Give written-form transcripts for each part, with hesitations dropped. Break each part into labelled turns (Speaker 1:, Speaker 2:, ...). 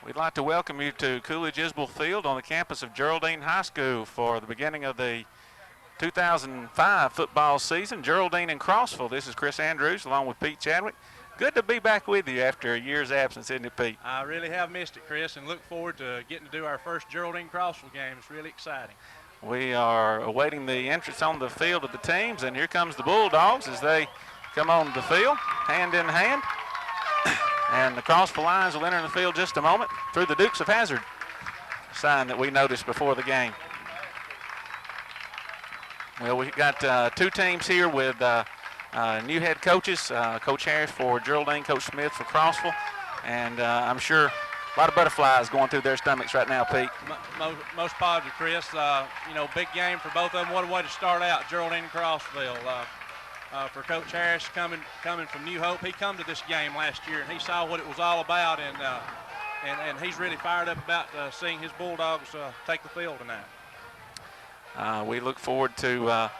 Speaker 1: We'd like to welcome you to Coolidge-Isbell Field on the campus of Geraldine High School for the beginning of the 2005 football season. Geraldine and Crossville. This is Chris Andrews along with Pete Chadwick. Good to be back with you after a year's absence, isn't it, Pete?
Speaker 2: I really have missed it, Chris, and look forward to getting to do our first Geraldine-Crossville game. It's really exciting.
Speaker 1: We are awaiting the entrance on the field of the teams, and here comes the Bulldogs as they come on the field, hand in hand. And the Crossville Lions will enter the field just a moment through the Dukes of Hazzard, sign that we noticed before the game. Well, we've got two teams here with new head coaches, Coach Harris for Geraldine, Coach Smith for Crossville, and I'm sure a lot of butterflies going through their stomachs right now, Pete.
Speaker 2: Most positive, Chris. Big game for both of them. What a way to start out, Geraldine and Crossville. For Coach Harris coming from New Hope, he come to this game last year and he saw what it was all about, and he's really fired up about seeing his Bulldogs take the field tonight.
Speaker 1: We look forward to a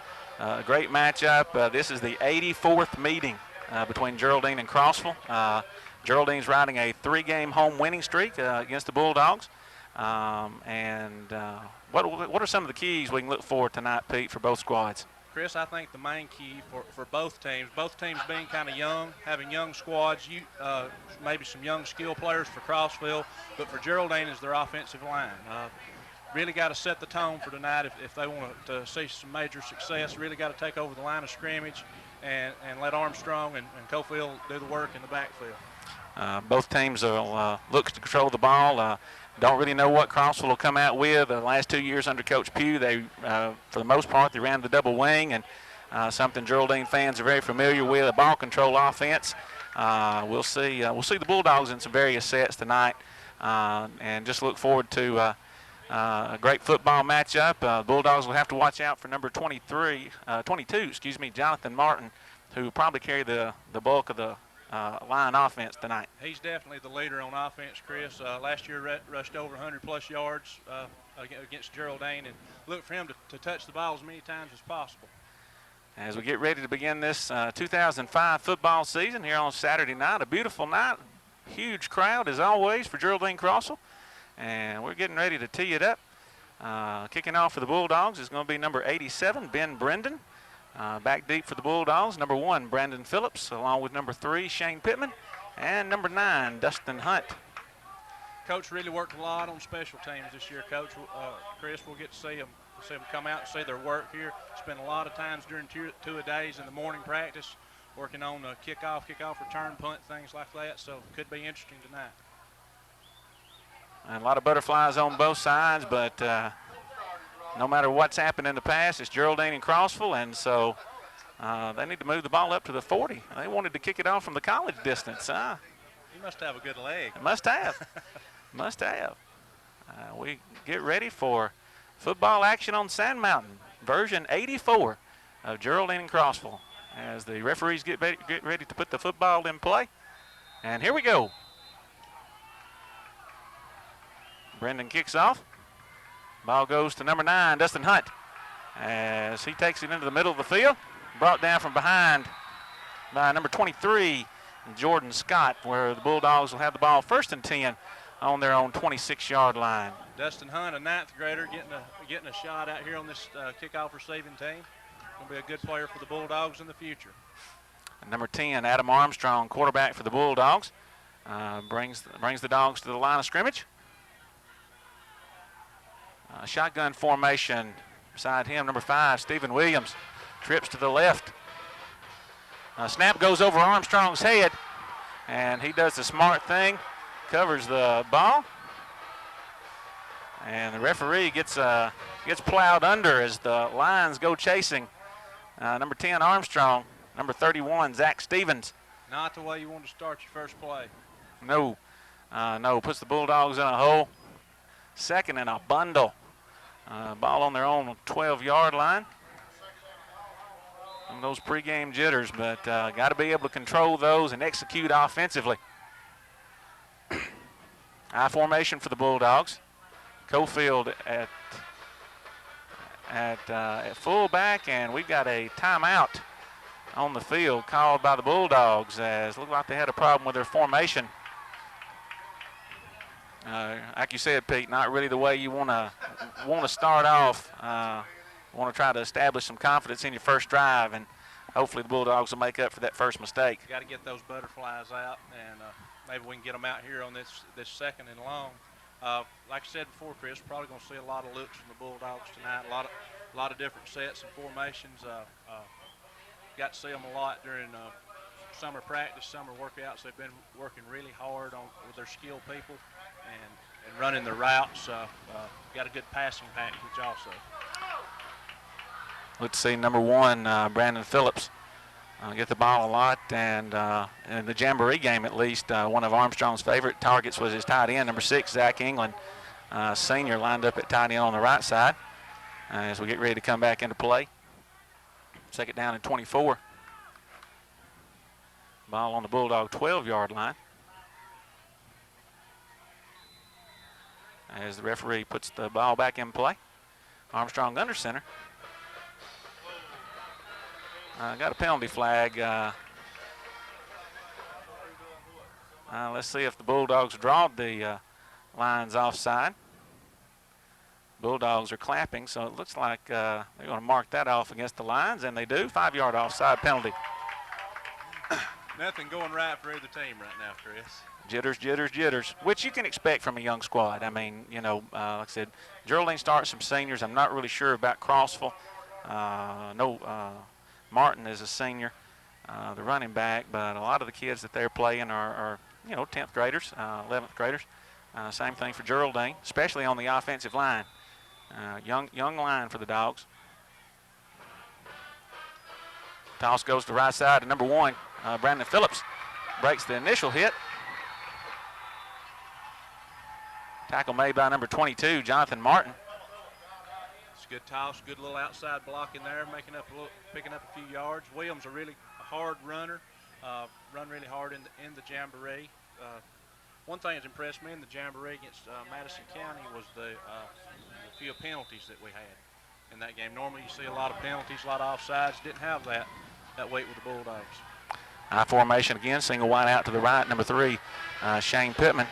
Speaker 1: great matchup. This is the 84th meeting between Geraldine and Crossville. Geraldine's riding a 3-game home winning streak against the Bulldogs. What are some of the keys we can look for tonight, Pete, for both squads?
Speaker 2: Chris, I think the main key for both teams being kind of young, having young squads, maybe some young skill players for Crossville, but for Geraldine is their offensive line. Really got to set the tone for tonight if they want to see some major success. Really got to take over the line of scrimmage and let Armstrong and Cofield do the work in the backfield.
Speaker 1: Both teams will look to control the ball. Don't really know what Crossville will come out with. The last 2 years under Coach Pugh, they, for the most part, they ran the double wing, and something Geraldine fans are very familiar with, a ball control offense. We'll see the Bulldogs in some various sets tonight, and just look forward to a great football matchup. Bulldogs will have to watch out for number 22, Jonathan Martin, who will probably carry the bulk of the line offense tonight.
Speaker 2: He's definitely the leader on offense, Chris. Last year rushed over 100-plus yards against Geraldine, and look for him to touch the ball as many times as possible.
Speaker 1: As we get ready to begin this 2005 football season here on Saturday night, a beautiful night, huge crowd as always for Geraldine Crossville, and we're getting ready to tee it up. Kicking off for the Bulldogs is going to be number 87, Ben Brendan. Back deep for the Bulldogs, number 1, Brandon Phillips, along with number 3, Shane Pittman, and number 9, Dustin Hunt.
Speaker 2: Coach really worked a lot on special teams this year, Coach. Chris, we'll get to see them come out and see their work here. Spent a lot of times during two-a-days in the morning practice working on the kickoff, return, punt, things like that, so it could be interesting tonight.
Speaker 1: And a lot of butterflies on both sides, but no matter what's happened in the past, it's Geraldine and Crossville, and so they need to move the ball up to the 40. They wanted to kick it off from the college distance.
Speaker 2: He must have a good leg.
Speaker 1: Must have. Must have. We get ready for football action on Sand Mountain, version 84 of Geraldine and Crossville, as the referees get ready to put the football in play. And here we go. Brendan kicks off. Ball goes to number 9, Dustin Hunt, as he takes it into the middle of the field. Brought down from behind by number 23, Jordan Scott, where the Bulldogs will have the ball 1st and 10 on their own 26-yard line.
Speaker 2: Dustin Hunt, a 9th grader, getting a shot out here on this kickoff receiving team. Going to be a good player for the Bulldogs in the future.
Speaker 1: And number 10, Adam Armstrong, quarterback for the Bulldogs, brings the Dogs to the line of scrimmage. Shotgun formation beside him, number 5, Stephen Williams, trips to the left. Snap goes over Armstrong's head, and he does the smart thing, covers the ball, and the referee gets plowed under as the Lions go chasing number 10, Armstrong, number 31, Zach Stevens.
Speaker 2: Not the way you want to start your first play.
Speaker 1: No, puts the Bulldogs in a hole. 2nd and a bundle. Ball on their own 12-yard line. Some of those pregame jitters, but got to be able to control those and execute offensively. I formation for the Bulldogs. Cofield at fullback, and we've got a timeout on the field called by the Bulldogs, as it looked like they had a problem with their formation. like you said, Pete, not really the way you want to start off. Want to try to establish some confidence in your first drive, and hopefully the Bulldogs will make up for that first mistake.
Speaker 2: Got to get those butterflies out, and maybe we can get them out here on this second and long. Like I said before, Chris, probably going to see a lot of looks from the Bulldogs tonight. A lot of different sets and formations. Got to see them a lot during summer practice, summer workouts. They've been working really hard with their skilled people and running their routes. Got a good passing package also.
Speaker 1: Let's see, number 1, Brandon Phillips. Get the ball a lot, and in the Jamboree game at least, one of Armstrong's favorite targets was his tight end, number 6, Zach England, senior, lined up at tight end on the right side as we get ready to come back into play. Second down and 24. Ball on the Bulldog 12-yard line. As the referee puts the ball back in play. Armstrong under center. Got a penalty flag. Let's see if the Bulldogs draw the lines offside. Bulldogs are clapping, so it looks like they're going to mark that off against the lines, and they do. 5-yard offside penalty.
Speaker 2: Nothing going right for either team right now, Chris.
Speaker 1: Jitters, jitters, jitters, which you can expect from a young squad. I mean, like I said, Geraldine starts some seniors. I'm not really sure about Crossville. Martin is a senior, the running back, but a lot of the kids that they're playing are 10th graders, 11th graders. Same thing for Geraldine, especially on the offensive line. Young line for the Dogs. Toss goes to the right side to number 1, Brandon Phillips. Breaks the initial hit. Tackle made by number 22, Jonathan Martin.
Speaker 2: It's a good toss, good little outside block in there, picking up a few yards. Williams a really hard runner, run really hard in the Jamboree. One thing that's impressed me in the Jamboree against Madison County was the few penalties that we had in that game. Normally you see a lot of penalties, a lot of offsides. Didn't have that weight with the Bulldogs.
Speaker 1: I formation again, single wide out to the right, number 3, Shane Pittman.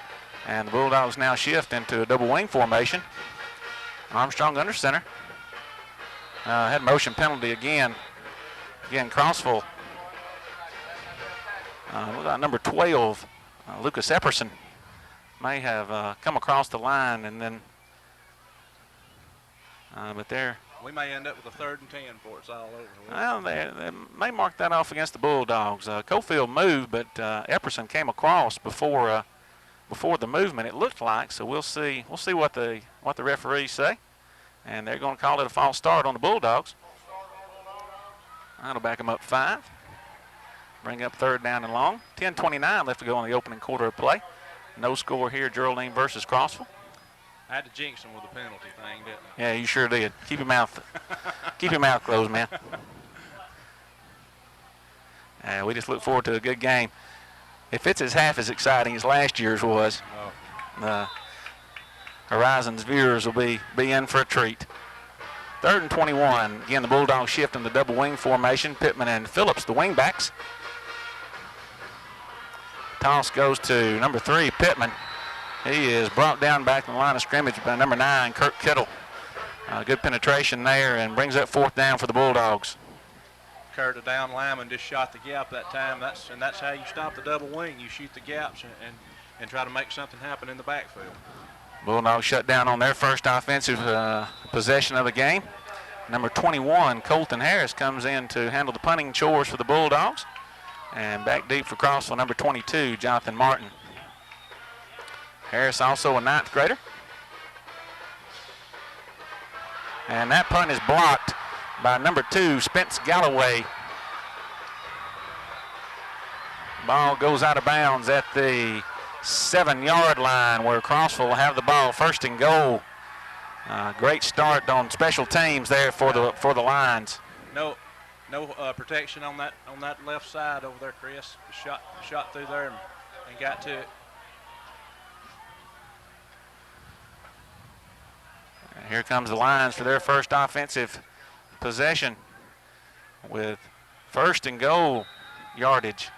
Speaker 1: And the Bulldogs now shift into a double wing formation. Armstrong under center. Had motion penalty again. Again, Crossville. Look like number 12, Lucas Epperson, may have come across the line, and then, but there.
Speaker 2: We may end up with a 3rd and 10 before it's all over.
Speaker 1: Well, they may mark that off against the Bulldogs. Cofield moved, but Epperson came across before the movement, it looked like. So we'll see what the referees say, and they're going to call it a false start on the Bulldogs. That'll back them up 5. Bring up 3rd down and long. 10:29 left to go in the opening quarter of play. No score here, Geraldine versus Crossville.
Speaker 2: I had to jinx him with the penalty thing, didn't I?
Speaker 1: Yeah, you sure did. Keep your mouth closed, man. We just look forward to a good game. If it's half as exciting as last year's was, Horizons viewers will be in for a treat. 3rd and 21. Again, the Bulldogs shift in the double wing formation. Pittman and Phillips, the wing backs. Toss goes to number 3, Pittman. He is brought down back in the line of scrimmage by number 9, Kirk Kittle. Good penetration there, and brings up 4th down for the Bulldogs.
Speaker 2: Kurt, a down lineman, just shot the gap that time. That's how you stop the double wing. You shoot the gaps and try to make something happen in the backfield.
Speaker 1: Bulldogs shut down on their first offensive possession of the game. Number 21, Colton Harris, comes in to handle the punting chores for the Bulldogs. And back deep for Crossville, number 22, Jonathan Martin. Harris also a 9th grader. And that punt is blocked by number 2, Spence Galloway. Ball goes out of bounds at the 7-yard line, where Crossville will have the ball, 1st and goal. Great start on special teams there for the Lions.
Speaker 2: No protection on that left side over there, Chris. Shot through there and got to it.
Speaker 1: And here comes the Lions for their first offensive possession with 1st and goal yardage,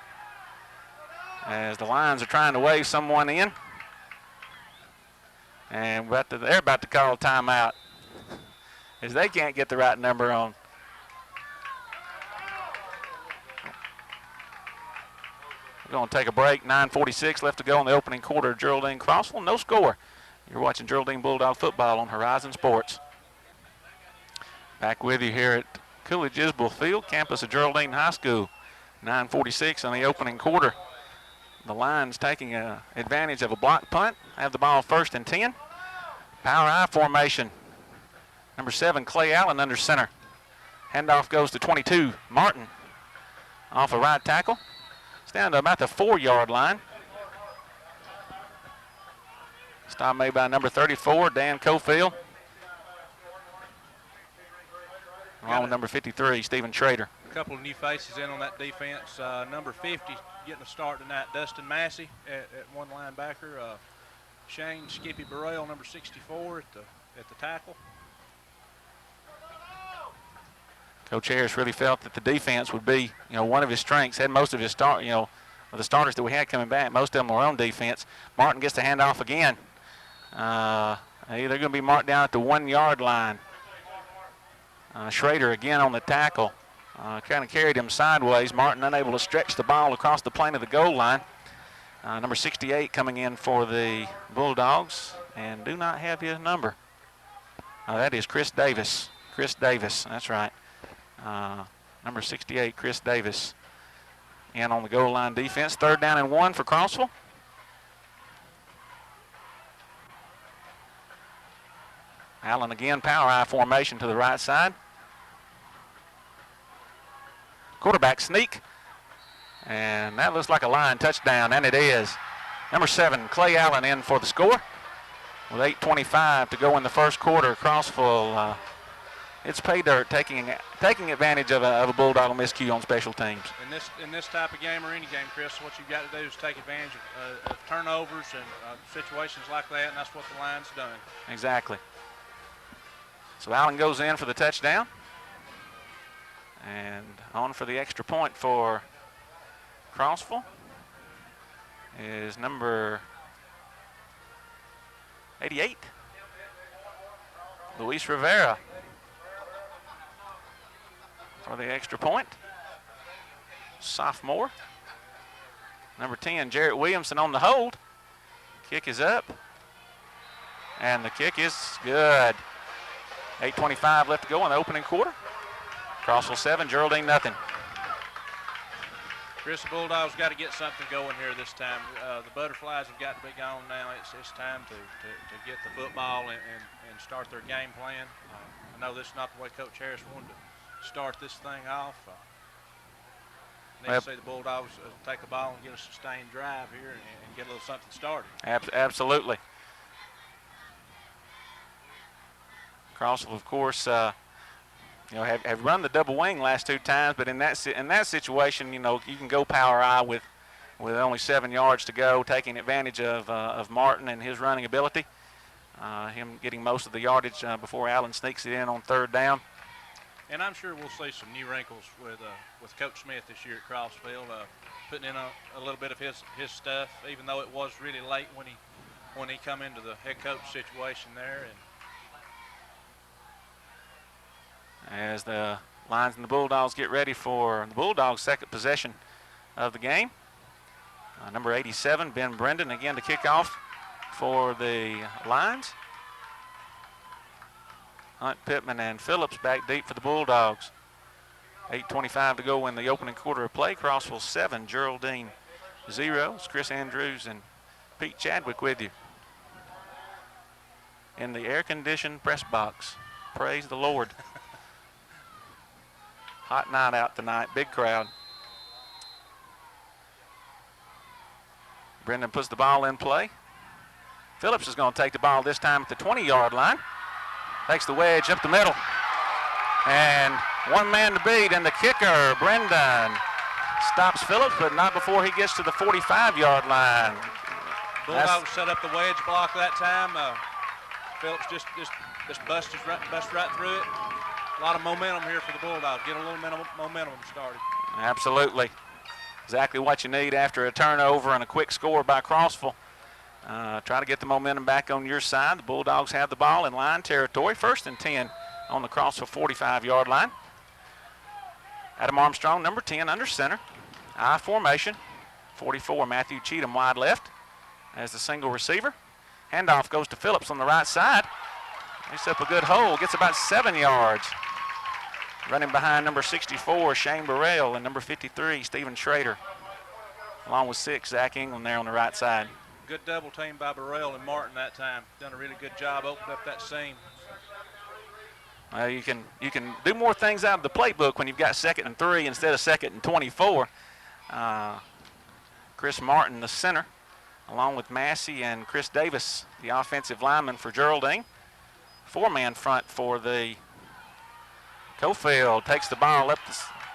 Speaker 1: as the Lions are trying to wave someone in. And they're about to call timeout as they can't get the right number on. We're going to take a break. 9:46 left to go in the opening quarter. Geraldine Crossville, no score. You're watching Geraldine Bulldog football on Horizon Sports. Back with you here at Coolidge Isbell Field, campus of Geraldine High School. 9:46 in the opening quarter. The Lions taking advantage of a block punt. Have the ball 1st and 10. Power I formation. Number 7, Clay Allen under center. Handoff goes to 22, Martin. Off a right tackle. It's down to about the 4-yard line. Stop made by number 34, Dan Cofield. Along with number 53, Stephen Schrader.
Speaker 2: A couple of new faces in on that defense. Number 50 getting a start tonight, Dustin Massey at one linebacker. Shane Skippy Burrell, number 64 at the tackle.
Speaker 1: Coach Harris really felt that the defense would be, one of his strengths. Had most of his the starters that we had coming back, most of them were on defense. Martin gets the handoff again. They're going to be marked down at the 1-yard line. Schrader again on the tackle. Kind of carried him sideways. Martin unable to stretch the ball across the plane of the goal line. Number 68 coming in for the Bulldogs, and do not have his number. That is Chris Davis. Chris Davis, that's right. Number 68, Chris Davis, in on the goal line defense. 3rd down and 1 for Crossville. Allen again, power I formation to the right side. Quarterback sneak, and that looks like a Lion touchdown, and it is. Number 7, Clay Allen in for the score. With 8:25 to go in the first quarter, Crossville, it's pay dirt, taking advantage of a Bulldog miscue on special teams.
Speaker 2: In this type of game or any game, Chris, what you've got to do is take advantage of turnovers and situations like that, and that's what the Lions done.
Speaker 1: Exactly. So Allen goes in for the touchdown. And on for the extra point for Crossville is number 88, Luis Rivera, for the extra point. Sophomore. Number 10, Jarrett Williamson on the hold. Kick is up. And the kick is good. 8:25 left to go in the opening quarter. Crossville 7, Geraldine nothing.
Speaker 2: Chris, the Bulldogs got to get something going here this time. The Butterflies have got to be gone now. It's time to get the football and start their game plan. I know this is not the way Coach Harris wanted to start this thing off. Need to see the Bulldogs take the ball and get a sustained drive here and get a little something started.
Speaker 1: Absolutely. Crossville, of course, have run the double wing last 2 times, but in that situation, you can go power I with only 7 yards to go, taking advantage of Martin and his running ability. Him getting most of the yardage before Allen sneaks it in on 3rd down.
Speaker 2: And I'm sure we'll see some new wrinkles with Coach Smith this year at Crossville, putting in a little bit of his stuff, even though it was really late when he come into the head coach situation there. And
Speaker 1: as the Lions and the Bulldogs get ready for the Bulldogs' second possession of the game. Number 87, Ben Brendan, again to kick off for the Lions. Hunt, Pittman, and Phillips back deep for the Bulldogs. 8:25 to go in the opening quarter of play. Crossville 7, Geraldine 0. It's Chris Andrews and Pete Chadwick with you in the air-conditioned press box. Praise the Lord. Hot night out tonight, big crowd. Brendan puts the ball in play. Phillips is going to take the ball this time at the 20-yard line. Takes the wedge up the middle. And one man to beat, and the kicker, Brendan, stops Phillips, but not before he gets to the 45-yard line.
Speaker 2: Bulldogs set up the wedge block that time. Phillips just busts right through it. A lot of momentum here for the Bulldogs. Get a little momentum started.
Speaker 1: Absolutely. Exactly what you need after a turnover and a quick score by Crossville. try to get the momentum back on your side. The Bulldogs have the ball in line territory. 1st and 10 on the Crossville 45-yard line. Adam Armstrong, number 10, under center. I formation. 44, Matthew Cheatham, wide left as the single receiver. Handoff goes to Phillips on the right side. Makes up a good hole, gets about 7 yards. Running behind number 64, Shane Burrell, and number 53, Stephen Schrader. Along with 6, Zach England there on the right side.
Speaker 2: Good double team by Burrell and Martin that time. Done a really good job, opened up that seam.
Speaker 1: You can do more things out of the playbook when you've got 2nd and 3 instead of 2nd and 24. Chris Martin, the center, along with Massey and Chris Davis, the offensive lineman for Geraldine. 4-man front for the Cofield. Takes the ball up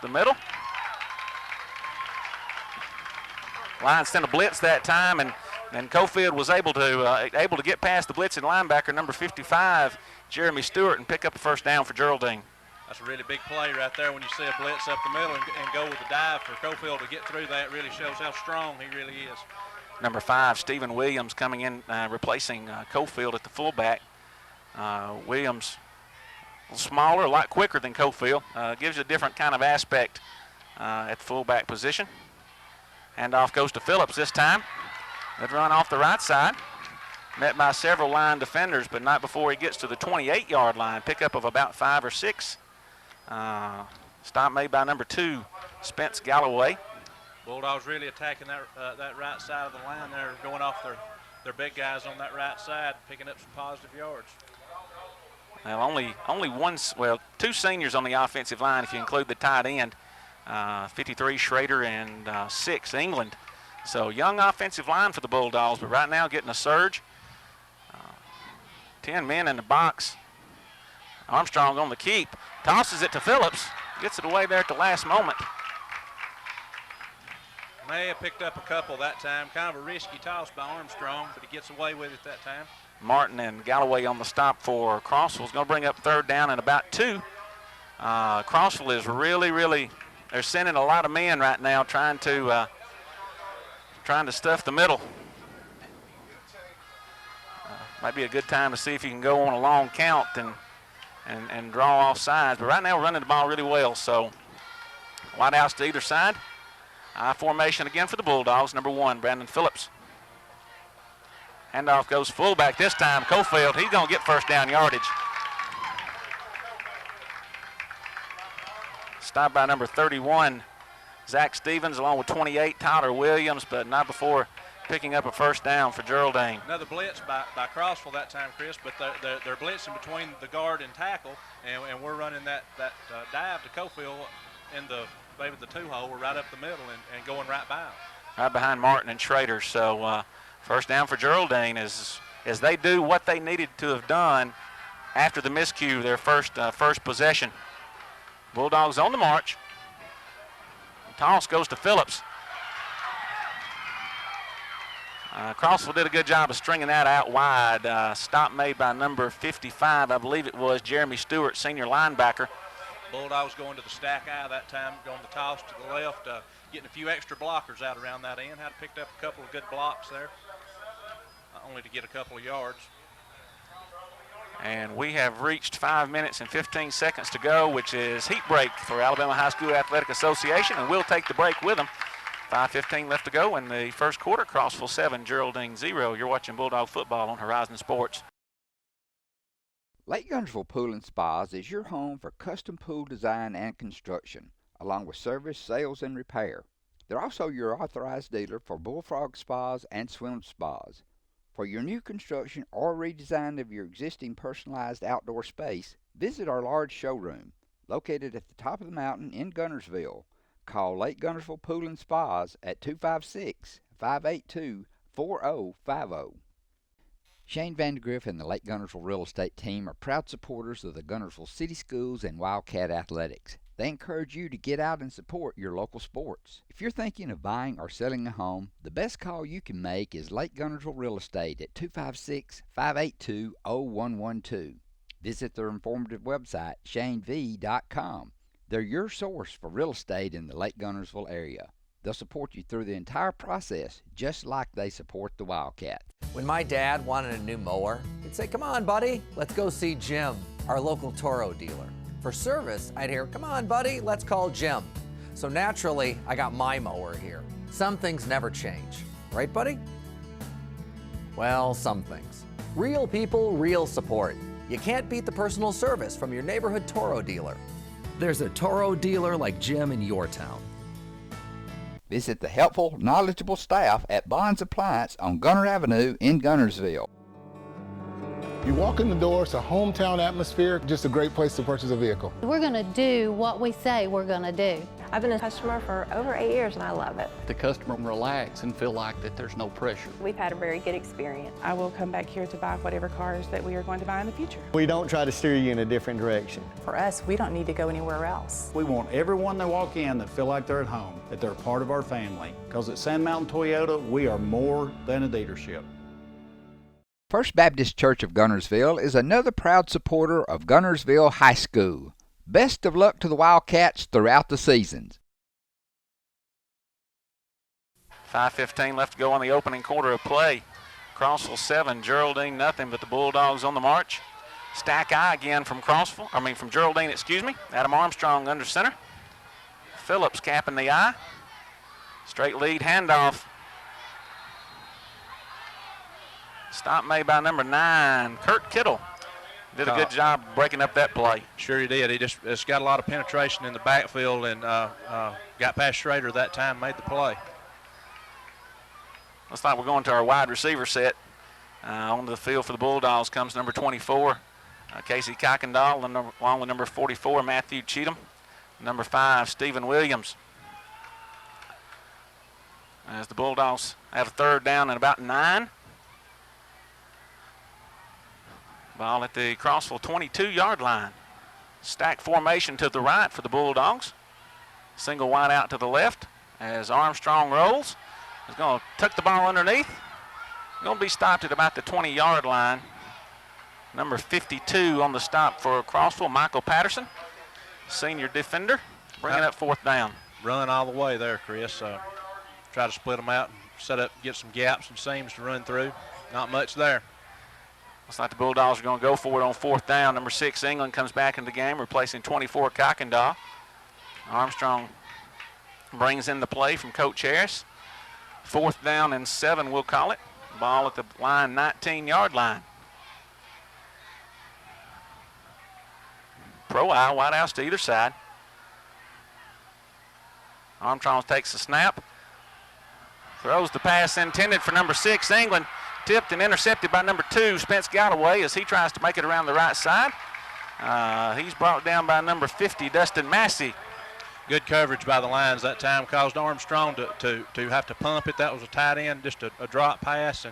Speaker 1: the middle. Lions sent a blitz that time, and Cofield was able to get past the blitzing linebacker, number 55, Jeremy Stewart, and pick up a first down for Geraldine.
Speaker 2: That's a really big play right there when you see a blitz up the middle and go with the dive for Cofield to get through that. Really shows how strong he really is.
Speaker 1: Number 5, Stephen Williams, coming in replacing Cofield at the fullback. Williams, a little smaller, a lot quicker than Cofield. Gives you a different kind of aspect at the fullback position. Handoff goes to Phillips this time. They'd run off the right side. Met by several line defenders, but not before he gets to the 28-yard line. Pickup of about 5 or 6. Stop made by number 2, Spence Galloway.
Speaker 2: Bulldogs really attacking that right side of the line there, going off their big guys on that right side, picking up some positive yards.
Speaker 1: Well, only 2 seniors on the offensive line if you include the tight end, 53 Schrader and 6 England. So young offensive line for the Bulldogs, but right now getting a surge. 10 men in the box. Armstrong on the keep, tosses it to Phillips, gets it away there at the last moment.
Speaker 2: May have picked up a couple that time. Kind of a risky toss by Armstrong, but he gets away with it that time.
Speaker 1: Martin and Galloway on the stop for Crossville. Is going to bring up 3rd down and about 2. Crossville is really, they're sending a lot of men right now trying to stuff the middle. Might be a good time to see if you can go on a long count and draw off sides. But right now we're running the ball really well. So wide outs to either side. I formation again for the Bulldogs. Number 1, Brandon Phillips. Handoff goes fullback this time. Cofield, he's going to get first down yardage. Stopped by number 31, Zach Stevens, along with 28, Tyler Williams, but not before picking up a first down for Geraldine.
Speaker 2: Another blitz by Crossville that time, Chris, but they're blitzing between the guard and tackle, and we're running that dive to Cofield in maybe the 2-hole. We're right up the middle and going right by them.
Speaker 1: Right behind Martin and Schrader. So first down for Geraldine as they do what they needed to have done after the miscue, their first possession. Bulldogs on the march. Toss goes to Phillips. Crossville did a good job of stringing that out wide. Stop made by number 55, I believe it was, Jeremy Stewart, senior linebacker.
Speaker 2: Bulldogs going to the stack eye that time, going the toss to the left, getting a few extra blockers out around that end. Had picked up a couple of good blocks there, only to get a couple of yards.
Speaker 1: And we have reached 5 minutes and 15 seconds to go, which is heat break for Alabama High School Athletic Association, and we'll take the break with them. 5:15 left to go in the first quarter. Crossville 7, Geraldine 0. You're watching Bulldog football on Horizon Sports.
Speaker 3: Lake Guntersville Pool and Spas is your home for custom pool design and construction, along with service, sales, and repair. They're also your authorized dealer for Bullfrog Spas and Swim Spas. For your new construction or redesign of your existing personalized outdoor space, visit our large showroom, located at the top of the mountain in Guntersville. Call Lake Guntersville Pool and Spas at 256-582-4050. Shane Vandegrift and the Lake Guntersville Real Estate Team are proud supporters of the Guntersville City Schools and Wildcat Athletics. They encourage you to get out and support your local sports. If you're thinking of buying or selling a home, the best call you can make is Lake Guntersville Real Estate at 256-582-0112. Visit their informative website, shanev.com. They're your source for real estate in the Lake Guntersville area. They'll support you through the entire process, just like they support the Wildcats.
Speaker 4: When my dad wanted a new mower, he'd say, "Come on, buddy, let's go see Jim, our local Toro dealer." For service, I'd hear, "Come on, buddy, let's call Jim." So naturally, I got my mower here. Some things never change. Right, buddy? Well, some things. Real people, real support. You can't beat the personal service from your neighborhood Toro dealer.
Speaker 5: There's a Toro dealer like Jim in your town.
Speaker 3: Visit the helpful, knowledgeable staff at Bond's Appliance on Gunner Avenue in Gunnersville.
Speaker 6: You walk in the door, it's a hometown atmosphere, just a great place to purchase a vehicle.
Speaker 7: We're going to do what we say we're going to do.
Speaker 8: I've been a customer for over 8 years and I love it.
Speaker 9: The customer can relax and feel like that there's no pressure.
Speaker 8: We've had a very good experience.
Speaker 10: I will come back here to buy whatever cars that we are going to buy in the future.
Speaker 11: We don't try to steer you in a different direction.
Speaker 10: For us, we don't need to go anywhere else.
Speaker 12: We want everyone that walk in that feel like they're at home, that they're part of our family. Because at Sand Mountain Toyota, we are more than a dealership.
Speaker 3: First Baptist Church of Gunnersville is another proud supporter of Gunnersville High School. Best of luck to the Wildcats throughout the seasons.
Speaker 1: 5:15 left to go on the opening quarter of play. Crossville 7, Geraldine nothing, but the Bulldogs on the march. Stack eye again from from Geraldine, excuse me. Adam Armstrong under center. Phillips capping the eye. Straight lead handoff. Stop made by number 9, Kurt Kittle. Did a good job breaking up that play.
Speaker 2: Sure he did. He just got a lot of penetration in the backfield and got past Schrader that time, made the play.
Speaker 1: Looks like we're going to our wide receiver set. Onto the field for the Bulldogs comes number 24, Casey Kuykendall, along with number 44, Matthew Cheatham, number 5, Stephen Williams. As the Bulldogs have a third down and about 9. Ball at the Crossville 22-yard line. Stack formation to the right for the Bulldogs. Single wide out to the left as Armstrong rolls. He's going to tuck the ball underneath. Going to be stopped at about the 20-yard line. Number 52 on the stop for Crossville, Michael Patterson, senior defender, bringing up fourth down.
Speaker 2: Run all the way there, Chris. Try to split them out and set up, get some gaps and seams to run through. Not much there.
Speaker 1: Looks like the Bulldogs are going to go for it on fourth down. Number 6, England, comes back into the game, replacing 24, Kuykendall. Armstrong brings in the play from Coach Harris. Fourth down and 7, we'll call it. Ball at the line, 19-yard line. Pro eye, wide outs to either side. Armstrong takes the snap. Throws the pass intended for number 6, England. Tipped and intercepted by number 2, Spence Galloway, as he tries to make it around the right side. He's brought down by number 50, Dustin Massey.
Speaker 2: Good coverage by the lines that time caused Armstrong to have to pump it. That was a tight end, just a drop pass,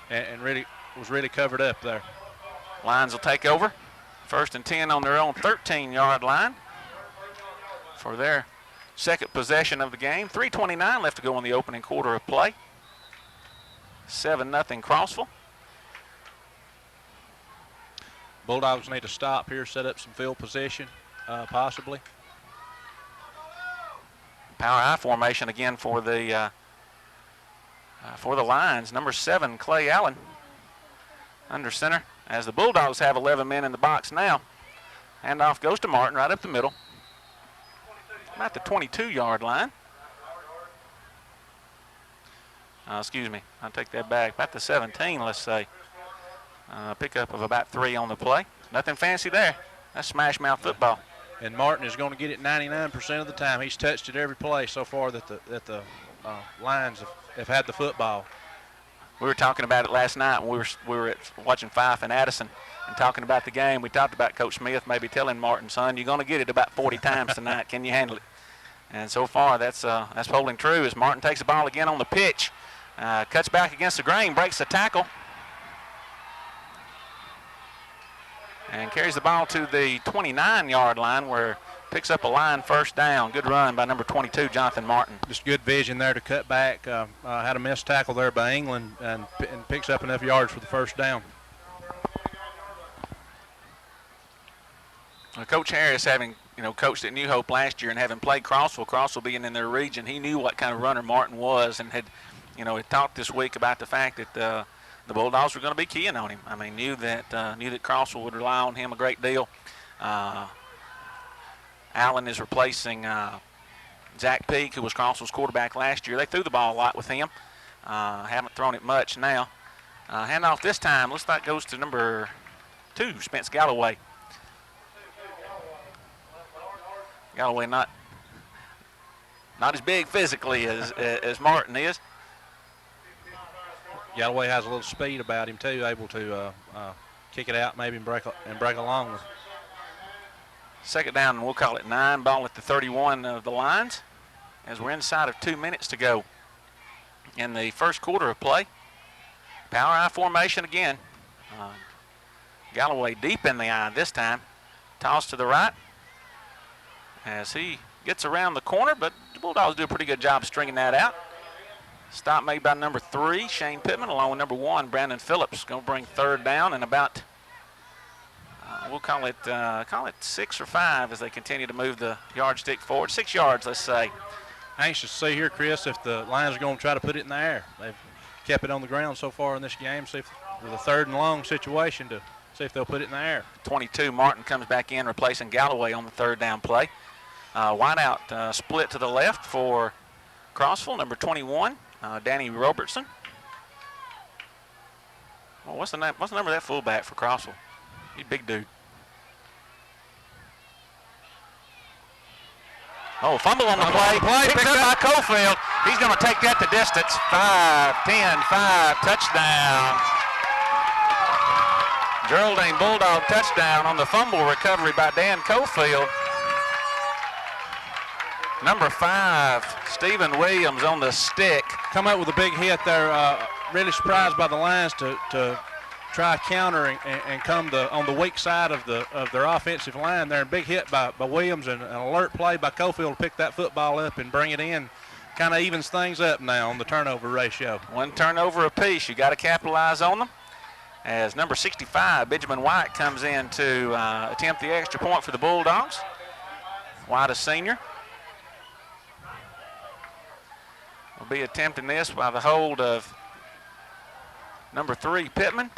Speaker 2: and really was really covered up there.
Speaker 1: Lions will take over. First and 10 on their own 13-yard line for their second possession of the game. 3:29 left to go in the opening quarter of play. 7-0 Crossville.
Speaker 2: Bulldogs need to stop here, set up some field position, possibly.
Speaker 1: Power I formation again for the Lions. Number 7, Clay Allen, under center. As the Bulldogs have 11 men in the box now. Handoff goes to Martin right up the middle. About the 22-yard line. Excuse me, I'll take that back. About the 17, let's say. Pickup of about 3 on the play. Nothing fancy there. That's smash mouth football.
Speaker 2: And Martin is going to get it 99% of the time. He's touched it every play so far that the Lions have had the football.
Speaker 1: We were talking about it last night when we were watching Fife and Addison and talking about the game. We talked about Coach Smith maybe telling Martin, son, you're going to get it about 40 times tonight. Can you handle it? And so far that's holding true as Martin takes the ball again on the pitch. Cuts back against the grain, breaks the tackle. And carries the ball to the 29-yard line where picks up a line first down. Good run by number 22, Jonathan Martin.
Speaker 2: Just good vision there to cut back. Had a missed tackle there by England and picks up enough yards for the first down.
Speaker 1: Coach Harris having coached at New Hope last year and having played Crossville being in their region, he knew what kind of runner Martin was and had talked this week about the fact that the Bulldogs were going to be keying on him. I mean, knew that Crossville would rely on him a great deal. Allen is replacing Zach Peak, who was Crossville's quarterback last year. They threw the ball a lot with him. Haven't thrown it much now. Handoff this time looks like goes to number 2, Spence Galloway. Galloway not as big physically as Martin is.
Speaker 2: Galloway has a little speed about him too, able to kick it out maybe and break along.
Speaker 1: Second down, and we'll call it 9. Ball at the 31 of the Lions as we're inside of 2 minutes to go in the first quarter of play. Power I formation again. Galloway deep in the I this time. Toss to the right as he gets around the corner, but the Bulldogs do a pretty good job of stringing that out. Stop made by number 3, Shane Pittman, along with number 1, Brandon Phillips. Going to bring third down and about, we'll call it 6 or 5 as they continue to move the yardstick forward. 6 yards, let's say.
Speaker 2: Anxious to see here, Chris, if the Lions are going to try to put it in the air. They've kept it on the ground so far in this game. See if with a 3rd and long situation to see if they'll put it in the air.
Speaker 1: 22, Martin comes back in, replacing Galloway on the 3rd down play. Wideout split to the left for Crossville, number 21, Danny Robertson. Well, what's the number of that fullback for Crossville? He's a big dude. Oh, fumble on the play. Picked up by Cofield. He's going to take that the distance. 5-10, 5, touchdown. Geraldine Bulldog touchdown on the fumble recovery by Dan Cofield. Number 5, Stephen Williams on the stick.
Speaker 2: Come up with a big hit there. Really surprised by the Lions to try countering and come on the weak side of their offensive line there. Big hit by Williams and an alert play by Cofield to pick that football up and bring it in. Kind of evens things up now on the turnover ratio.
Speaker 1: 1 turnover apiece. You got to capitalize on them. As number 65, Benjamin White, comes in to attempt the extra point for the Bulldogs. White, a senior. Will be attempting this by the hold of number 3, Pittman.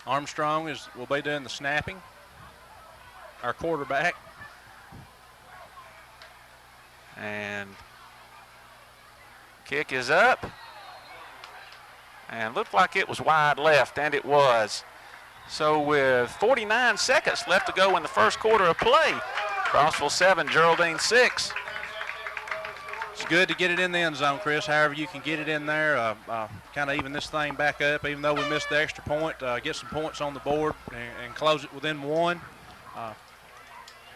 Speaker 2: Armstrong will be doing the snapping, our quarterback.
Speaker 1: And kick is up. And looked like it was wide left, and it was. So with 49 seconds left to go in the first quarter of play, Crossville 7, Geraldine 6.
Speaker 2: It's good to get it in the end zone, Chris. However you can get it in there, kind of even this thing back up, even though we missed the extra point, get some points on the board and close it within 1.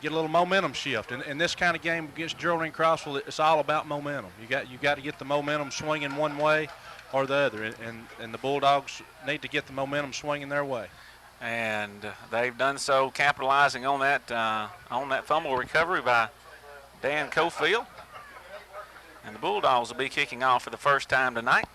Speaker 2: Get a little momentum shift. In this kind of game against Geraldine Crossville, it's all about momentum. You got to get the momentum swinging one way or the other, and the Bulldogs need to get the momentum swinging their way.
Speaker 1: And they've done so, capitalizing on that fumble recovery by Dan Cofield. And the Bulldogs will be kicking off for the first time tonight.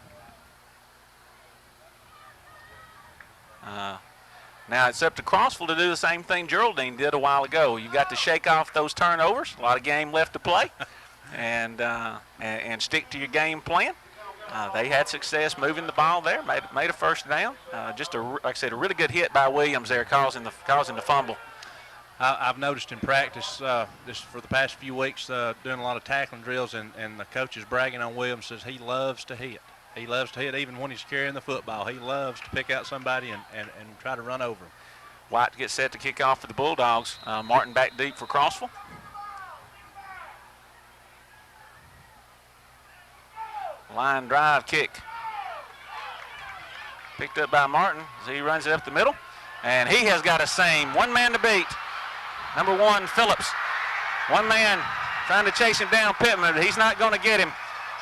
Speaker 1: Now it's up to Crossville to do the same thing Geraldine did a while ago. You've got to shake off those turnovers. A lot of game left to play, and stick to your game plan. They had success moving the ball there, made a first down. Like I said, a really good hit by Williams there, causing the fumble.
Speaker 2: I've noticed in practice just for the past few weeks doing a lot of tackling drills, and the coach is bragging on Williams, says he loves to hit. He loves to hit even when he's carrying the football. He loves to pick out somebody and try to run over him.
Speaker 1: White gets set to kick off for the Bulldogs. Martin back deep for Crossville. Line drive kick. Picked up by Martin as he runs it up the middle. And he has got a same. 1 man to beat. Number 1, Phillips. 1 man trying to chase him down, Pittman, but he's not going to get him.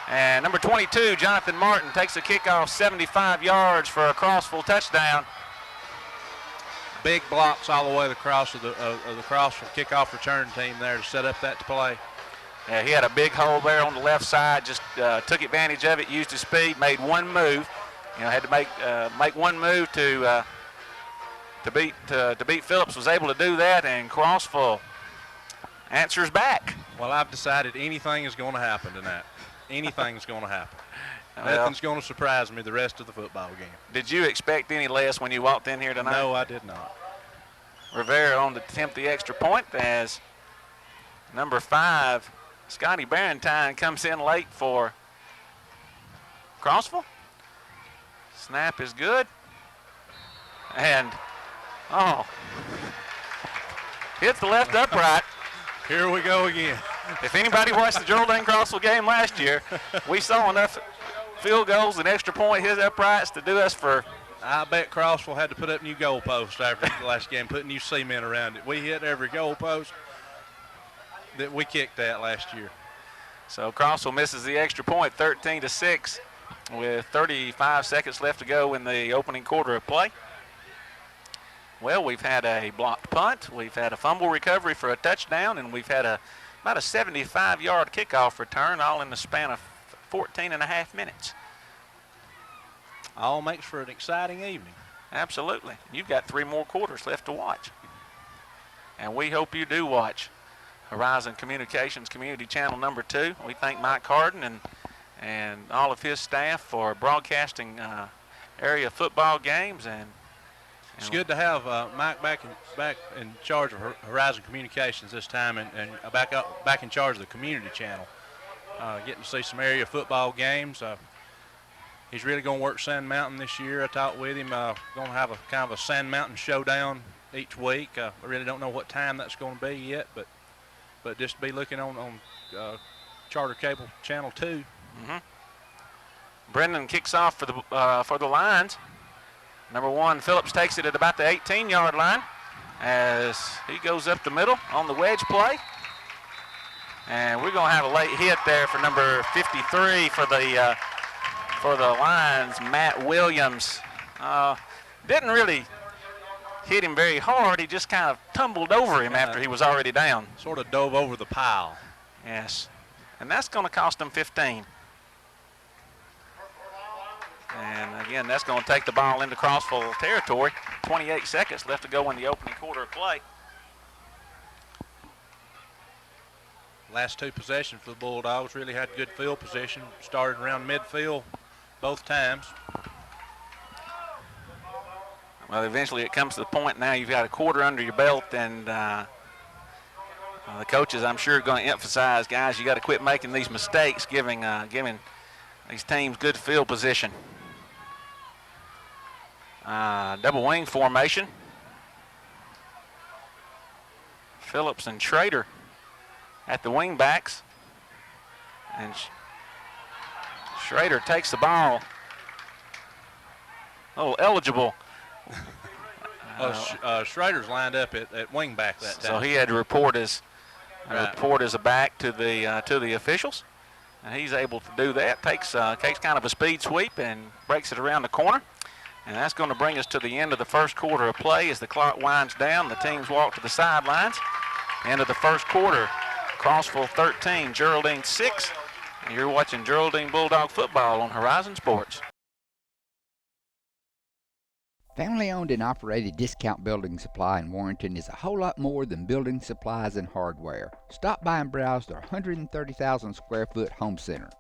Speaker 1: And number 22, Jonathan Martin, takes the kickoff 75 yards for a Crossville touchdown.
Speaker 2: Big blocks all the way across of the Crossville kickoff return team there to set up that play.
Speaker 1: Yeah, he had a big hole there on the left side, just took advantage of it, used his speed, made one move. Had to make one move to to beat Phillips was able to do that, and Crossville answers back.
Speaker 2: Well, I've decided anything is going to happen tonight. Anything's going to happen.
Speaker 1: Well,
Speaker 2: Nothing's going to surprise me the rest of the football game.
Speaker 1: Did you expect any less when you walked in here tonight?
Speaker 2: No, I did not.
Speaker 1: Rivera on to attempt the extra point as number 5, Scotty Barrentine, comes in late for Crossville. Snap is good. And, hits the left upright.
Speaker 2: Here we go again.
Speaker 1: If anybody watched the Geraldine Crossville game last year, we saw enough field goals and extra point his uprights to do us for.
Speaker 2: I bet Crossville had to put up new goalposts after the last game, put new cement around it. We hit every goalpost that we kicked at last year.
Speaker 1: So Crossville misses the extra point, 13-6, with 35 seconds left to go in the opening quarter of play. Well, we've had a blocked punt, we've had a fumble recovery for a touchdown, and we've had about a 75-yard kickoff return, all in the span of 14 and a half minutes.
Speaker 2: All makes for an exciting evening.
Speaker 1: Absolutely. You've got 3 more quarters left to watch. And we hope you do watch Horizon Communications Community Channel number 2. We thank Mike Harden and all of his staff for broadcasting area football games. And
Speaker 2: it's good to have Mike back in charge of Horizon Communications this time, and back in charge of the community channel. Getting to see some area football games. He's really going to work Sand Mountain this year. I talked with him. Going to have a kind of a Sand Mountain showdown each week. I really don't know what time that's going to be yet, but just be looking on Charter Cable Channel 2.
Speaker 1: Mm-hmm. Brendan kicks off for the Lions. Number 1, Phillips takes it at about the 18-yard line as he goes up the middle on the wedge play. And we're going to have a late hit there for number 53 for the Lions, Matt Williams. Didn't really hit him very hard. He just kind of tumbled over him after he was already down.
Speaker 2: Sort of dove over the pile.
Speaker 1: Yes. And that's going to cost him 15. And again, that's going to take the ball into Crossville territory. 28 seconds left to go in the opening quarter of play.
Speaker 2: Last 2 possessions for the Bulldogs really had good field position. Started around midfield both times.
Speaker 1: Well, eventually it comes to the point now you've got a quarter under your belt, and the coaches, I'm sure, are going to emphasize, guys, you got to quit making these mistakes, giving these teams good field position. Double wing formation. Phillips and Schrader at the wing backs, and Schrader takes the ball. Oh, eligible.
Speaker 2: Schrader's lined up at wing back that time.
Speaker 1: So he had to report as a back to the officials, and he's able to do that. Takes kind of a speed sweep and breaks it around the corner. And that's going to bring us to the end of the first quarter of play as the clock winds down. The teams walk to the sidelines. End of the first quarter. Crossville 13, Geraldine 6. And you're watching Geraldine Bulldog football on Horizon Sports.
Speaker 3: Family-owned and operated Discount Building Supply in Warrenton is a whole lot more than building supplies and hardware. Stop by and browse their 130,000 square foot home center.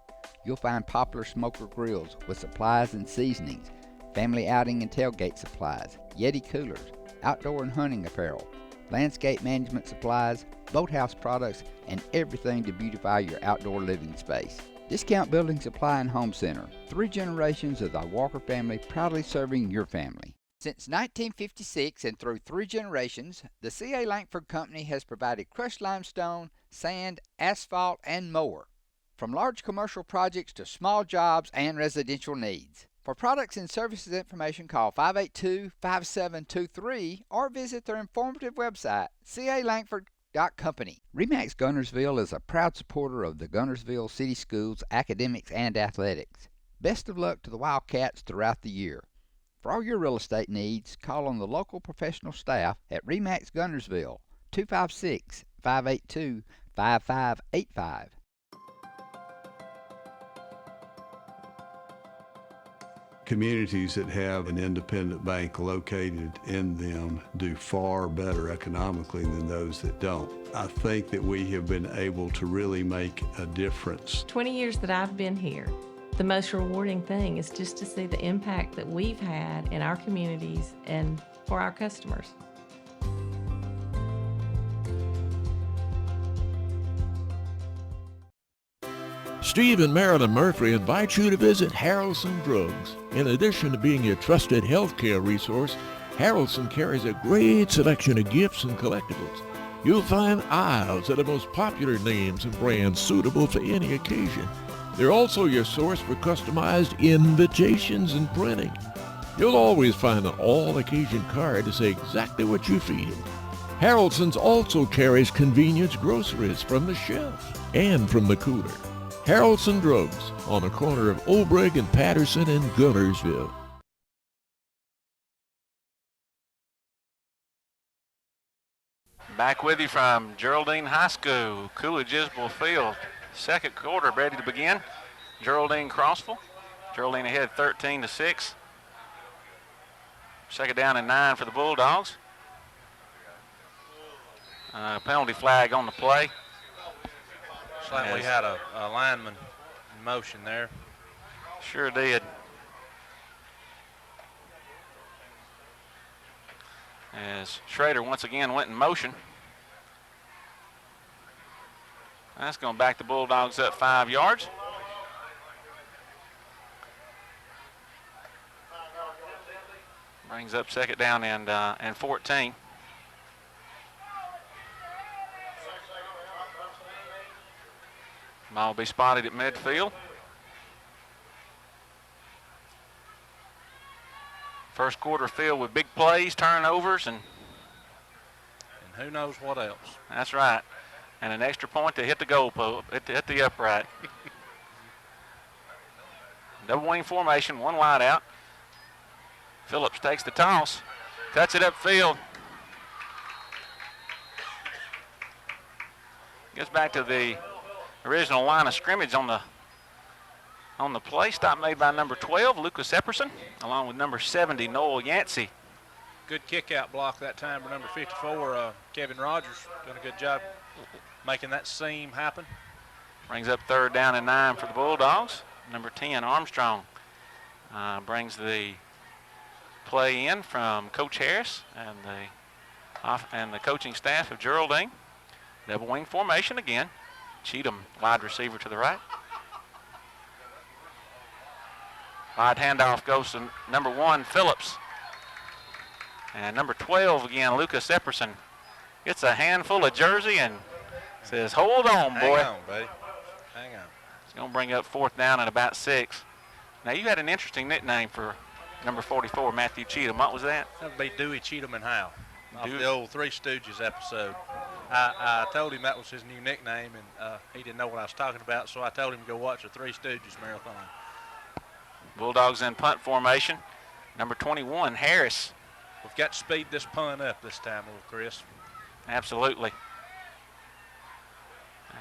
Speaker 3: You'll find popular smoker grills with supplies and seasonings, family outing and tailgate supplies, Yeti coolers, outdoor and hunting apparel, landscape management supplies, boathouse products, and everything to beautify your outdoor living space. Discount Building Supply and Home Center. 3 generations of the Walker family proudly serving your family. Since 1956 and through 3 generations, the C.A. Langford Company has provided crushed limestone, sand, asphalt, and more. From large commercial projects to small jobs and residential needs. For products and services information, call 582-5723 or visit their informative website, calangford.company. RE/MAX Gunnersville is a proud supporter of the Gunnersville City Schools academics and athletics. Best of luck to the Wildcats throughout the year. For all your real estate needs, call on the local professional staff at RE/MAX Gunnersville, 256-582-5585.
Speaker 13: Communities that have an independent bank located in them do far better economically than those that don't. I think that we have been able to really make a difference.
Speaker 14: 20 years that I've been here, the most rewarding thing is just to see the impact that we've had in our communities and for our customers.
Speaker 15: Steve and Marilyn Murphy invite you to visit Harrelson Drugs. In addition to being your trusted healthcare resource, Harrelson carries a great selection of gifts and collectibles. You'll find aisles of the most popular names and brands suitable for any occasion. They're also your source for customized invitations and printing. You'll always find an all-occasion card to say exactly what you feel. Harrelson's also carries convenience groceries from the shelf and from the cooler. Harrelson Drugs on the corner of Obrig and Patterson in Gunnersville.
Speaker 1: Back with you from Geraldine High School, Coolidge-Isbell Field. Second quarter ready to begin. Geraldine Crossville. Geraldine ahead 13-6. Second down and 9 for the Bulldogs. Penalty flag on the play.
Speaker 2: Looks like we had a lineman in motion there.
Speaker 1: Sure did. As Schrader once again went in motion. That's going to back the Bulldogs up 5 yards. Brings up second down and 14. Ball will be spotted at midfield. First quarter filled with big plays, turnovers, and
Speaker 2: who knows what else.
Speaker 1: That's right. And an extra point to hit the goal post, hit the upright. Double wing formation, one wide out. Phillips takes the toss, cuts it upfield. Gets back to the original line of scrimmage on the play. Stop made by number 12, Lucas Epperson, along with number 70, Noel Yancey.
Speaker 2: Good kick-out block that time for number 54, Kevin Rogers. Done a good job making that seam happen.
Speaker 1: Brings up third down and 9 for the Bulldogs. Number 10, Armstrong, brings the play in from Coach Harris and the coaching staff of Geraldine. Double wing formation again. Cheatham, wide receiver to the right. Wide handoff goes to number 1, Phillips. And number 12 again, Lucas Epperson, gets a handful of jersey and says, hold on, boy.
Speaker 2: Hang on, buddy. Hang on.
Speaker 1: It's going to bring up fourth down and about 6. Now, you had an interesting nickname for number 44, Matthew Cheatham. What was that?
Speaker 2: That would be Dewey, Cheatham, and Howe. Off the old Three Stooges episode. I told him that was his new nickname, and he didn't know what I was talking about, so I told him to go watch the Three Stooges marathon.
Speaker 1: Bulldogs in punt formation. Number 21, Harris.
Speaker 2: We've got to speed this punt up this time, little Chris.
Speaker 1: Absolutely.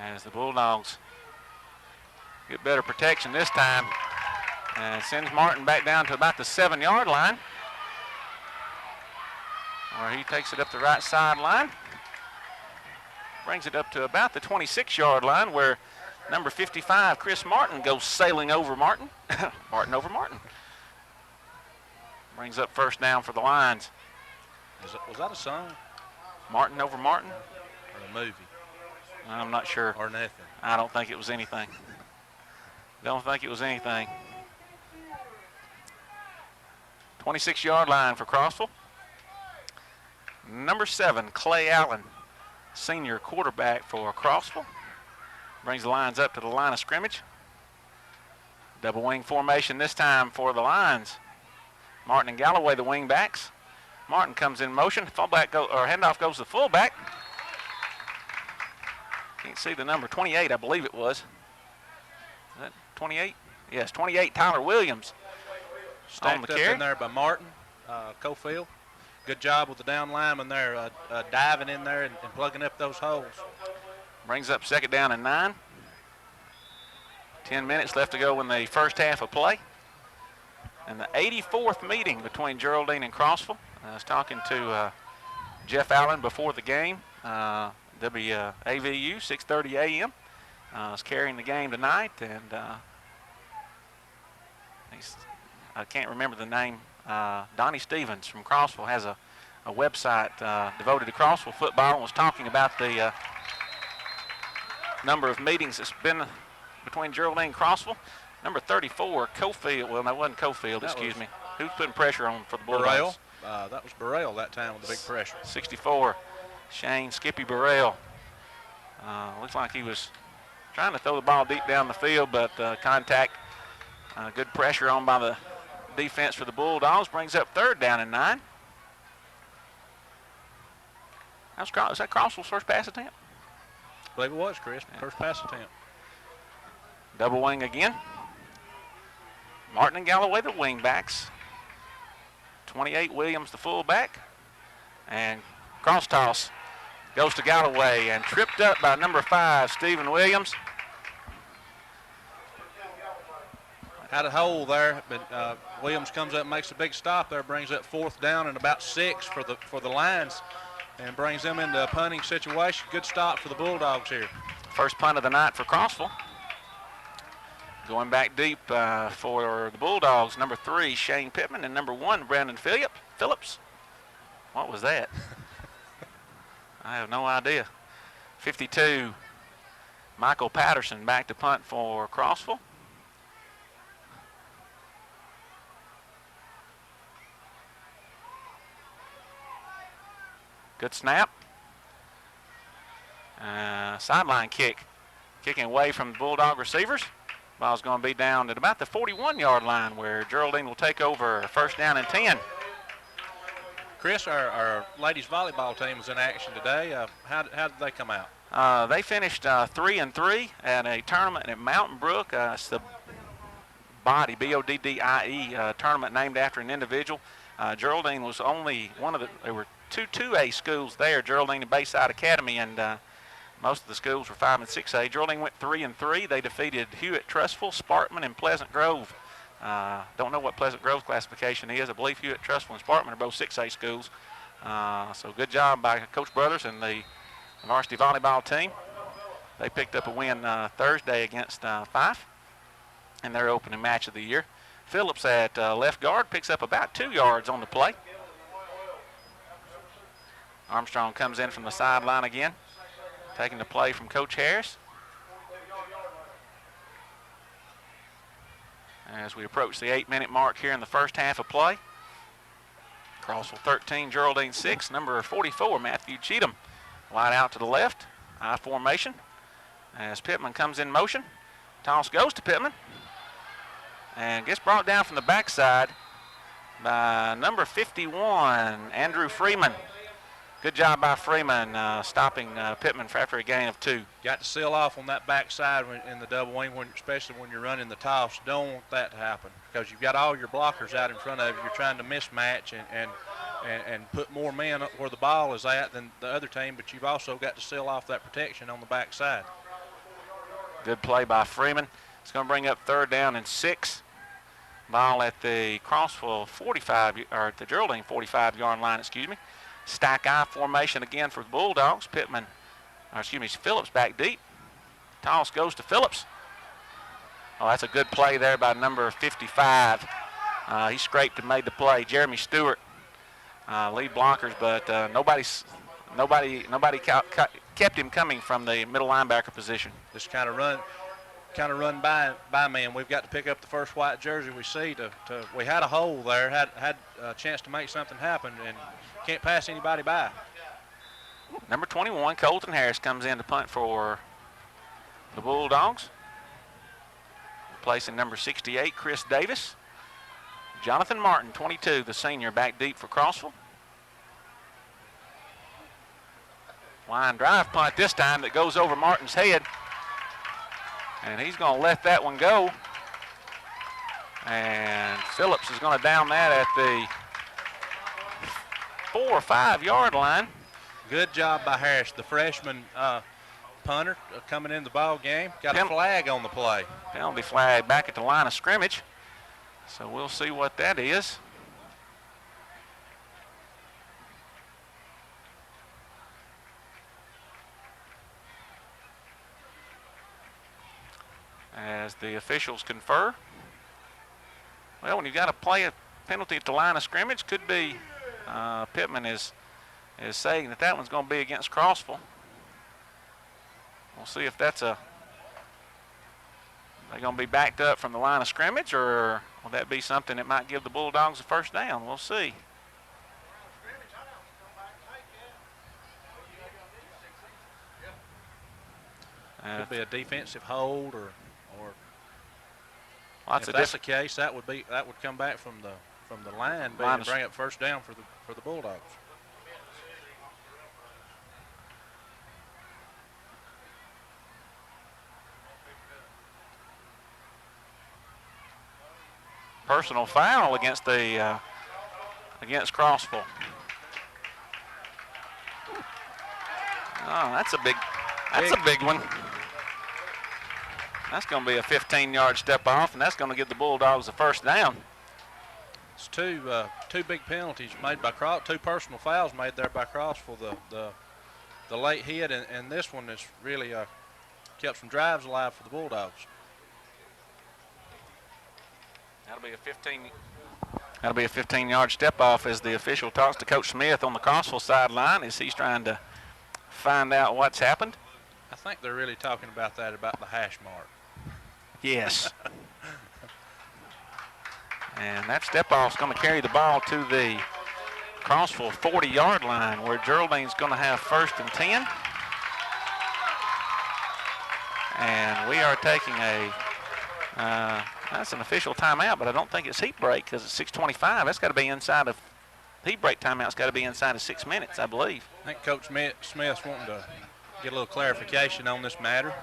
Speaker 1: As the Bulldogs get better protection this time. And sends Martin back down to about the 7-yard line, where he takes it up the right sideline. Brings it up to about the 26-yard line, where number 55, Chris Martin, goes sailing over Martin. Martin over Martin. Brings up first down for the Lions.
Speaker 2: Was that a song?
Speaker 1: Martin over Martin?
Speaker 2: Or a movie?
Speaker 1: I'm not sure.
Speaker 2: Or nothing?
Speaker 1: I don't think it was anything. Don't think it was anything. 26-yard line for Crossville. Number 7, Clay Allen, senior quarterback for Crossville. Brings the Lions up to the line of scrimmage. Double wing formation this time for the Lions. Martin and Galloway, the wing backs. Martin comes in motion. Handoff goes to fullback. Can't see the number, 28, I believe it was. Is that 28? Yes, 28, Tyler Williams.
Speaker 2: Stacked up in there by Martin Cofield. Good job with the down lineman there, diving in there and plugging up those holes.
Speaker 1: Brings up second down and 9. 10 minutes left to go in the first half of play. And the 84th meeting between Geraldine and Crossville. I was talking to Jeff Allen before the game. WAVU, 6:30 a.m. Is carrying the game tonight, and I can't remember the name. Donnie Stevens from Crossville has a website devoted to Crossville football, and was talking about the number of meetings that's been between Geraldine and Crossville. Number 34, Cofield. Well, that wasn't Cofield, excuse me. Who's putting pressure on for the Bulldogs?
Speaker 2: Burrell. That was Burrell that time with the big pressure.
Speaker 1: 64, Shane Skippy Burrell. Looks like he was trying to throw the ball deep down the field, but contact, good pressure on by the defense for the Bulldogs. Brings up 3rd down and 9. Is that Crossville's first pass attempt?
Speaker 2: I believe it was, Chris. First pass attempt.
Speaker 1: Double wing again. Martin and Galloway, the wing backs. 28 Williams, the fullback. And cross toss goes to Galloway and tripped up by number 5, Stephen Williams.
Speaker 2: Had a hole there, but Williams comes up and makes a big stop there, brings up 4th down and about 6 for the Lions, and brings them into a punting situation. Good stop for the Bulldogs here.
Speaker 1: First punt of the night for Crossville. Going back deep for the Bulldogs, number 3, Shane Pittman, and number 1, Brandon Phillips. What was that? I have no idea. 52, Michael Patterson back to punt for Crossville. Good snap. Sideline kick. Kicking away from the Bulldog receivers. Ball's going to be down at about the 41-yard line, where Geraldine will take over 1st down and 10.
Speaker 2: Chris, our ladies volleyball team was in action today. How did they come out?
Speaker 1: They finished 3-3 at a tournament at Mountain Brook. It's the Bodie, B-O-D-D-I-E, tournament named after an individual. Geraldine was only one of there were 2 2A schools there, Geraldine and Bayside Academy, and most of the schools were 5 and 6A. Geraldine went 3-3. They defeated Hewitt, Trustful, Sparkman, and Pleasant Grove. Don't know what Pleasant Grove's classification is. I believe Hewitt, Trustful, and Sparkman are both 6A schools. So good job by Coach Brothers and the varsity volleyball team. They picked up a win Thursday against Fife in their opening match of the year. Phillips at left guard picks up about 2 yards on the play. Armstrong comes in from the sideline again, taking the play from Coach Harris. As we approach the 8-minute mark here in the first half of play. Crossville 13, Geraldine 6, number 44, Matthew Cheatham. Wide out to the left, I formation. As Pittman comes in motion, toss goes to Pittman and gets brought down from the backside by number 51, Andrew Freeman. Good job by Freeman stopping Pittman for after a gain of 2.
Speaker 2: Got to seal off on that backside in the double wing, especially when you're running the toss. Don't want that to happen because you've got all your blockers out in front of you. You're trying to mismatch and put more men up where the ball is at than the other team, but you've also got to seal off that protection on the backside.
Speaker 1: Good play by Freeman. It's going to bring up 3rd down and 6. Ball at the Crossville 45, or at the Geraldine 45-yard line, excuse me. Stack I formation again for the Bulldogs. Phillips back deep. Toss goes to Phillips. Oh, that's a good play there by number 55. He scraped and made the play. Jeremy Stewart, lead blockers, but nobody kept him coming from the middle linebacker position.
Speaker 2: Just kind of run by man. We've got to pick up the first white jersey we see. We had a hole there, had a chance to make something happen, and can't pass anybody by.
Speaker 1: Number 21, Colton Harris, comes in to punt for the Bulldogs. Replacing number 68, Chris Davis. Jonathan Martin, 22, the senior, back deep for Crossville. Line drive punt this time that goes over Martin's head. And he's going to let that one go. And Phillips is going to down that at the 4 or 5 yard line.
Speaker 2: Good job by Harris, the freshman punter coming in the ball game. Got a flag on the play.
Speaker 1: Penalty flag back at the line of scrimmage. So we'll see what that is. As the officials confer. Well, when you've got to play a penalty at the line of scrimmage, could be Pittman is saying that one's going to be against Crossville. We'll see if that's they're going to be backed up from the line of scrimmage, or will that be something that might give the Bulldogs a first down? We'll see.
Speaker 2: Could be a defensive hold, or
Speaker 1: if
Speaker 2: that's the case, that would come back from the line, and bring up first down for the Bulldogs.
Speaker 1: Personal foul against Crossville. Oh, that's a big one. That's going to be a 15-yard step off, and that's going to give the Bulldogs a first down.
Speaker 2: It's two big penalties made by two personal fouls made there by Crossville. The late hit and this one has really kept some drives alive for the Bulldogs.
Speaker 1: That'll be a 15-yard step off as the official talks to Coach Smith on the Crossville sideline as he's trying to find out what's happened.
Speaker 2: I think they're really talking about the hash mark.
Speaker 1: Yes. And that step off is going to carry the ball to the Crossville 40-yard line, where Geraldine's going to have 1st and 10. And we are taking that's an official timeout, but I don't think it's heat break because it's 6:25. That's got to be inside of heat break timeout's got to be inside of 6 minutes, I believe.
Speaker 2: I think Coach Smith's wanting to get a little clarification on this matter.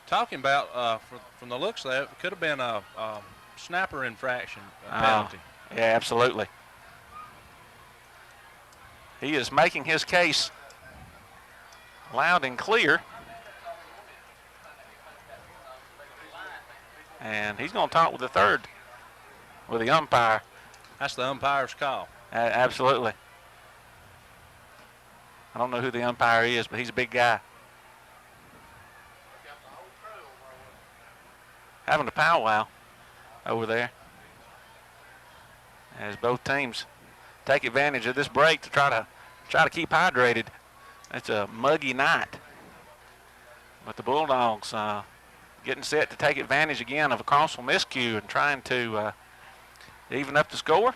Speaker 2: Talking about, from the looks of it, it could have been a snapper infraction penalty.
Speaker 1: Yeah, absolutely. He is making his case loud and clear. And he's going to talk with with the umpire.
Speaker 2: That's the umpire's call.
Speaker 1: Absolutely. I don't know who the umpire is, but he's a big guy. Having a powwow over there as both teams take advantage of this break to try to keep hydrated. It's a muggy night, but the Bulldogs getting set to take advantage again of a Crossville miscue and trying to even up the score.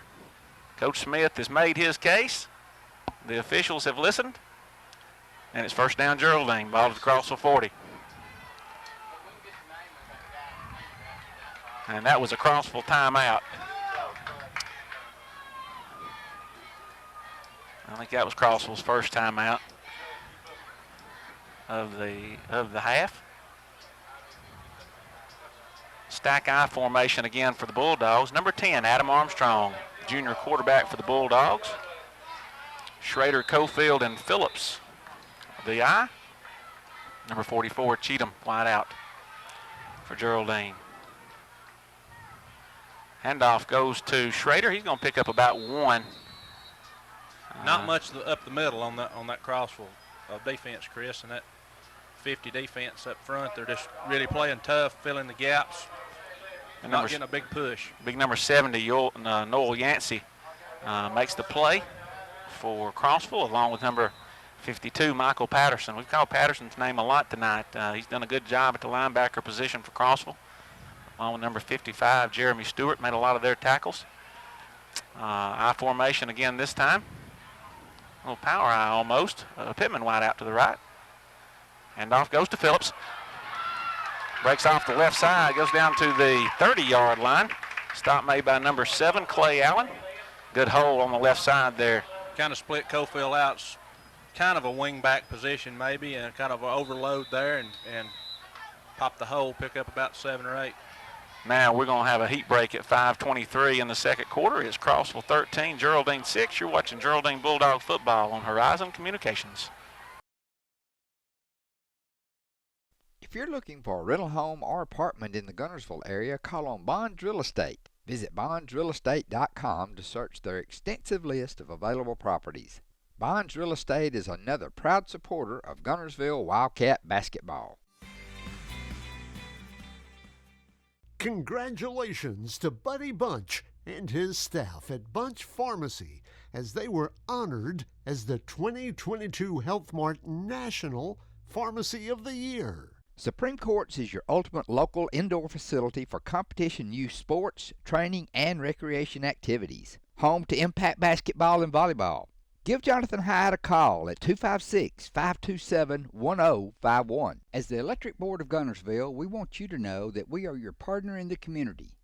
Speaker 1: Coach Smith has made his case. The officials have listened, and it's first down Geraldine, ball to the Crossville 40. And that was a Crossville timeout. I think that was Crossville's first timeout of the half. Stack I formation again for the Bulldogs. Number 10, Adam Armstrong, junior quarterback for the Bulldogs. Schrader, Cofield, and Phillips, the I. Number 44, Cheatham, wide out for Geraldine. Handoff goes to Schrader. He's going to pick up about 1.
Speaker 2: Not much up the middle on that Crossville defense, Chris, and that 50 defense up front. They're just really playing tough, filling the gaps, and not getting a big push.
Speaker 1: Big number 70, Noel Yancey, makes the play for Crossville, along with number 52, Michael Patterson. We've called Patterson's name a lot tonight. He's done a good job at the linebacker position for Crossville. Along with number 55, Jeremy Stewart, made a lot of their tackles. I formation again this time. A little power I almost. Pittman wide out to the right. Handoff goes to Phillips. Breaks off the left side, goes down to the 30-yard line. Stop made by number 7, Clay Allen. Good hole on the left side there.
Speaker 2: Kind of split Cofield out. Kind of a wing back position maybe, and kind of an overload there, and pop the hole, pick up about 7 or 8.
Speaker 1: Now we're going to have a heat break at 5:23 in the second quarter. It's Crossville 13, Geraldine 6. You're watching Geraldine Bulldog football on Horizon Communications.
Speaker 3: If If you're looking for a rental home or apartment in the Guntersville area, call on Bonds Real Estate. Visit bondsrealestate.com to search their extensive list of available properties. Bonds Real Estate is another proud supporter of Guntersville Wildcat basketball.
Speaker 16: Congratulations to Buddy Bunch and his staff at Bunch Pharmacy as they were honored as the 2022 Health Mart National Pharmacy of the Year.
Speaker 3: Supreme Courts is your ultimate local indoor facility for competition youth sports, training, and recreation activities. Home to Impact Basketball and Volleyball. Give Jonathan Hyde a call at 256-527-1051. As the Electric Board of Guntersville, we want you to know that we are your partner in the community.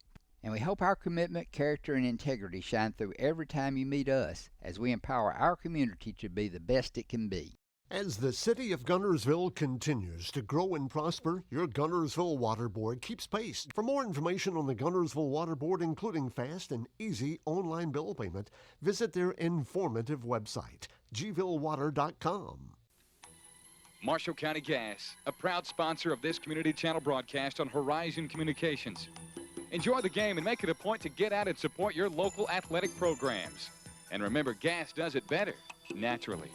Speaker 3: And we hope our commitment, character, and integrity shine through every time you meet us as we empower our community to be the best it can be.
Speaker 16: As the city of Guntersville continues to grow and prosper, your Guntersville Water Board keeps pace. For more information on the Guntersville Water Board, including fast and easy online bill payment, visit their informative website, gvillewater.com.
Speaker 17: Marshall County Gas, a proud sponsor of this community channel broadcast on Horizon Communications. Enjoy the game and make it a point to get out and support your local athletic programs. And remember, gas does it better, naturally.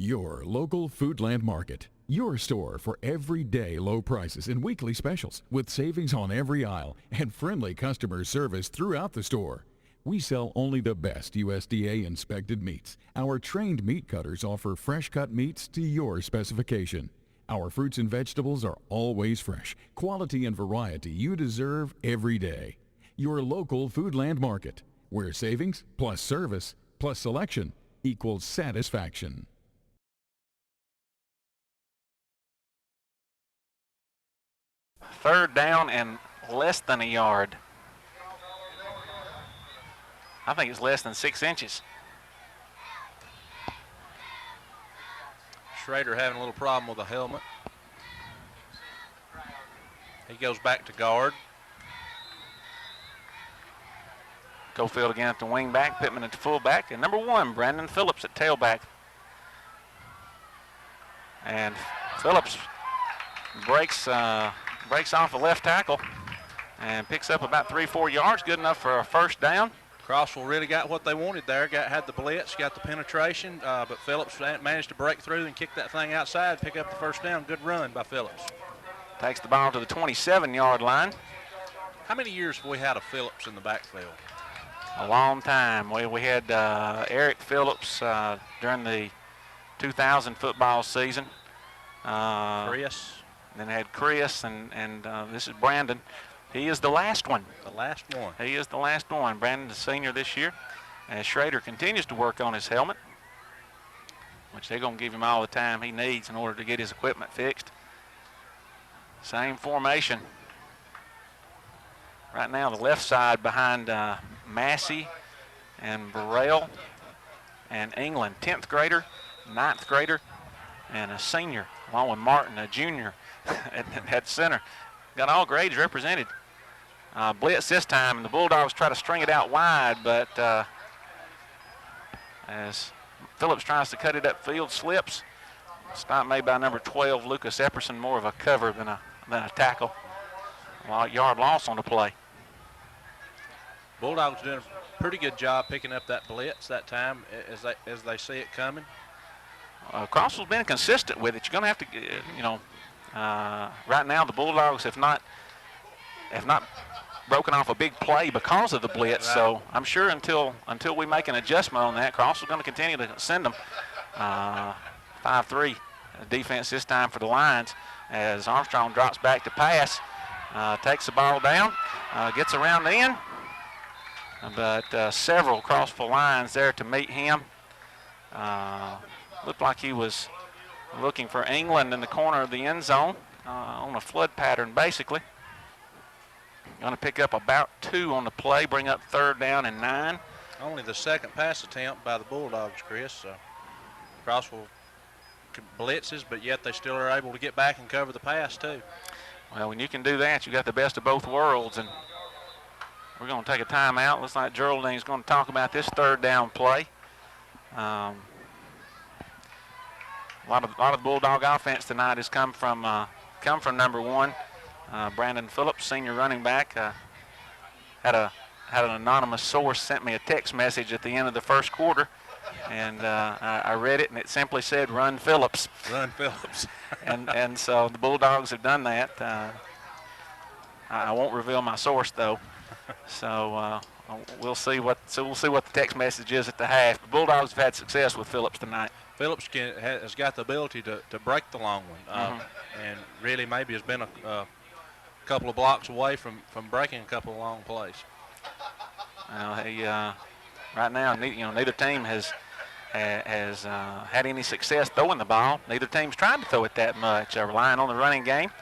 Speaker 18: Your local Foodland Market. Your store for everyday low prices and weekly specials with savings on every aisle and friendly customer service throughout the store. We sell only the best USDA inspected meats. Our trained meat cutters offer fresh cut meats to your specification. Our fruits and vegetables are always fresh, quality and variety you deserve every day. Your local Foodland Market, where savings plus service plus selection equals satisfaction.
Speaker 1: Third down and less than a yard. I think it's less than 6 inches.
Speaker 2: Schrader having a little problem with the helmet. He goes back to guard.
Speaker 1: Cofield again at the wing back, Pittman at the fullback, and number 1, Brandon Phillips at tailback. And Phillips breaks off a left tackle and picks up about 3-4 yards, good enough for a first down.
Speaker 2: Crossville really got what they wanted there. Had the blitz, got the penetration, but Phillips managed to break through and kick that thing outside, pick up the first down. Good run by Phillips.
Speaker 1: Takes the ball to the 27-yard line.
Speaker 2: How many years have we had a Phillips in the backfield?
Speaker 1: A long time. We had Eric Phillips during the 2000 football season.
Speaker 2: Chris.
Speaker 1: Then had Chris, and this is Brandon. He is the last one.
Speaker 2: The last one.
Speaker 1: He is the last one. Brandon's a senior this year. As Schrader continues to work on his helmet, which they're going to give him all the time he needs in order to get his equipment fixed. Same formation. Right now, the left side behind Massey and Burrell and England, 10th grader, 9th grader, and a senior, along with Martin, a junior, at center. Got all grades represented. Blitz this time, and the Bulldogs try to string it out wide, but as Phillips tries to cut it upfield, slips. Stop made by number 12, Lucas Epperson, more of a cover than a tackle. Yard loss on the play.
Speaker 2: Bulldogs doing a pretty good job picking up that blitz that time as they see it coming.
Speaker 1: Crossville's been consistent with it. You're going to have to, right now the Bulldogs have not broken off a big play because of the blitz. Right. So I'm sure until we make an adjustment on that, Crossville's going to continue to send them 5-3 defense this time for the Lions as Armstrong drops back to pass, takes the ball down, gets around the end, but several Crossville Lions there to meet him. Looked like he was looking for England in the corner of the end zone on a flood pattern, basically. Going to pick up about 2 on the play, bring up 3rd down and 9.
Speaker 2: Only the second pass attempt by the Bulldogs, Chris. So Crossville blitzes, but yet they still are able to get back and cover the pass, too.
Speaker 1: Well, when you can do that, you got the best of both worlds. And we're going to take a timeout. Looks like Geraldine is going to talk about this 3rd down play. A lot of the Bulldog offense tonight has come from number 1, Brandon Phillips, senior running back. Had an anonymous source sent me a text message at the end of the first quarter, and I read it, and it simply said, "Run Phillips."
Speaker 2: Run Phillips.
Speaker 1: and so the Bulldogs have done that. I won't reveal my source though, so we'll see what the text message is at the half. The Bulldogs have had success with Phillips tonight.
Speaker 2: Phillips has got the ability to break the long one, and really maybe has been a couple of blocks away from breaking a couple of long plays.
Speaker 1: Right now, neither team has had any success throwing the ball. Neither team's trying to throw it that much. Relying on the running game.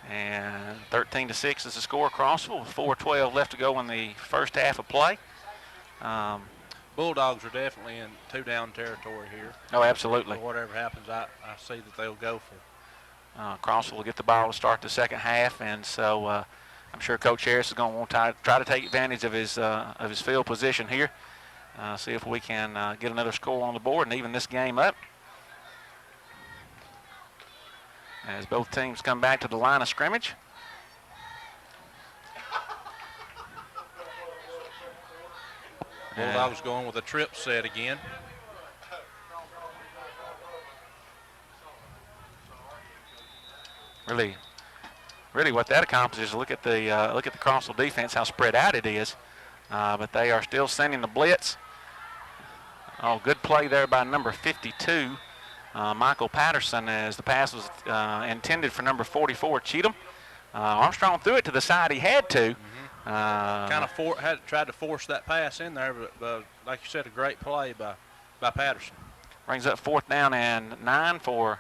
Speaker 1: And 13-6 is the score. Crossville with 4:12 left to go in the first half of play.
Speaker 2: Bulldogs are definitely in two-down territory here.
Speaker 1: Oh, absolutely.
Speaker 2: So whatever happens, I see that they'll go for.
Speaker 1: Crossville will get the ball to start the second half, and so I'm sure Coach Harris is going to want to try to take advantage of his field position here. See if we can get another score on the board and even this game up. As both teams come back to the line of scrimmage.
Speaker 2: Bulldogs going with a trip set again.
Speaker 1: Really what that accomplishes is look at the Crossville defense, how spread out it is. But they are still sending the blitz. Oh, good play there by number 52. Michael Patterson, as the pass was intended for number 44, Cheatham. Armstrong threw it to the side he had to.
Speaker 2: Tried to force that pass in there, but like you said, a great play by Patterson.
Speaker 1: Brings up 4th down and 9 for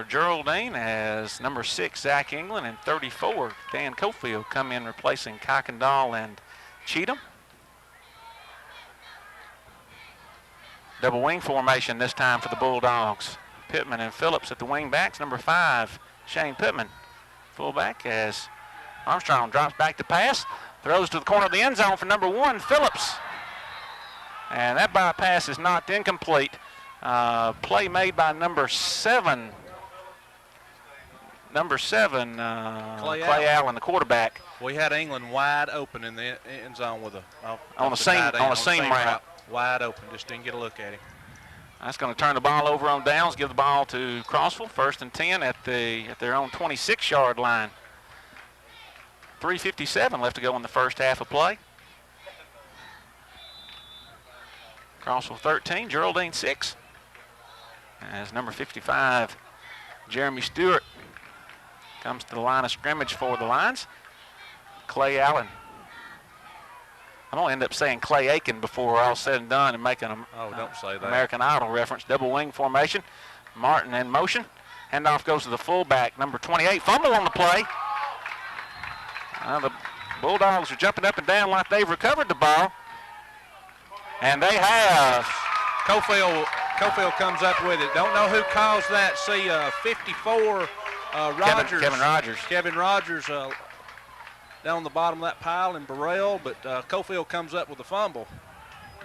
Speaker 1: Geraldine, as number 6, Zach England, and 34, Dan Cofield, come in replacing Kuykendall and Cheatham. Double wing formation this time for the Bulldogs. Pittman and Phillips at the wing backs. Number 5, Shane Pittman, fullback, as Armstrong drops back to pass. Throws to the corner of the end zone for number 1, Phillips. And that bypass is knocked incomplete. Play made by number 7. Number 7, Clay Allen, the quarterback.
Speaker 2: We had England wide open in the end zone with
Speaker 1: on a seam route.
Speaker 2: Wide open, just didn't get a look at him.
Speaker 1: That's going to turn the ball over on downs, give the ball to Crossville, 1st and 10 at their own 26-yard line. 3:57 left to go in the first half of play. Crossville 13, Geraldine 6. As number 55, Jeremy Stewart, comes to the line of scrimmage for the Lions. Clay Allen. I'm going to end up saying Clay Aiken before we're all said and done and making an
Speaker 2: don't say that.
Speaker 1: American Idol reference. Double wing formation. Martin in motion. Handoff goes to the fullback, number 28. Fumble on the play. The Bulldogs are jumping up and down like they've recovered the ball. And they have.
Speaker 2: Cofield comes up with it. Don't know who caused that. See 54, Rogers.
Speaker 1: Kevin Rogers.
Speaker 2: Down on the bottom of that pile in Burrell, but Cofield comes up with a fumble.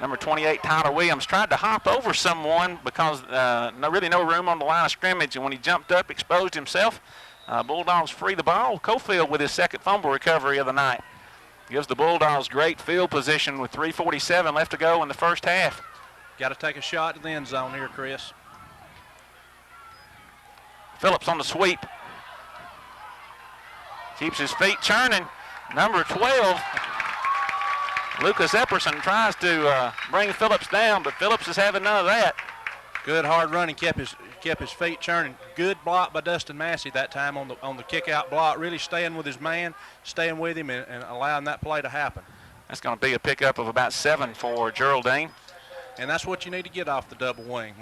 Speaker 1: Number 28, Tyler Williams, tried to hop over someone because really no room on the line of scrimmage, and when he jumped up, exposed himself. Bulldogs free the ball. Cofield with his second fumble recovery of the night. Gives the Bulldogs great field position with 3:47 left to go in the first half.
Speaker 2: Got to take a shot to the end zone here, Chris.
Speaker 1: Phillips on the sweep. Keeps his feet churning. Number 12, Lucas Epperson, tries to bring Phillips down, but Phillips is having none of that.
Speaker 2: Good hard running, kept his feet churning. Good block by Dustin Massey that time on the kick out block. Really staying with his man, staying with him, and allowing that play to happen.
Speaker 1: That's going to be a pickup of about 7 for Geraldine.
Speaker 2: And that's what you need to get off the double wing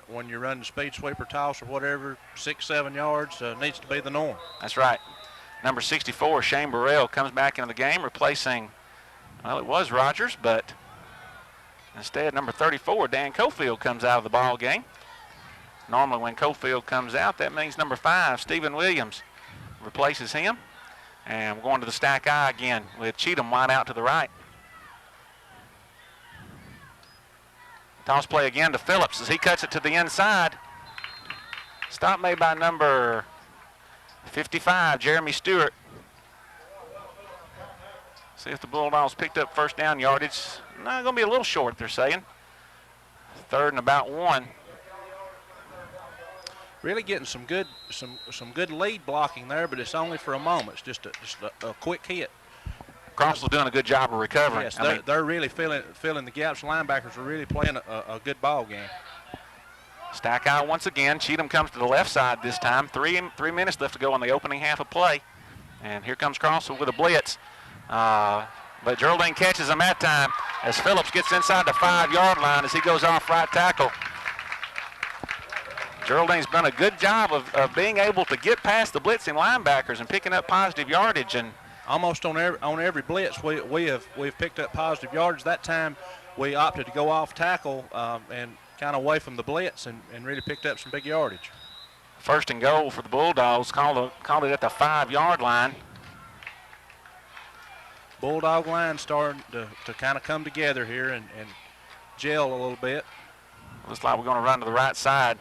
Speaker 2: when you're running the speed sweep or toss or whatever. 6-7 yards needs to be the norm.
Speaker 1: That's right. Number 64, Shane Burrell, comes back into the game, replacing, well, it was Rogers, but instead, number 34, Dan Cofield, comes out of the ball game. Normally, when Cofield comes out, that means number 5, Stephen Williams, replaces him. And we're going to the stack I again with Cheatham wide out to the right. Toss play again to Phillips as he cuts it to the inside. Stop made by number 55, Jeremy Stewart. See if the Bulldogs picked up first down yardage. Not going to be a little short, they're saying. 3rd and about 1.
Speaker 2: Really getting some good lead blocking there, but it's only for a moment. It's just a quick hit.
Speaker 1: Crossville doing a good job of recovering.
Speaker 2: Yes, they're really filling the gaps. Linebackers are really playing a good ball game.
Speaker 1: Stack eye once again. Cheatham comes to the left side this time. 3 minutes left to go in the opening half of play. And here comes Crossville with a blitz. But Geraldine catches him that time as Phillips gets inside the 5-yard line as he goes off right tackle. Geraldine's done a good job of being able to get past the blitzing linebackers and picking up positive yardage. And
Speaker 2: almost on every blitz we've picked up positive yardage. That time we opted to go off tackle and kind of away from the blitz and really picked up some big yardage.
Speaker 1: 1st and goal for the Bulldogs. Called it at the 5-yard line.
Speaker 2: Bulldog line starting to kind of come together here and gel a little bit.
Speaker 1: Looks like we're going to run to the right side.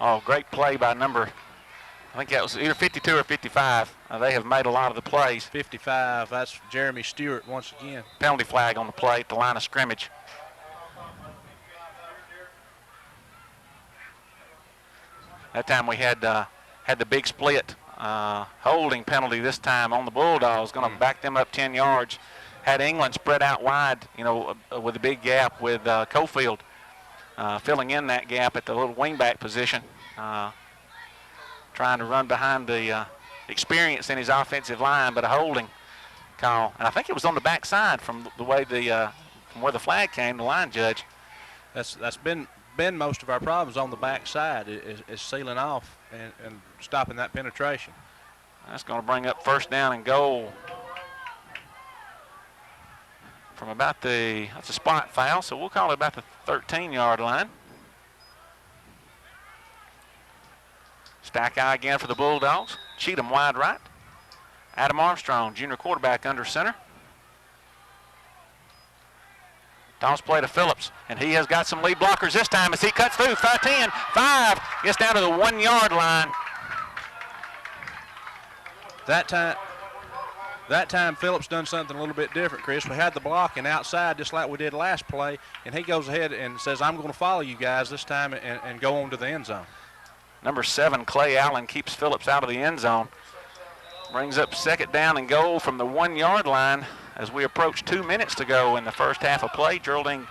Speaker 1: Oh, great play by number, I think that was either 52 or 55. They have made a lot of the plays.
Speaker 2: 55, that's Jeremy Stewart once again.
Speaker 1: Penalty flag on the play at the line of scrimmage. That time we had the big split holding penalty this time on the Bulldogs, going to back them up 10 yards. Had England spread out wide, with a big gap with Cofield filling in that gap at the little wingback position, trying to run behind the experience in his offensive line, but a holding call. And I think it was on the backside from the way from where the flag came, the line judge.
Speaker 2: That's been most of our problems on the backside is sealing off and stopping that penetration.
Speaker 1: That's going to bring up 1st down and goal from about that's a spot foul, so we'll call it about the 13-yard line. Stack eye again for the Bulldogs. Cheatham wide right. Adam Armstrong, junior quarterback, under center. Toss play to Phillips, and he has got some lead blockers this time as he cuts through. 5-10, 5, gets down to the 1-yard line.
Speaker 2: That time Phillips done something a little bit different, Chris. We had the blocking outside just like we did last play, and he goes ahead and says, I'm going to follow you guys this time and go on to the end zone.
Speaker 1: Number 7, Clay Allen, keeps Phillips out of the end zone. Brings up 2nd down and goal from the 1-yard line as we approach 2 minutes to go in the first half of play. Geraldine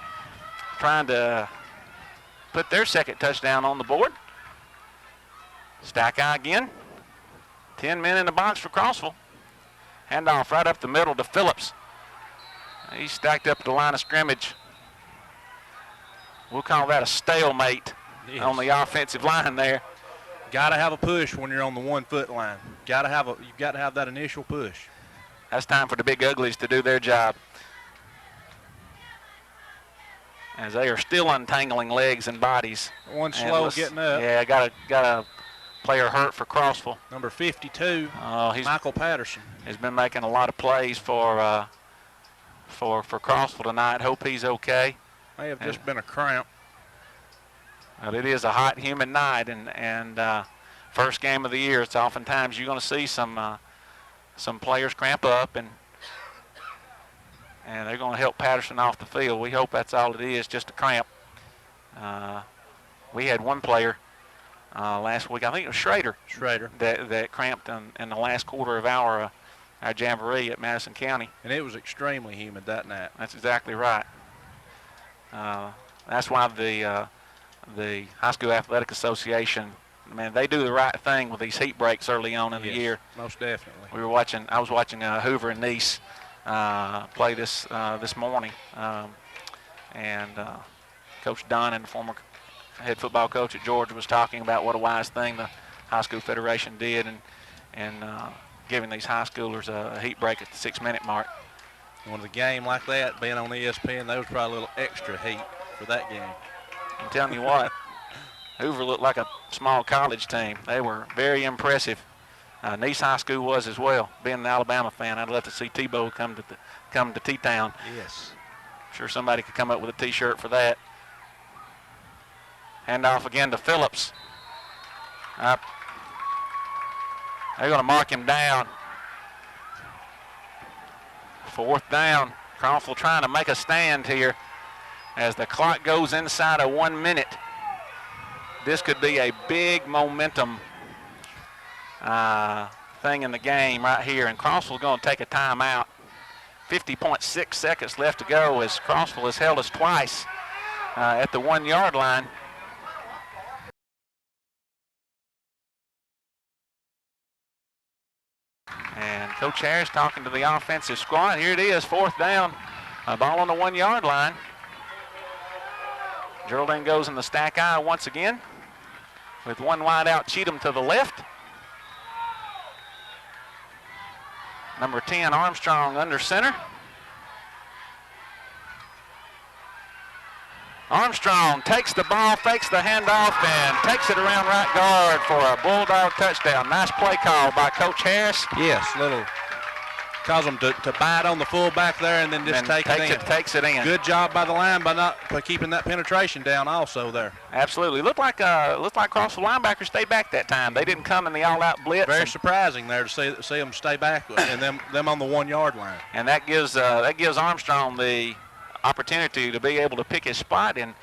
Speaker 1: trying to put their 2nd touchdown on the board. Stack eye again. 10 men in the box for Crossville. Handoff right up the middle to Phillips. He's stacked up at the line of scrimmage. We'll call that a stalemate on the offensive line there.
Speaker 2: Got to have a push when you're on the 1-foot line. You've got to have that initial push.
Speaker 1: That's time for the big uglies to do their job, as they are still untangling legs and bodies.
Speaker 2: One slow getting up.
Speaker 1: Yeah, got a player hurt for Crossville.
Speaker 2: Number 52, Michael Patterson.
Speaker 1: Has been making a lot of plays for Crossville tonight. Hope he's okay.
Speaker 2: May have just been a cramp.
Speaker 1: Well, it is a hot, humid night, and first game of the year. It's oftentimes you're going to see some players cramp up, and they're going to help Patterson off the field. We hope that's all it is, just a cramp. We had one player last week, I think it was Schrader, that cramped in the last quarter of our jamboree at Madison County.
Speaker 2: And it was extremely humid that night.
Speaker 1: That's exactly right. That's why the High School Athletic Association, man, they do the right thing with these heat breaks early on in the year.
Speaker 2: Most definitely.
Speaker 1: I was watching Hoover and Nice play this morning, and Coach Dunn, and the former head football coach at Georgia, was talking about what a wise thing the High School Federation did, and giving these high schoolers a heat break at the 6-minute mark.
Speaker 2: And with a game like that being on ESPN, there was probably a little extra heat for that game.
Speaker 1: I'm telling you what, Hoover looked like a small college team. They were very impressive. Nice High School was as well. Being an Alabama fan, I'd love to see Tebow come to T-Town.
Speaker 2: Yes.
Speaker 1: I'm sure somebody could come up with a T-shirt for that. Hand off again to Phillips. Up. They're going to mark him down. 4th down. Crossville trying to make a stand here as the clock goes inside of 1 minute. This could be a big momentum thing in the game right here, and Crossville's going to take a timeout. 50.6 seconds left to go as Crossville has held us twice at the 1 yard line. And Coach Harris talking to the offensive squad. Here it is, 4th down. A ball on the 1 yard line. Geraldine goes in the stack eye once again with one wide out, Cheatham to the left. Number 10, Armstrong under center. Armstrong takes the ball, fakes the handoff, and takes it around right guard for a Bulldog touchdown. Nice play call by Coach Harris.
Speaker 2: Yes, little cause them to bite on the fullback there and then just
Speaker 1: takes it in.
Speaker 2: Good job by the line by keeping that penetration down also there.
Speaker 1: Absolutely. Looked like Crossville linebackers stayed back that time. They didn't come in the all-out blitz.
Speaker 2: Very surprising there to see them stay back and them on the 1 yard line.
Speaker 1: And that gives Armstrong the opportunity to be able to pick his spot and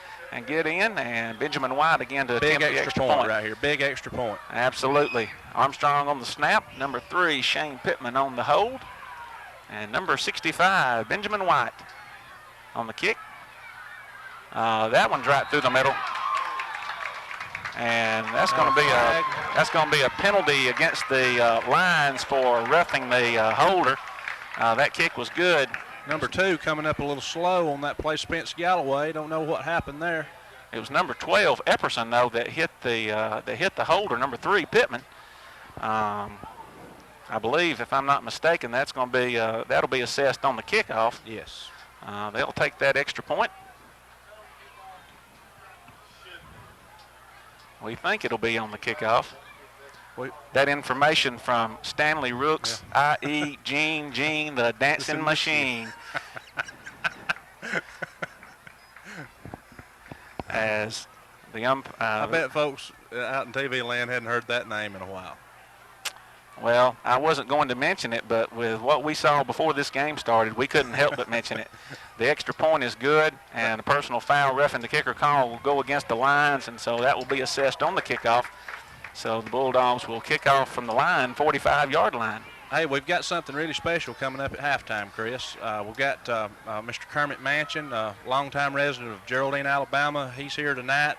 Speaker 1: get in, and Benjamin White again to attempt the extra point
Speaker 2: right here. Big extra point.
Speaker 1: Absolutely. Armstrong on the snap. Number 3, Shane Pittman on the hold. And number 65, Benjamin White on the kick. That one's right through the middle. And that's going to be a penalty against the Lions for roughing the holder. That kick was good.
Speaker 2: Number 2 coming up a little slow on that play, Spence Galloway. Don't know what happened there.
Speaker 1: It was number 12, Epperson, though, that hit the holder. Number 3, Pittman. I believe, if I'm not mistaken, that's going to be that'll be assessed on the kickoff.
Speaker 2: Yes.
Speaker 1: They'll take that extra point. We think it'll be on the kickoff. That information from Stanley Rooks, i.e. Gene, the dancing machine. As the
Speaker 2: I bet folks out in TV land hadn't heard that name in a while.
Speaker 1: Well, I wasn't going to mention it, but with what we saw before this game started, we couldn't help but mention it. The extra point is good, and a personal foul roughing the kicker call will go against the Lions, and so that will be assessed on the kickoff. So the Bulldogs will kick off from the line, 45-yard line.
Speaker 2: Hey, we've got something really special coming up at halftime, Chris. We've got Mr. Kermit Manchin, a longtime resident of Geraldine, Alabama. He's here tonight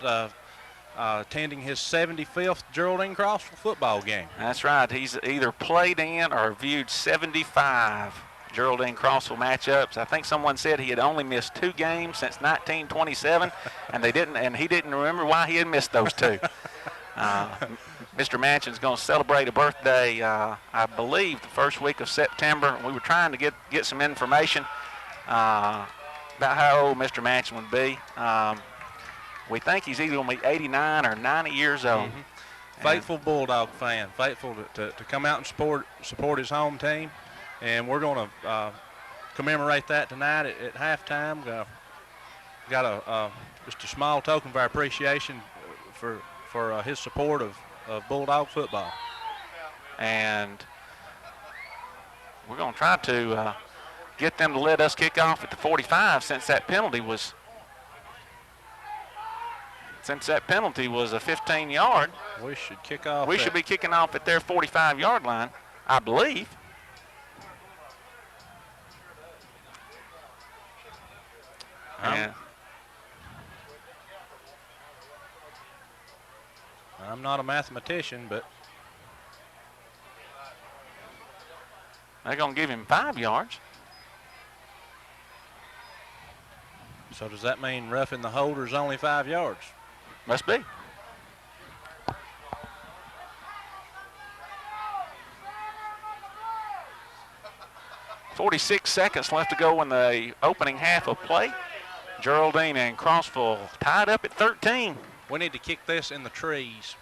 Speaker 2: attending his 75th Geraldine Crossville football game.
Speaker 1: That's right. He's either played in or viewed 75 Geraldine Crossville matchups. I think someone said he had only missed 2 games since 1927, and he didn't remember why he had missed those 2. Mr. Manchin's going to celebrate a birthday, I believe, the first week of September. We were trying to get some information about how old Mr. Manchin would be. We think he's either going to be 89 or 90 years old.
Speaker 2: Mm-hmm. Faithful Bulldog fan, faithful to come out and support his home team. And we're going to commemorate that tonight at halftime. Got just a small token of our appreciation for his support of Bulldog football.
Speaker 1: And we're going to try to get them to let us kick off at the 45 since that penalty was a 15-yard.
Speaker 2: We should kick off.
Speaker 1: We should be kicking off at their 45-yard line, I believe.
Speaker 2: I'm not a mathematician, but
Speaker 1: they're going to give him 5 yards.
Speaker 2: So does that mean roughing the holder is only 5 yards?
Speaker 1: Must be. .46 seconds left to go in the opening half of play. Geraldine and Crossville tied up at 13.
Speaker 2: We need to kick this in the trees.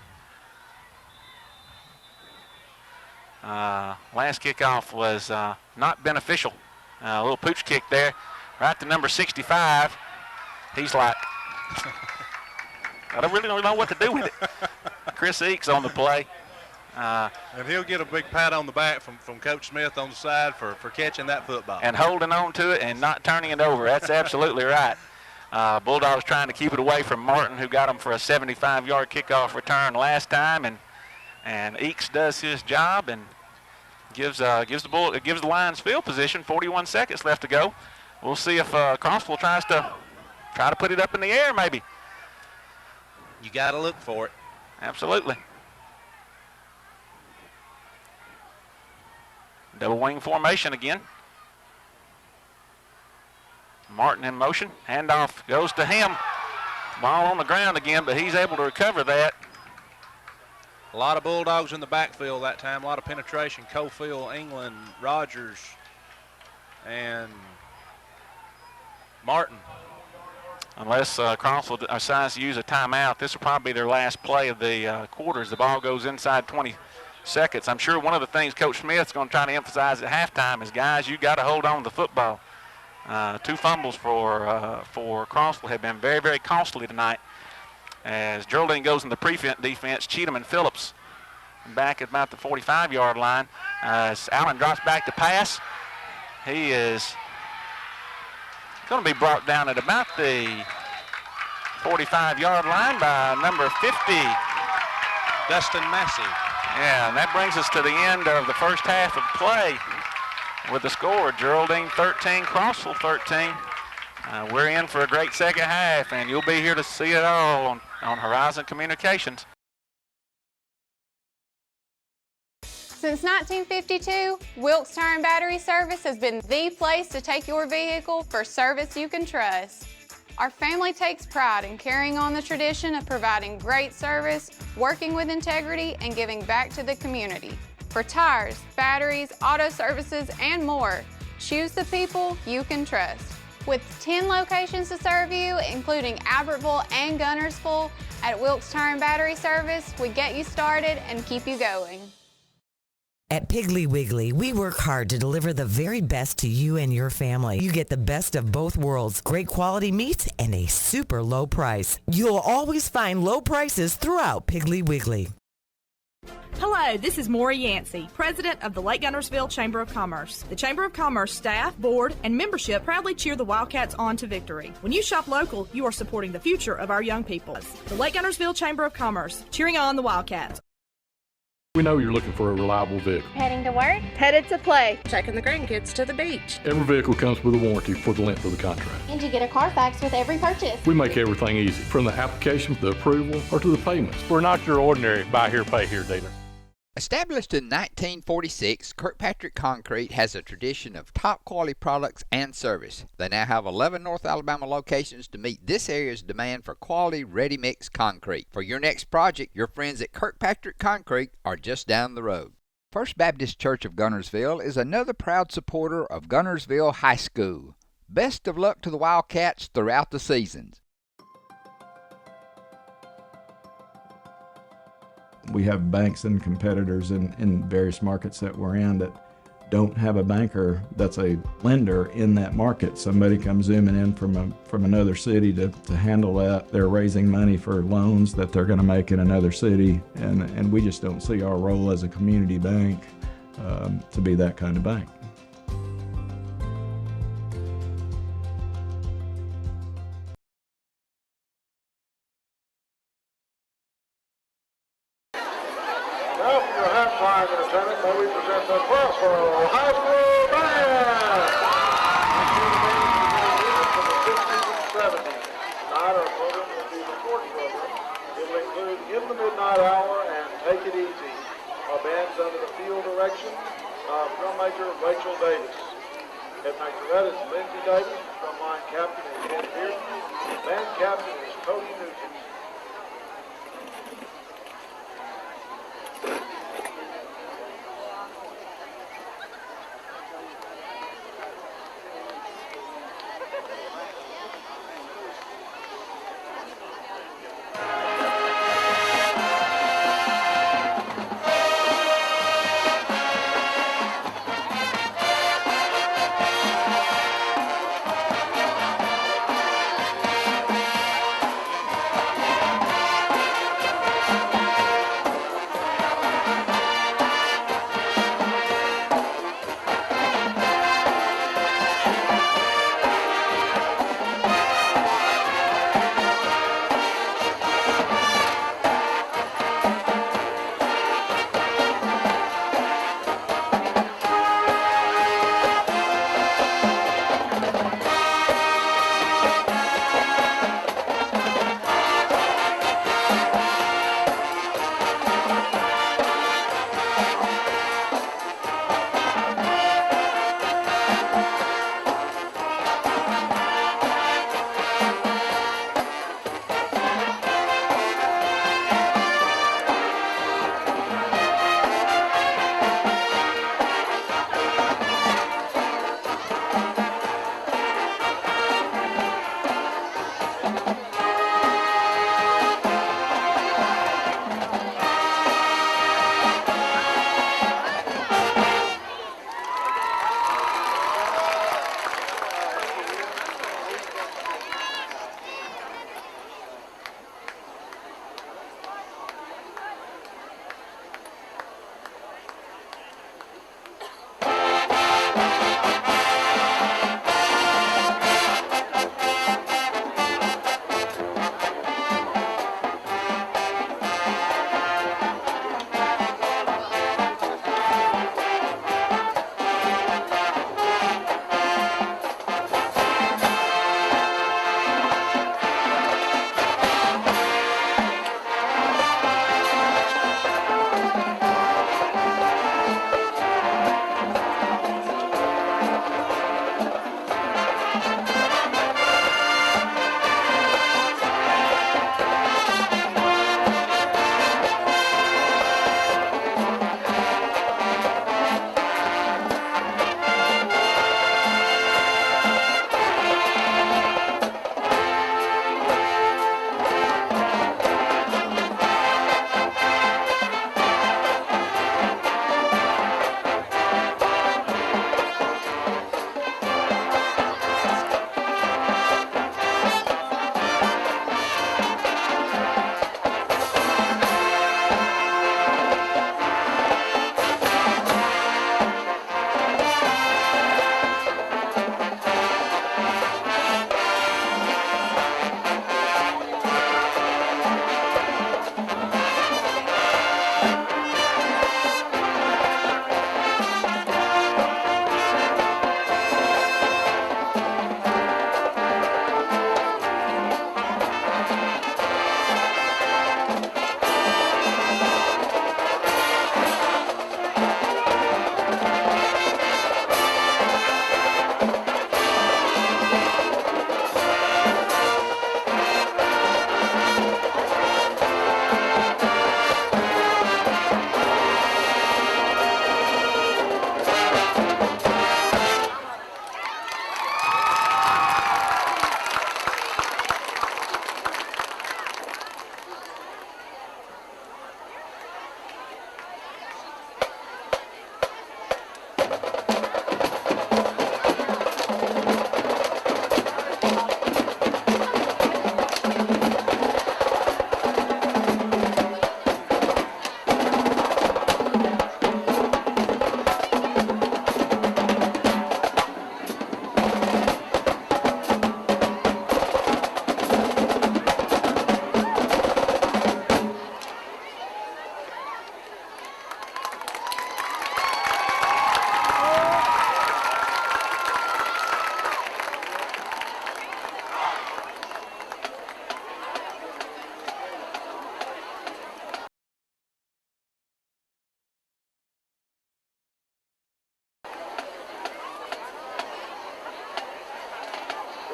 Speaker 1: Last kickoff was not beneficial. A little pooch kick there, right to number 65. He's like, I don't really know what to do with it. Chris Eakes on the play.
Speaker 2: And he'll get a big pat on the back from Coach Smith on the side for catching that football.
Speaker 1: And holding on to it and not turning it over. That's absolutely right. Bulldogs trying to keep it away from Martin, who got him for a 75-yard kickoff return last time. And Eakes does his job and gives the Lions field position. 41 seconds left to go. We'll see if Crossville tries to put it up in the air maybe.
Speaker 2: You got to look for it.
Speaker 1: Absolutely. Double wing formation again. Martin in motion. Handoff goes to him. Ball on the ground again, but he's able to recover that.
Speaker 2: A lot of Bulldogs in the backfield that time. A lot of penetration. Cofield, England, Rogers, and Martin.
Speaker 1: Unless Crossville decides to use a timeout, this will probably be their last play of the quarter as the ball goes inside 20 seconds. I'm sure one of the things Coach Smith's going to try to emphasize at halftime is, guys, you got to hold on to the football. 2 fumbles for Crossville have been very, very costly tonight. As Geraldine goes in the prevent defense, Cheatham and Phillips back at about the 45-yard line. As Allen drops back to pass, he is going to be brought down at about the 45-yard line by number 50,
Speaker 2: Dustin Massey.
Speaker 1: Yeah, and that brings us to the end of the first half of play with the score, Geraldine 13, Crossville 13. We're in for a great second half, and you'll be here to see it all on Horizon Communications.
Speaker 19: Since 1952, Wilkes Tire and Battery Service has been the place to take your vehicle for service you can trust. Our family takes pride in carrying on the tradition of providing great service, working with integrity, and giving back to the community. For tires, batteries, auto services, and more, choose the people you can trust. With 10 locations to serve you, including Albertville and Gunnersville, at Wilkes Tire and Battery Service, we get you started and keep you going.
Speaker 20: At Piggly Wiggly, we work hard to deliver the very best to you and your family. You get the best of both worlds, great quality meats and a super low price. You'll always find low prices throughout Piggly Wiggly.
Speaker 21: Hello, this is Maury Yancey, President of the Lake Gunnersville Chamber of Commerce. The Chamber of Commerce staff, board, and membership proudly cheer the Wildcats on to victory. When you shop local, you are supporting the future of our young people. The Lake Gunnersville Chamber of Commerce, cheering on the Wildcats.
Speaker 22: We know you're looking for a reliable vehicle.
Speaker 23: Heading to work? Headed to play. Taking the grandkids to the beach.
Speaker 22: Every vehicle comes with a warranty for the length of the contract.
Speaker 23: And you get a Carfax with every purchase.
Speaker 22: We make everything easy, from the application, the approval, or to the payments.
Speaker 24: We're not your ordinary buy here, pay here dealer.
Speaker 3: Established in 1946, Kirkpatrick Concrete has a tradition of top quality products and service. They now have 11 North Alabama locations to meet this area's demand for quality ready-mix concrete. For your next project, your friends at Kirkpatrick Concrete are just down the road. First Baptist Church of Gunnersville is another proud supporter of Gunnersville High School. Best of luck to the Wildcats throughout the seasons.
Speaker 25: We have banks and competitors in various markets that we're in that don't have a banker that's a lender in that market. Somebody comes zooming in from another city to handle that. They're raising money for loans that they're going to make in another city, and we just don't see our role as a community bank to be that kind of bank.
Speaker 26: Now for your halftime entertainment, may we present the Crossville High School Band. From the 60s and 70s. Tonight our program will be the sports program. It will include In the Midnight Hour and Take It Easy. Our band's under the field direction of drum major Rachel Davis. Head majorette is Lindsay Davis. Drumline captain is Ken Pearson. Band captain is Cody Nugent.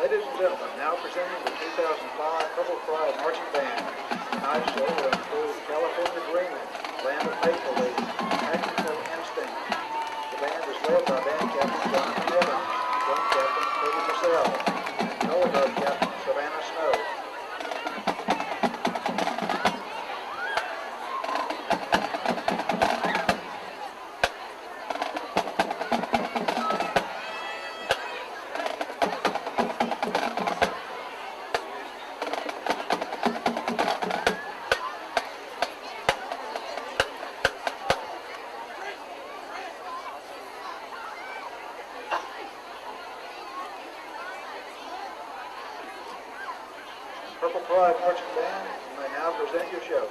Speaker 26: Ladies and gentlemen, now presenting the 2005 Purple Pride Marching Band. Tonight's show will include California Dreamin', Land of Maple Leaf, Tactical Instinct. The band is led by band captain Jonathan Evans, drum captain Toby Purcell, and color guard captain Savannah Snow. Purple Pride Marching Band, you may now present your show.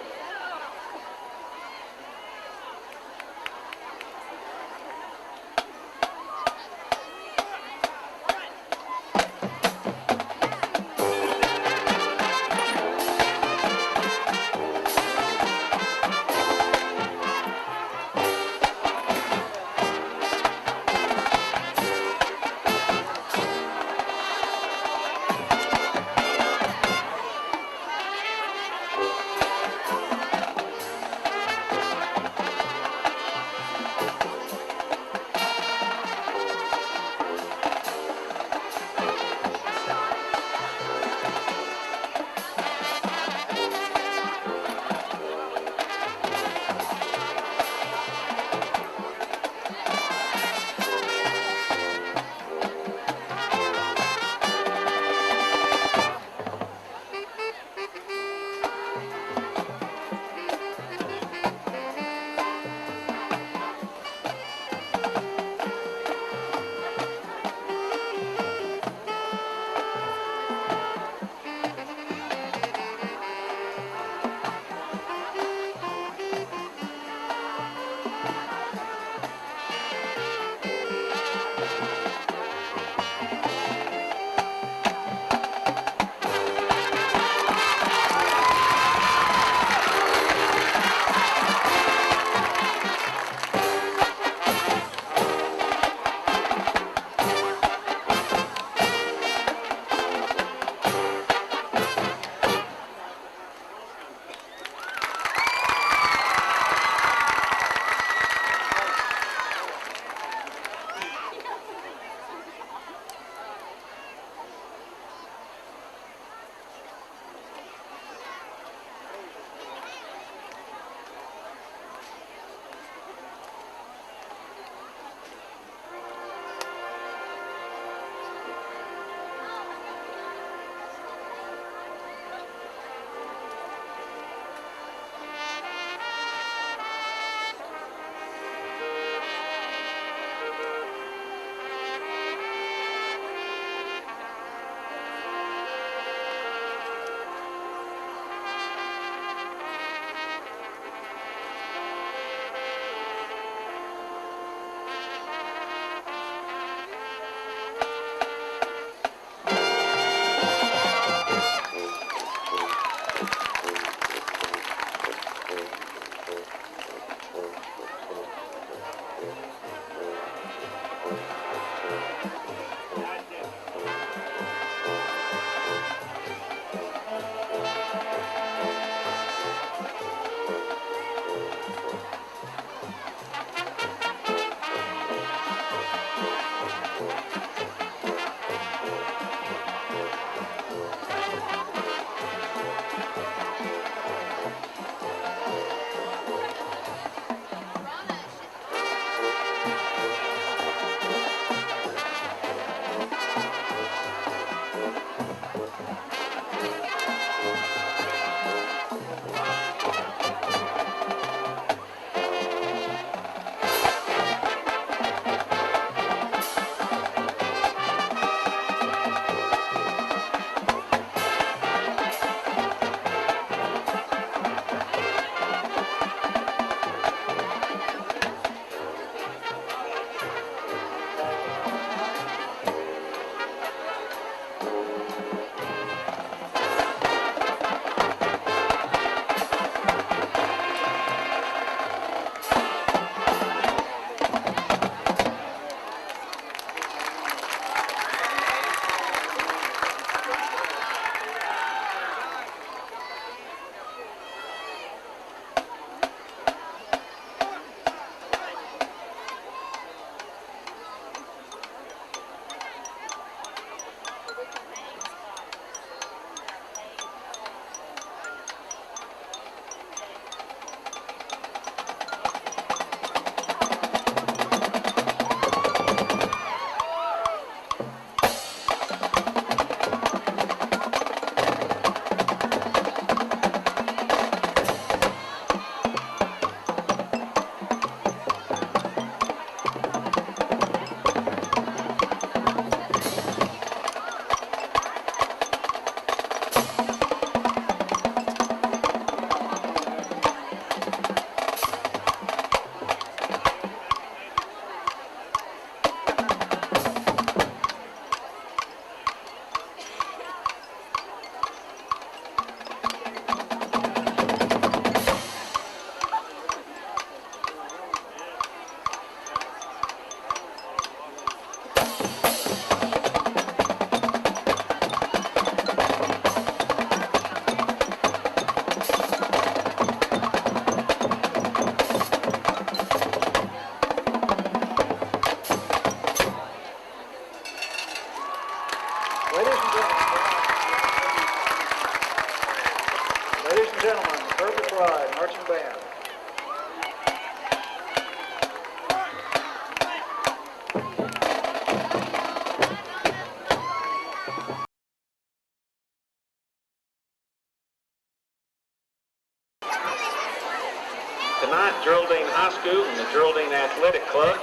Speaker 1: High School and the Geraldine Athletic Club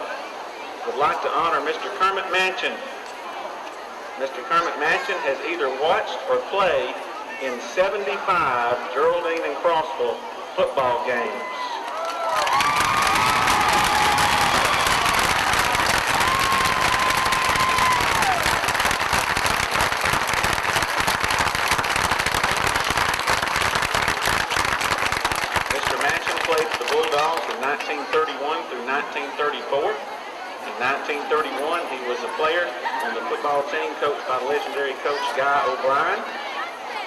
Speaker 1: would like to honor Mr. Kermit Manchin. Mr. Kermit Manchin has either watched or played in 75 Geraldine and Crossville football games. Mr. Manchin played for the Bulldogs in 1931 through 1934. In 1931, he was a player on the football team coached by the legendary coach Guy O'Brien.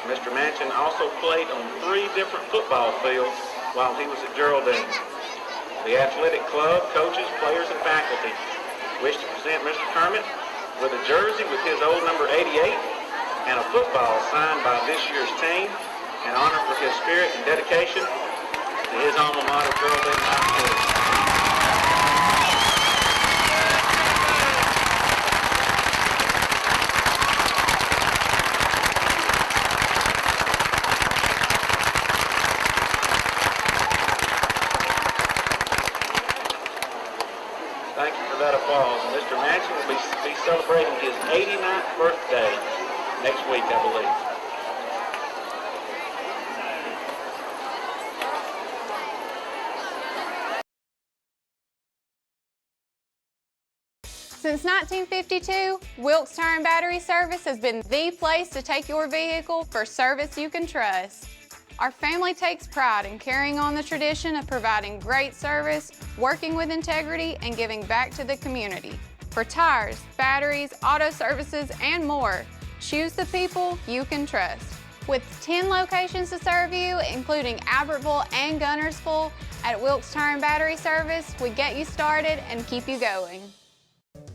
Speaker 1: Mr. Manchin also played on 3 different football fields while he was at Geraldine. The athletic club, coaches, players, and faculty wish to present Mr. Kermit with a jersey with his old number 88 and a football signed by this year's team in honor for his spirit and dedication to his alma mater, Geraldine High School. Thank you for that applause. Mr. Manchin will be celebrating his 89th birthday next week, I believe.
Speaker 19: Since 1952, Wilkes Tire and Battery Service has been the place to take your vehicle for service you can trust. Our family takes pride in carrying on the tradition of providing great service, working with integrity, and giving back to the community. For tires, batteries, auto services, and more, choose the people you can trust. With 10 locations to serve you, including Albertville and Gunnersville, at Wilkes Tire and Battery Service, we get you started and keep you going.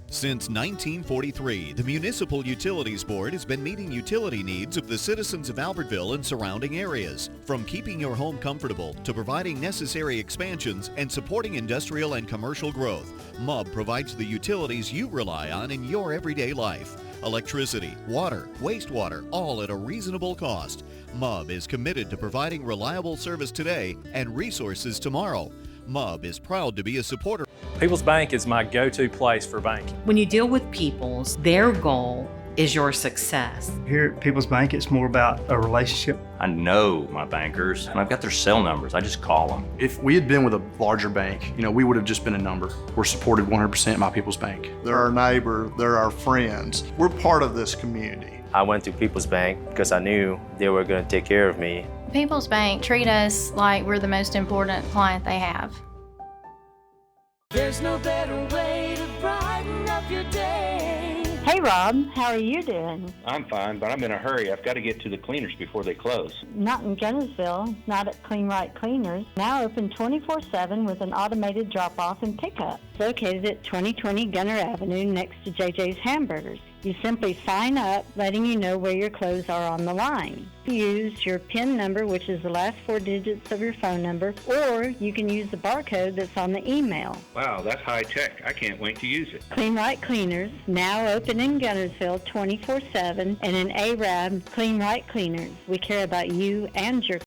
Speaker 4: Since 1943, the Municipal Utilities Board has been meeting utility needs of the citizens of Albertville and surrounding areas. From keeping your home comfortable to providing necessary expansions and supporting industrial and commercial growth, MUB provides the utilities you rely on in your everyday life. Electricity, water, wastewater, all at a reasonable cost. MUB is committed to providing reliable service today and resources tomorrow. MUB is proud to be a supporter.
Speaker 24: People's Bank is my go-to place for banking.
Speaker 5: When you deal with People's, their goal is your success.
Speaker 11: Here at People's Bank, it's more about a relationship.
Speaker 6: I know my bankers, and I've got their cell numbers. I just call them.
Speaker 7: If we had been with a larger bank, we would have just been a number. We're supported 100% by People's Bank.
Speaker 8: They're our neighbor, they're our friends. We're part of this community.
Speaker 9: I went to People's Bank because I knew they were going to take care of me.
Speaker 27: People's Bank treat us like we're the most important client they have.
Speaker 28: There's no better way to brighten up your day.
Speaker 29: Hey Rob, how are you doing?
Speaker 6: I'm fine, but I'm in a hurry. I've got to get to the cleaners before they close.
Speaker 29: Not in Gunnersville, not at Clean Right Cleaners. Now open 24/7 with an automated drop-off and pickup. Located at 2020 Gunner Avenue next to JJ's Hamburgers. You simply sign up, letting you know where your clothes are on the line. Use your PIN number, which is the last 4 digits of your phone number, or you can use the barcode that's on the email.
Speaker 6: Wow, that's high tech. I can't wait to use it.
Speaker 29: Clean Right Cleaners, now open in Gunnersville 24/7, and in Arab, Clean Right Cleaners. We care about you and your.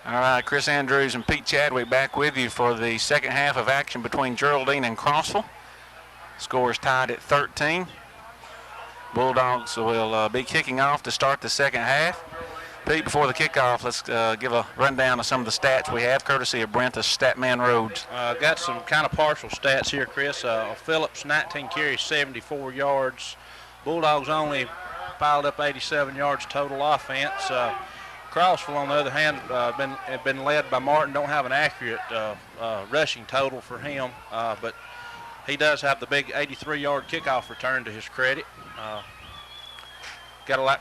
Speaker 1: All right, Chris Andrews and Pete Chadwick back with you for the second half of action between Geraldine and Crossville. Score is tied at 13. Bulldogs will be kicking off to start the second half. Pete, before the kickoff, let's give a rundown of some of the stats we have, courtesy of Brent, the Statman Rhodes.
Speaker 2: Got some kind of partial stats here, Chris. Phillips, 19 carries, 74 yards. Bulldogs only piled up 87 yards total offense. Crossville, on the other hand, have been led by Martin. Don't have an accurate rushing total for him, but he does have the big 83-yard kickoff return to his credit. Got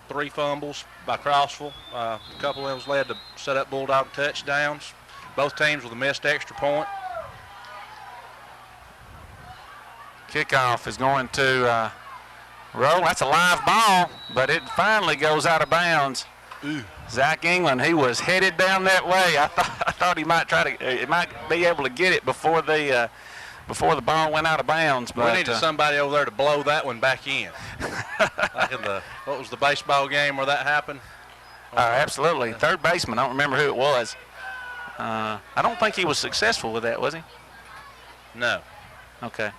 Speaker 2: 3 fumbles by Crossville. A couple of them led to set up Bulldog touchdowns. Both teams with a missed extra point.
Speaker 1: Kickoff is going to roll. That's a live ball, but it finally goes out of bounds.
Speaker 2: Ooh.
Speaker 1: Zach England, he was headed down that way. I thought he might be able to get it before the ball went out of bounds. But
Speaker 2: we needed somebody over there to blow that one back in. Like in what was the baseball game where that happened?
Speaker 1: Absolutely. Third baseman. I don't remember who it was. I don't think he was successful with that, was he?
Speaker 2: No.
Speaker 1: Okay.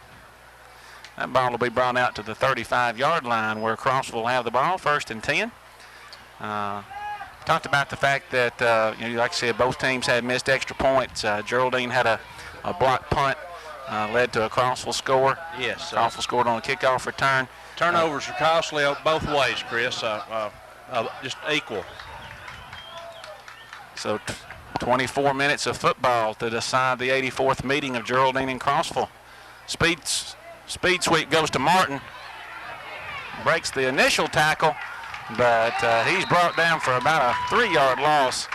Speaker 1: That ball will be brought out to the 35-yard line where Crossville will have the ball, 1st and 10. Talked about the fact that, like I said, both teams had missed extra points. Geraldine had a blocked punt, led to a Crossville score.
Speaker 2: Yes.
Speaker 1: Crossville scored on a kickoff return.
Speaker 2: Turnovers are costly both ways, Chris, just equal.
Speaker 1: So 24 minutes of football to decide the 84th meeting of Geraldine and Crossville. Speed sweep goes to Martin. Breaks the initial tackle, but he's brought down for about a 3-yard loss.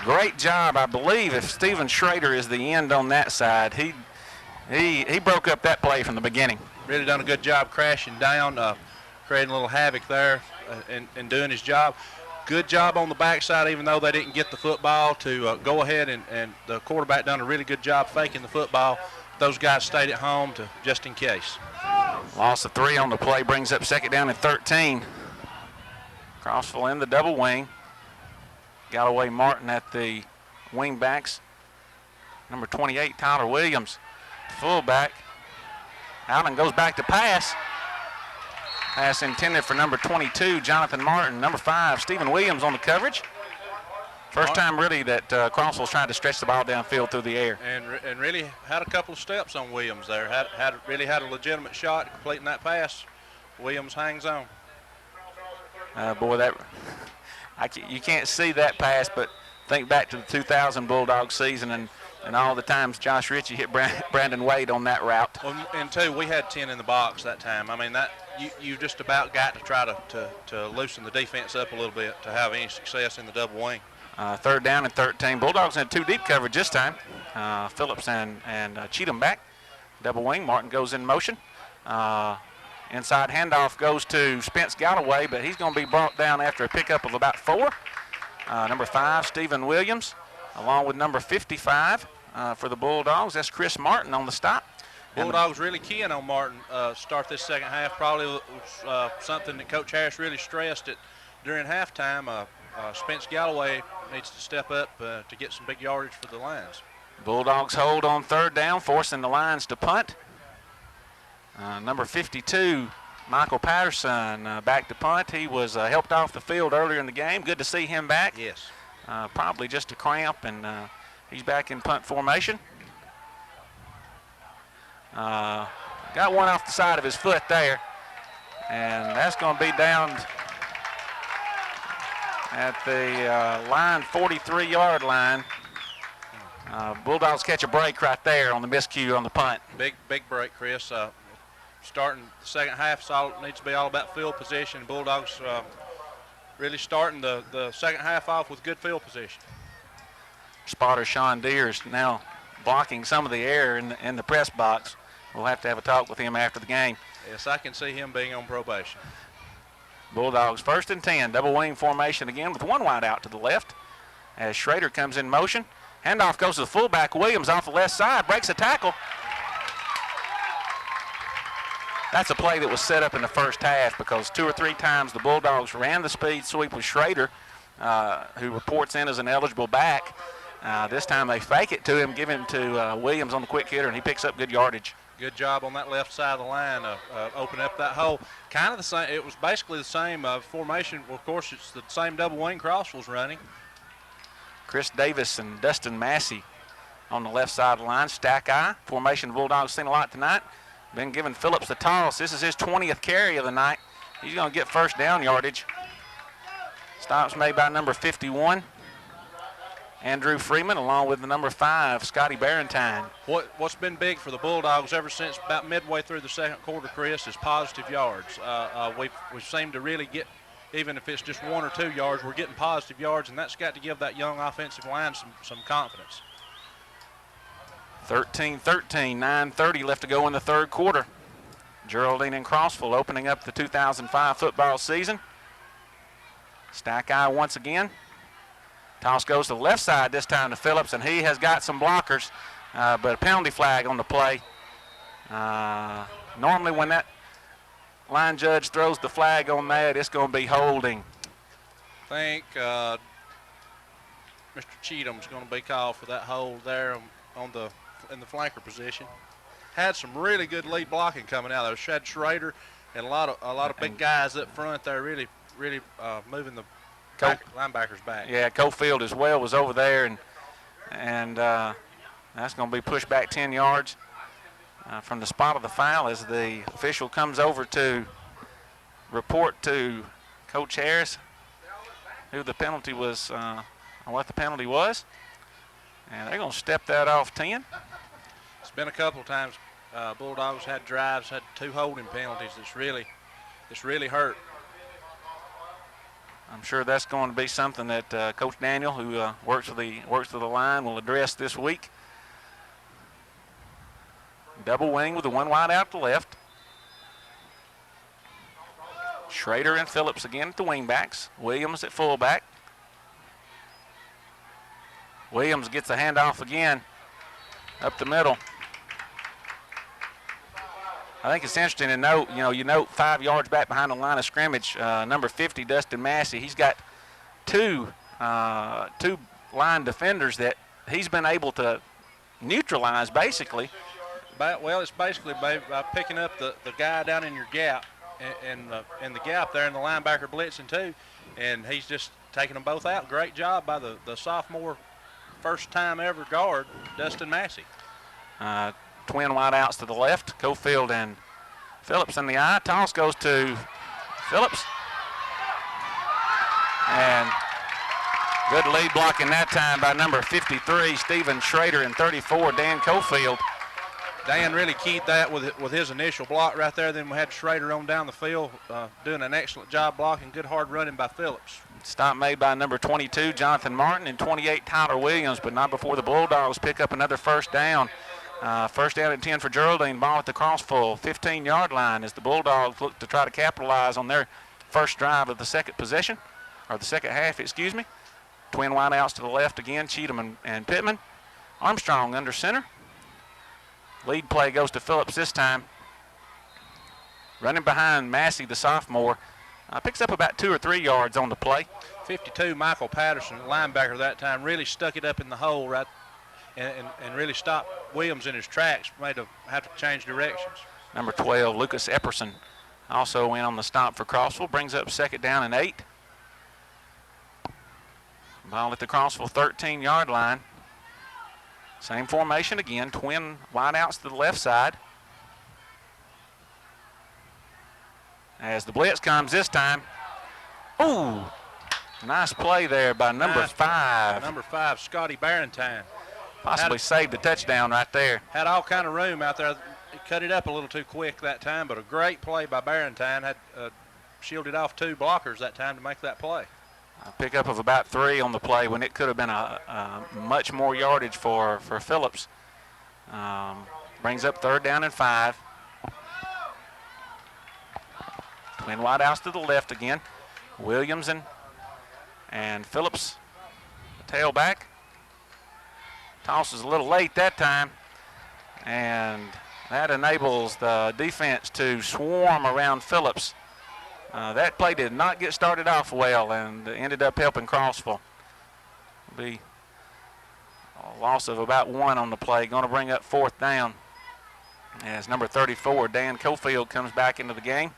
Speaker 1: Great job, I believe, if Stephen Schrader is the end on that side. He broke up that play from the beginning.
Speaker 2: Really done a good job crashing down, creating a little havoc there and doing his job. Good job on the backside, even though they didn't get the football, to go ahead and the quarterback done a really good job faking the football. Those guys stayed at home just in case.
Speaker 1: Loss of 3 on the play brings up 2nd down and 13. Crossville in the double wing. Galloway Martin at the wing backs. Number 28, Tyler Williams, fullback. Out and goes back to pass. Pass intended for number 22, Jonathan Martin. Number 5, Stephen Williams on the coverage. First time really that Crossville's trying to stretch the ball downfield through the air.
Speaker 2: And really had a couple of steps on Williams there. Really had a legitimate shot at completing that pass. Williams hangs on.
Speaker 1: Boy, you can't see that pass, but think back to the 2000 Bulldog season and all the times Josh Ritchie hit Brandon Wade on that route.
Speaker 2: Well, and two, we had 10 in the box that time. I mean, that you just about got to try to loosen the defense up a little bit to have any success in the double wing.
Speaker 1: 3rd down and 13. Bulldogs had 2 deep coverage this time. Phillips and Cheatham back. Double wing. Martin goes in motion. Inside handoff goes to Spence Galloway, but he's going to be brought down after a pickup of about 4. Number 5, Stephen Williams, along with number 55 for the Bulldogs. That's Chris Martin on the stop.
Speaker 2: Bulldogs really keying on Martin start this second half. Probably was something that Coach Harris really stressed during halftime. Spence Galloway needs to step up to get some big yardage for the Lions.
Speaker 1: Bulldogs hold on 3rd down, forcing the Lions to punt. Number 52, Michael Patterson, back to punt. He was helped off the field earlier in the game. Good to see him back.
Speaker 2: Yes.
Speaker 1: Probably just a cramp, and he's back in punt formation. Got one off the side of his foot there, and that's going to be down at the line, 43-yard line. Bulldogs catch a break right there on the miscue on the punt.
Speaker 2: Big break, Chris. Starting the second half, needs to be all about field position. Bulldogs really starting the second half off with good field position.
Speaker 1: Spotter Sean Deers now blocking some of the air in the press box. We'll have to have a talk with him after the game.
Speaker 2: Yes, I can see him being on probation.
Speaker 1: Bulldogs 1st and 10, double wing formation again with 1 wide out to the left as Schrader comes in motion. Handoff goes to the fullback. Williams off the left side, breaks a tackle. That's a play that was set up in the first half because 2 or 3 times the Bulldogs ran the speed sweep with Schrader, who reports in as an eligible back. This time they fake it to him, give him to Williams on the quick hitter, and he picks up good yardage.
Speaker 2: Good job on that left side of the line, opening up that hole. Kind of the same. It was basically the same formation. Well, of course, it's the same double wing Crossville's running.
Speaker 1: Chris Davis and Dustin Massey on the left side of the line. Stack eye formation. Bulldogs seen a lot tonight. Been giving Phillips the toss. This is his 20th carry of the night. He's going to get 1st down yardage. Stops made by number 51. Andrew Freeman, along with the number 5, Scotty Barentine.
Speaker 2: What's been big for the Bulldogs ever since about midway through the second quarter, Chris, is positive yards. We've seemed to really get, even if it's just 1 or 2 yards, we're getting positive yards, and that's got to give that young offensive line some confidence.
Speaker 1: 13-13, 9:30 left to go in the 3rd quarter. Geraldine and Crossville opening up the 2005 football season. Stack eye once again. Toss goes to the left side this time to Phillips, and he has got some blockers, but a penalty flag on the play. Normally when that line judge throws the flag on that, it's going to be holding.
Speaker 2: think Mr. Cheatham's going to be called for that hold there in the flanker position. Had some really good lead blocking coming out. There was Shad Schrader and a lot of big guys up front there, really moving the linebackers back.
Speaker 1: Yeah, Cofield as well was over there, and that's going to be pushed back 10 yards from the spot of the foul as the official comes over to report to Coach Harris who the penalty was, or what the penalty was, and they're going to step that off 10.
Speaker 2: It's been a couple of times Bulldogs had drives, had 2 holding penalties. It's really hurt.
Speaker 1: I'm sure that's going to be something that Coach Daniel, who works with the line, will address this week. Double wing with the one wide out to left. Schrader and Phillips again at the wing backs. Williams at fullback. Williams gets the handoff again up the middle. I think it's interesting to note, you note 5 yards back behind the line of scrimmage, number 50, Dustin Massey. He's got two line defenders that he's been able to neutralize, basically.
Speaker 2: Well, it's basically by picking up the guy down in your gap, and the gap there, and the linebacker blitzing too, and he's just taking them both out. Great job by the sophomore, first time ever guard, Dustin Massey.
Speaker 1: Twin wide outs to the left, Cofield and Phillips in the eye. Toss goes to Phillips. And good lead blocking that time by number 53, Stephen Schrader, and 34, Dan Cofield.
Speaker 2: Dan really keyed that with his initial block right there. Then we had Schrader on down the field, doing an excellent job blocking. Good hard running by Phillips.
Speaker 1: Stop made by number 22, Jonathan Martin, and 28, Tyler Williams, but not before the Bulldogs pick up another first down. First down and 10 for Geraldine. Ball at the Crossville 15-yard line as the Bulldogs look to try to capitalize on their first drive of the second possession, or the second half, excuse me. Twin wideouts to the left again, Cheatham and Pittman. Armstrong under center. Lead play goes to Phillips this time. Running behind Massey, the sophomore. Picks up about 2 or 3 yards on the play.
Speaker 2: 52, Michael Patterson, linebacker that time, really stuck it up in the hole right and really stopped Williams in his tracks. Made him have to change directions.
Speaker 1: Number 12, Lucas Epperson, also went on the stop for Crossville. Brings up second down and 8. Ball at the Crossville 13-yard line. Same formation again, twin wideouts to the left side. As the blitz comes this time. Ooh, nice play there by number 5.
Speaker 2: Number 5, Scotty Barrentine.
Speaker 1: Possibly saved the touchdown right there.
Speaker 2: Had all kind of room out there. He cut it up a little too quick that time, but a great play by Barrentine. Had shielded off 2 blockers that time to make that play.
Speaker 1: A pickup of about 3 on the play when it could have been a much more yardage for Phillips. Brings up third down and 5. Twin wideouts to the left again. Williams and Phillips, tailback. Toss is a little late that time, and that enables the defense to swarm around Phillips. That play did not get started off well and ended up helping Crossville. Be a loss of about 1 on the play. Going to bring up 4th down as number 34, Dan Cofield, comes back into the game.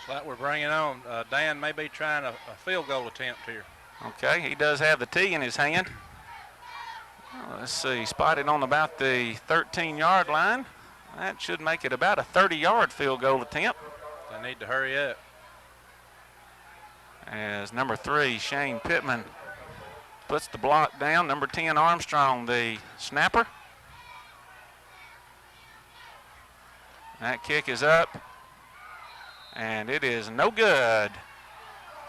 Speaker 2: So that we're bringing on. Dan may be trying a field goal attempt here.
Speaker 1: Okay, he does have the tee in his hand. Let's see, spotted on about the 13-yard line. That should make it about a 30-yard field goal attempt.
Speaker 2: They need to hurry up.
Speaker 1: As number 3, Shane Pittman, puts the block down. Number 10, Armstrong, the snapper. That kick is up, and it is no good.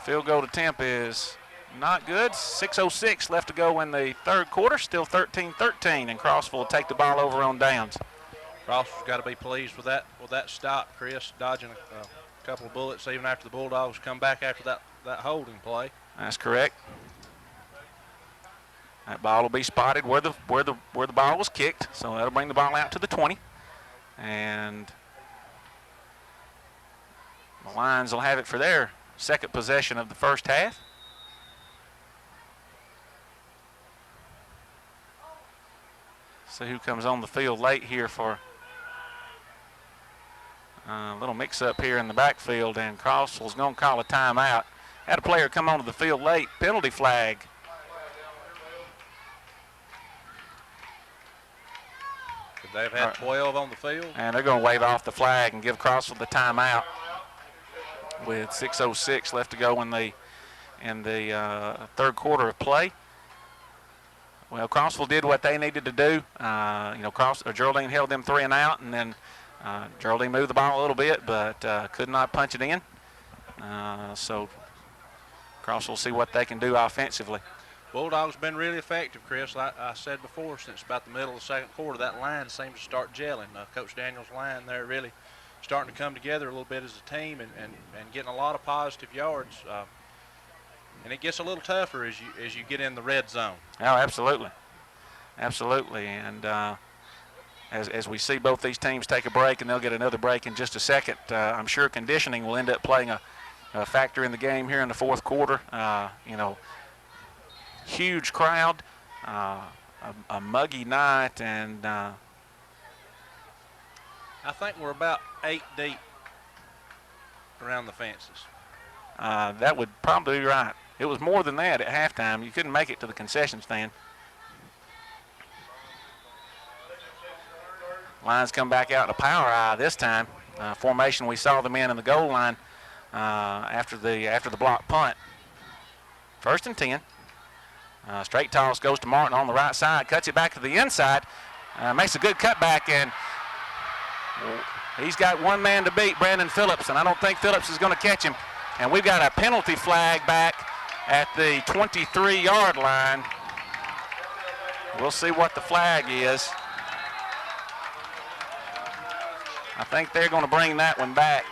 Speaker 1: Field goal attempt is not good. 6:06 left to go in the third quarter. Still 13-13, and Crossville will take the ball over on downs.
Speaker 2: Crossville's got to be pleased with that stop, Chris, dodging a couple of bullets even after the Bulldogs come back after that holding play.
Speaker 1: That's correct. That ball will be spotted where the ball was kicked, so that'll bring the ball out to the 20. And the Lions will have it for their second possession of the first half. See who comes on the field late here for a little mix-up here in the backfield, and Crossville's going to call a timeout. Had a player come onto the field late. Penalty flag.
Speaker 2: Could they have had 12 on the field?
Speaker 1: And they're going to wave off the flag and give Crossville the timeout with 6:06 left to go in the third quarter of play. Well, Crossville did what they needed to do. Geraldine held them 3 and out, and then Geraldine moved the ball a little bit, but could not punch it in. So Crossville will see what they can do offensively.
Speaker 2: Bulldogs been really effective, Chris. Like I said before, since about the middle of the second quarter, that line seems to start gelling. Coach Daniels' line there really starting to come together a little bit as a team and getting a lot of positive yards. And it gets a little tougher as you get in the red zone.
Speaker 1: Oh, absolutely. Absolutely. And as we see both these teams take a break, and they'll get another break in just a second, I'm sure conditioning will end up playing a factor in the game here in the fourth quarter. Huge crowd, a muggy night, and
Speaker 2: I think we're about 8 deep around the fences.
Speaker 1: That would probably be right. It was more than that at halftime. You couldn't make it to the concession stand. Lions come back out in a power eye this time. Formation we saw them in the goal line after the block punt. 1st and 10. Straight toss goes to Martin on the right side, cuts it back to the inside, makes a good cutback, and he's got one man to beat, Brandon Phillips, and I don't think Phillips is going to catch him. And we've got a penalty flag back at the 23-yard line. We'll see what the flag is. I think they're going to bring that one back.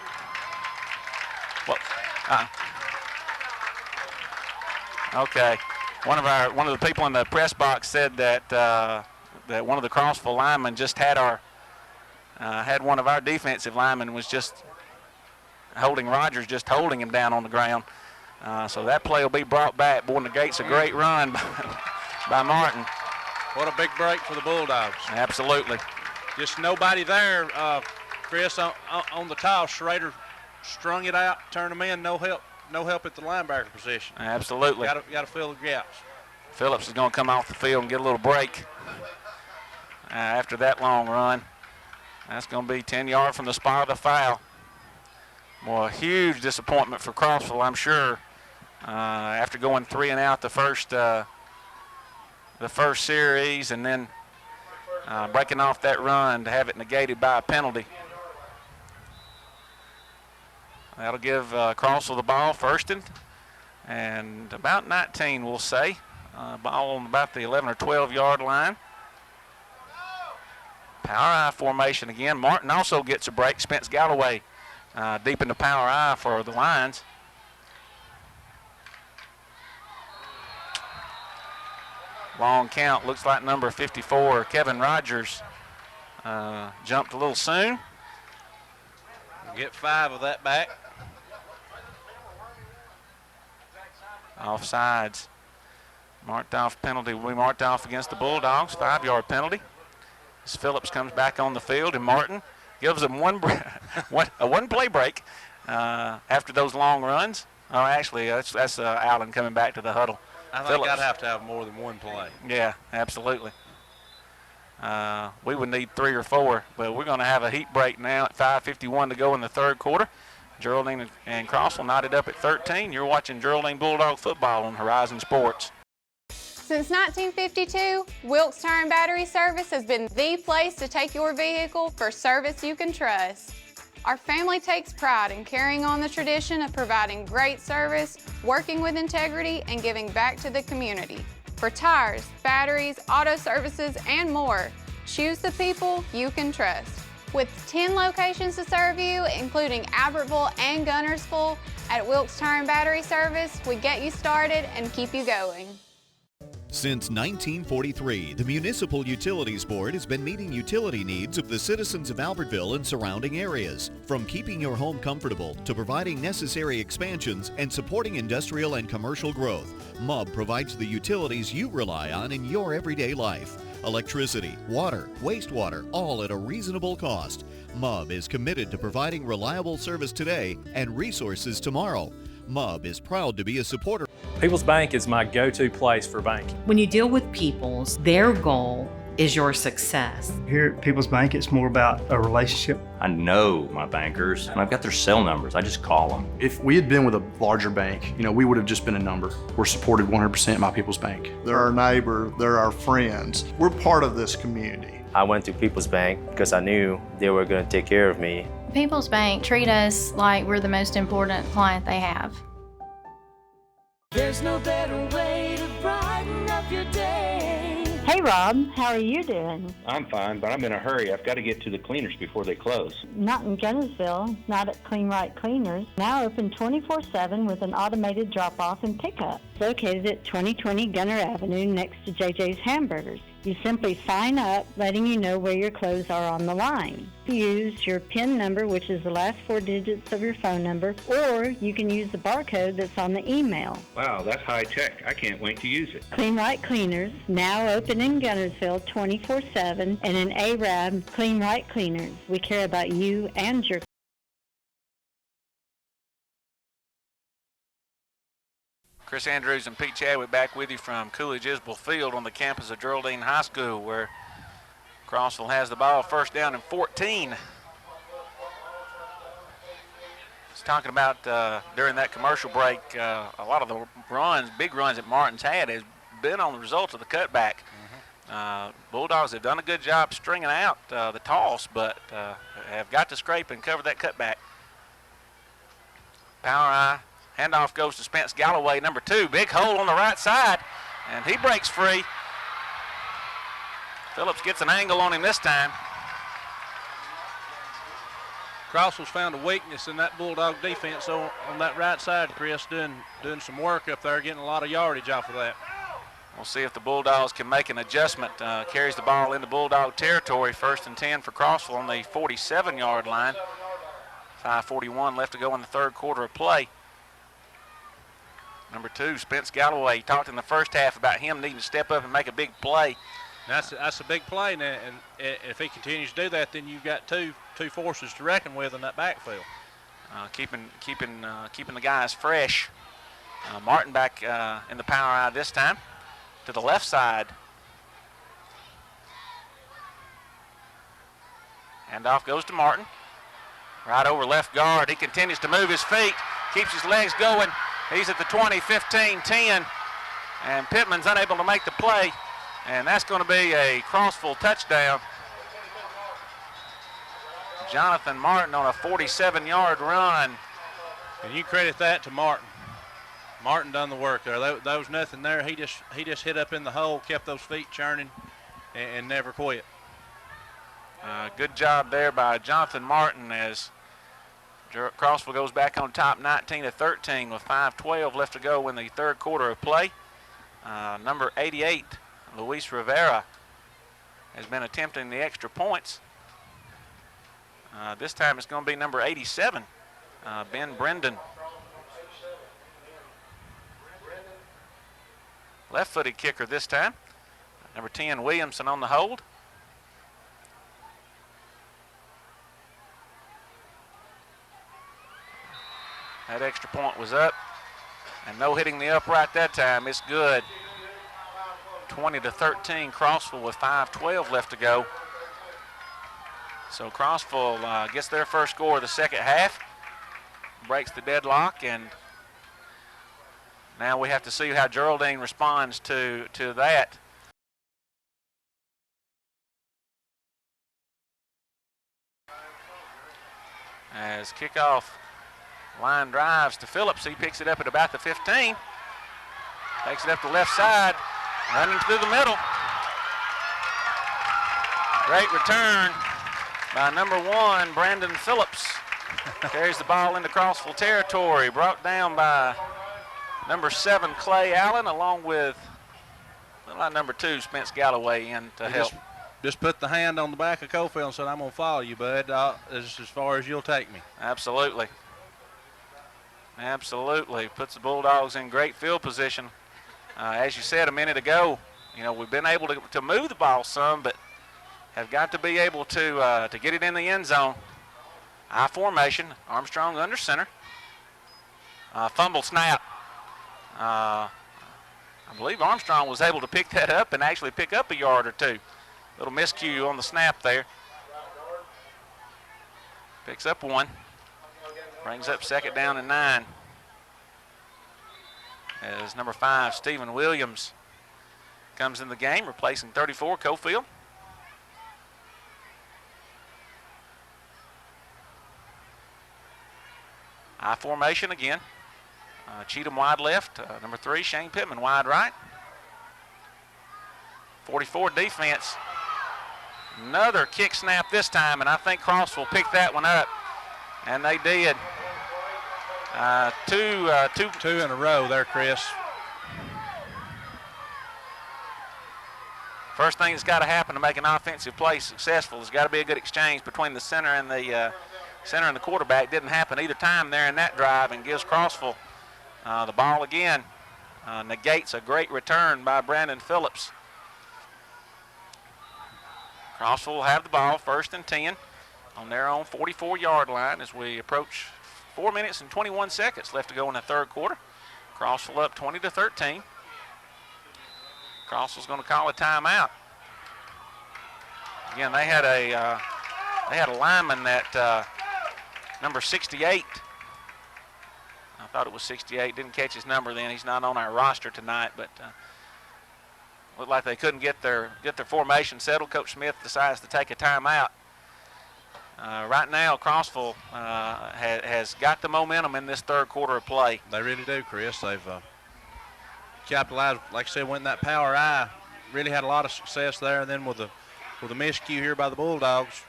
Speaker 1: Well, okay. One of the people in the press box said that that one of the Crossville linemen just had one of our defensive linemen was just holding Rogers, just holding him down on the ground. So that play will be brought back. Boy, negates a great run by Martin.
Speaker 2: What a big break for the Bulldogs.
Speaker 1: Absolutely.
Speaker 2: Just nobody there, Chris, on the toss. Schrader strung it out, turned him in, no help at the linebacker position.
Speaker 1: Absolutely.
Speaker 2: Got to fill the gaps.
Speaker 1: Phillips is going to come off the field and get a little break after that long run. That's going to be 10 yards from the spot of the foul. Well, a huge disappointment for Crossville, I'm sure. After going 3 and out the first series, and then breaking off that run to have it negated by a penalty. That'll give Crossville the ball, 1st and about 19, we'll say. Ball on about the 11 or 12-yard line. Power I formation again. Martin also gets a break. Spence Galloway deep in the power I for the Lions. Long count, looks like number 54, Kevin Rogers, jumped a little soon.
Speaker 2: Get 5 of that back.
Speaker 1: Offsides. Marked off penalty. We marked off against the Bulldogs. 5-yard penalty. As Phillips comes back on the field, and Martin gives them a one-play break after those long runs. Oh, actually, that's Allen coming back to the huddle.
Speaker 2: I think I'd have to have more than one play.
Speaker 1: Yeah, absolutely. We would need 3 or 4, but we're going to have a heat break now at 5:51 to go in the third quarter. Geraldine and Crossville knotted up at 13. You're watching Geraldine Bulldog football on Horizon Sports.
Speaker 19: Since 1952, Wilkes Tire and Battery Service has been the place to take your vehicle for service you can trust. Our family takes pride in carrying on the tradition of providing great service, working with integrity, and giving back to the community. For tires, batteries, auto services, and more, choose the people you can trust. With 10 locations to serve you, including Albertville and Gunnersville, at Wilkes Tire and Battery Service, we get you started and keep you going.
Speaker 4: Since 1943, the Municipal Utilities Board has been meeting utility needs of the citizens of Albertville and surrounding areas. From keeping your home comfortable to providing necessary expansions and supporting industrial and commercial growth, MUB provides the utilities you rely on in your everyday life. Electricity, water, wastewater, all at a reasonable cost. MUB is committed to providing reliable service today and resources tomorrow. MUB is proud to be a supporter.
Speaker 24: People's Bank is my go-to place for banking.
Speaker 5: When you deal with People's, their goal is your success.
Speaker 11: Here at People's Bank, it's more about a relationship.
Speaker 6: I know my bankers, and I've got their cell numbers. I just call them.
Speaker 7: If we had been with a larger bank, we would have just been a number. We're supported 100% by People's Bank.
Speaker 8: They're our neighbor, they're our friends. We're part of this community.
Speaker 9: I went to People's Bank because I knew they were going to take care of me.
Speaker 27: People's Bank treat us like we're the most important client they have.
Speaker 28: There's no better way to brighten up your day.
Speaker 29: Hey Rob, how are you doing?
Speaker 10: I'm fine, but I'm in a hurry. I've got to get to the cleaners before they close.
Speaker 29: Not in Gunnersville, not at Clean Right Cleaners. Now open 24/7 with an automated drop-off and pickup. Located at 2020 Gunner Avenue next to JJ's Hamburgers. You simply sign up, letting you know where your clothes are on the line. Use your PIN number, which is the last 4 digits of your phone number, or you can use the barcode that's on the email.
Speaker 10: Wow, that's high tech. I can't wait to use it.
Speaker 29: Clean Right Cleaners, now open in Gunnersville 24/7, and in Arab, Clean Right Cleaners. We care about you and your
Speaker 1: Chris Andrews and Pete Chadwick back with you from Coolidge-Isbell Field on the campus of Geraldine High School, where Crossville has the ball, first down and 14. Just talking about during that commercial break, a lot of the runs, big runs that Martin's had has been on the result of the cutback. Bulldogs have done a good job stringing out the toss, but have got to scrape and cover that cutback. Power eye. Handoff goes to Spence Galloway, number 2. Big hole on the right side, and he breaks free. Phillips gets an angle on him this time.
Speaker 2: Crossville's found a weakness in that Bulldog defense on that right side, Chris, doing some work up there, getting a lot of yardage off of that.
Speaker 1: We'll see if the Bulldogs can make an adjustment. Carries the ball into Bulldog territory, 1st and 10 for Crossville on the 47-yard line. 5:41 left to go in the third quarter of play. Number 2, Spence Galloway. Talked in the first half about him needing to step up and make a big play.
Speaker 2: That's a big play, and if he continues to do that, then you've got two forces to reckon with in that backfield.
Speaker 1: Keeping the guys fresh. Martin back in the power eye this time to the left side. Handoff goes to Martin. Right over left guard. He continues to move his feet, keeps his legs going. He's at the 20, 15, 10, and Pittman's unable to make the play, and that's going to be a Crossville touchdown. Jonathan Martin on a 47-yard run.
Speaker 2: And you credit that to Martin. Martin done the work there. There was nothing there. He just hit up in the hole, kept those feet churning, and never quit.
Speaker 1: Good job there by Jonathan Martin as Crossville goes back on top 19-13 with 5:12 left to go in the third quarter of play. Number 88, Luis Rivera, has been attempting the extra points. This time it's going to be number 87, Ben Brendan. Left-footed kicker this time. Number 10, Williamson on the hold. That extra point was up, and no hitting the upright that time. It's good. 20-13, Crossville with 5:12 left to go. So Crossville gets their first score of the second half, breaks the deadlock, and now we have to see how Geraldine responds to that. As kickoff line drives to Phillips. He picks it up at about the 15. Takes it up the left side, running through the middle. Great return by number 1, Brandon Phillips. Carries the ball into Crossville territory, brought down by number 7, Clay Allen, along with like number 2, Spence Galloway, in to help.
Speaker 2: Just put the hand on the back of Cofield and said, I'm going to follow you, bud, as far as you'll take me.
Speaker 1: Absolutely. Absolutely. Puts the Bulldogs in great field position. As you said a minute ago, we've been able to move the ball some, but have got to be able to get it in the end zone. I formation, Armstrong under center. Fumble snap. I believe Armstrong was able to pick that up and actually pick up a yard or two. Little miscue on the snap there. Picks up 1. Brings up 2nd down and 9. As number 5, Stephen Williams, comes in the game, replacing 34, Cofield. I formation again. Cheatham wide left. Number 3, Shane Pittman wide right. 44 defense. Another kick snap this time, and I think Crossville picked that one up. And they did. Two
Speaker 2: in a row there, Chris.
Speaker 1: First thing that's got to happen to make an offensive play successful has got to be a good exchange between the center and the quarterback. Didn't happen either time there in that drive, and gives Crossville the ball again. Negates a great return by Brandon Phillips. Crossville will have the ball, 1st and 10 on their own 44-yard line as we approach 4 minutes and 21 seconds left to go in the 3rd quarter. Crossville up 20-13. Crossville's going to call a timeout. Again, they had a lineman that number 68. I thought it was 68. Didn't catch his number then. He's not on our roster tonight, but looked like they couldn't get their formation settled. Coach Smith decides to take a timeout. Right now, Crossville has got the momentum in this 3rd quarter of play.
Speaker 2: They really do, Chris. They've capitalized, like I said, went in that power eye. Really had a lot of success there. And then with a miscue here by the Bulldogs,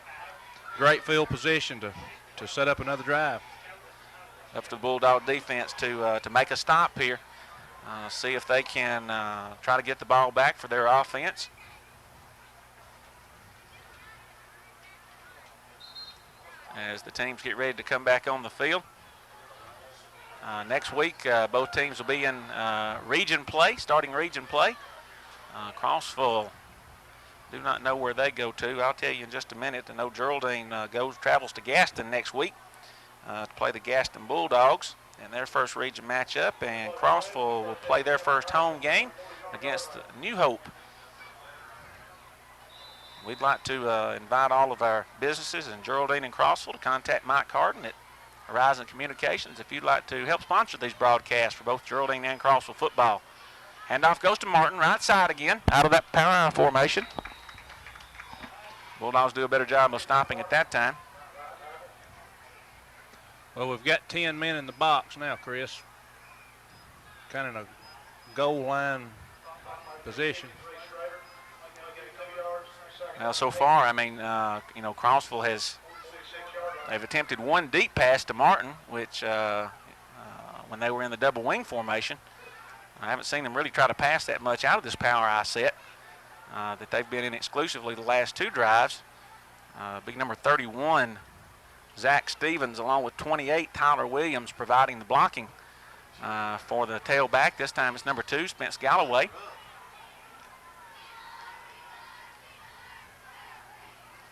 Speaker 2: great field position to set up another drive.
Speaker 1: Up to the Bulldog defense to make a stop here. See if they can try to get the ball back for their offense. As the teams get ready to come back on the field. Next week, both teams will be in region play, starting region play. Crossville, do not know where they go to. I'll tell you in just a minute. I know Geraldine travels to Gaston next week to play the Gaston Bulldogs in their first region matchup, and Crossville will play their first home game against New Hope. We'd like to invite all of our businesses in Geraldine and Crossville to contact Mike Carden at Horizon Communications if you'd like to help sponsor these broadcasts for both Geraldine and Crossville football. Handoff goes to Martin, right side again, out of that power formation. Bulldogs do a better job of stopping at that time.
Speaker 2: Well, we've got 10 men in the box now, Chris. Kind of in a goal line position.
Speaker 1: Well, so far, I mean, Crossville they've attempted 1 deep pass to Martin, which when they were in the double wing formation, I haven't seen them really try to pass that much out of this power I set that they've been in exclusively the last 2 drives. Big number 31, Zach Stevens, along with 28, Tyler Williams, providing the blocking for the tailback. This time it's number 2, Spence Galloway.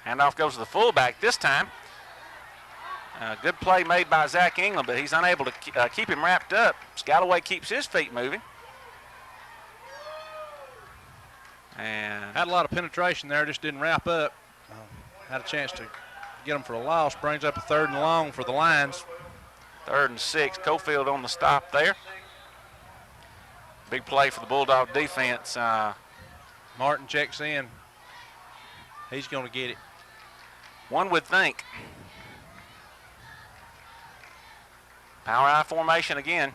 Speaker 1: Handoff goes to the fullback this time. Good play made by Zach England, but he's unable to keep him wrapped up. Galloway keeps his feet moving. And
Speaker 2: had a lot of penetration there, just didn't wrap up. Had a chance to get him for a loss. Brings up a 3rd and long for the Lions.
Speaker 1: 3rd and 6. Cofield on the stop there. Big play for the Bulldog defense.
Speaker 2: Martin checks in. He's going to get it.
Speaker 1: One would think. Power I formation again.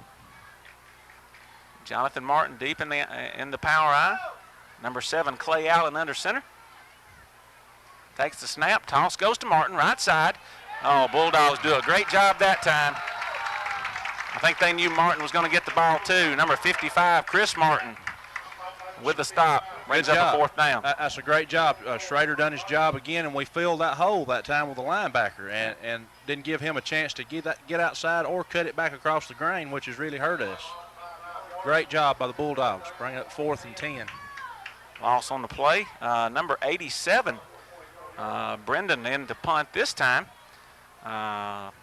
Speaker 1: Jonathan Martin deep in the power I. Number 7, Clay Allen under center. Takes the snap. Toss goes to Martin, right side. Oh, Bulldogs do a great job that time. I think they knew Martin was going to get the ball too. Number 55, Chris Martin. with the stop, brings up a 4th down.
Speaker 2: That's a great job. Schrader done his job again, and we filled that hole that time with the linebacker and didn't give him a chance to get outside or cut it back across the grain, which has really hurt us. Great job by the Bulldogs. Bring up 4th and 10.
Speaker 1: Loss on the play. Number 87, Brendan in to punt this time.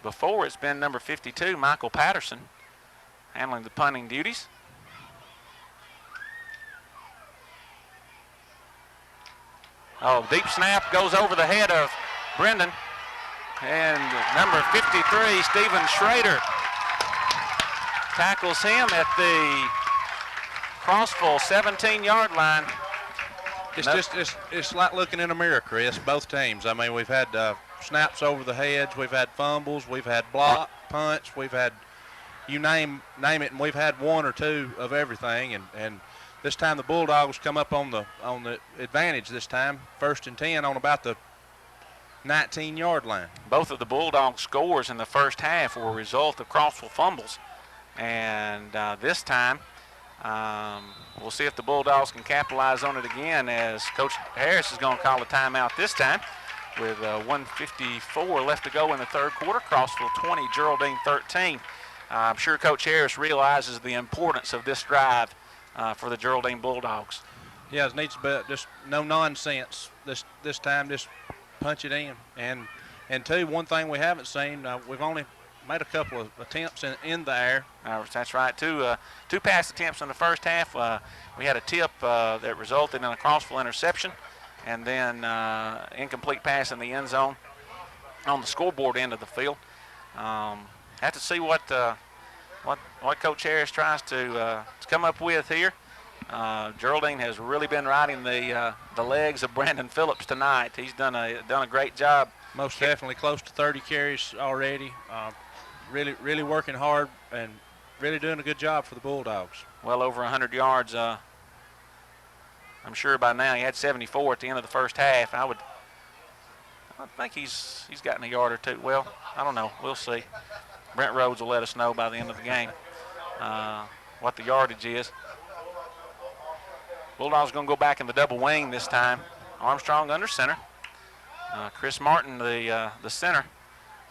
Speaker 1: Before it's been number 52, Michael Patterson, handling the punting duties. Oh, deep snap goes over the head of Brendan. And number 53, Stephen Schrader, tackles him at the Crossville 17-yard line.
Speaker 2: It's like looking in a mirror, Chris, both teams. I mean, we've had snaps over the heads, we've had fumbles, we've had block, punts, we've had you name it, and we've had 1 or 2 of everything. And this time the Bulldogs come up on the advantage this time, 1st and 10 on about the 19-yard line.
Speaker 1: Both of the Bulldogs scores in the first half were a result of Crossville fumbles. And this time, we'll see if the Bulldogs can capitalize on it again, as Coach Harris is going to call a timeout this time with 1:54 left to go in the 3rd quarter. Crossville 20, Geraldine 13. I'm sure Coach Harris realizes the importance of this drive for the Geraldine Bulldogs.
Speaker 2: Yeah, it needs to be just no nonsense this time. Just punch it in. And two, one thing we haven't seen, we've only made a couple of attempts in the air.
Speaker 1: That's right. Two pass attempts in the first half. We had a tip that resulted in a Crossville interception, and then incomplete pass in the end zone on the scoreboard end of the field. Have to see what Coach Harris tries to come up with here. Geraldine has really been riding the legs of Brandon Phillips tonight. He's done a great job.
Speaker 2: Most definitely close to 30 carries already. Really working hard and really doing a good job for the Bulldogs.
Speaker 1: Well over 100 yards. I'm sure by now he had 74 at the end of the first half. I think he's gotten a yard or two. Well, I don't know. We'll see. Brent Rhodes will let us know by the end of the game what the yardage is. Bulldogs going to go back in the double wing this time. Armstrong under center. Chris Martin, the center.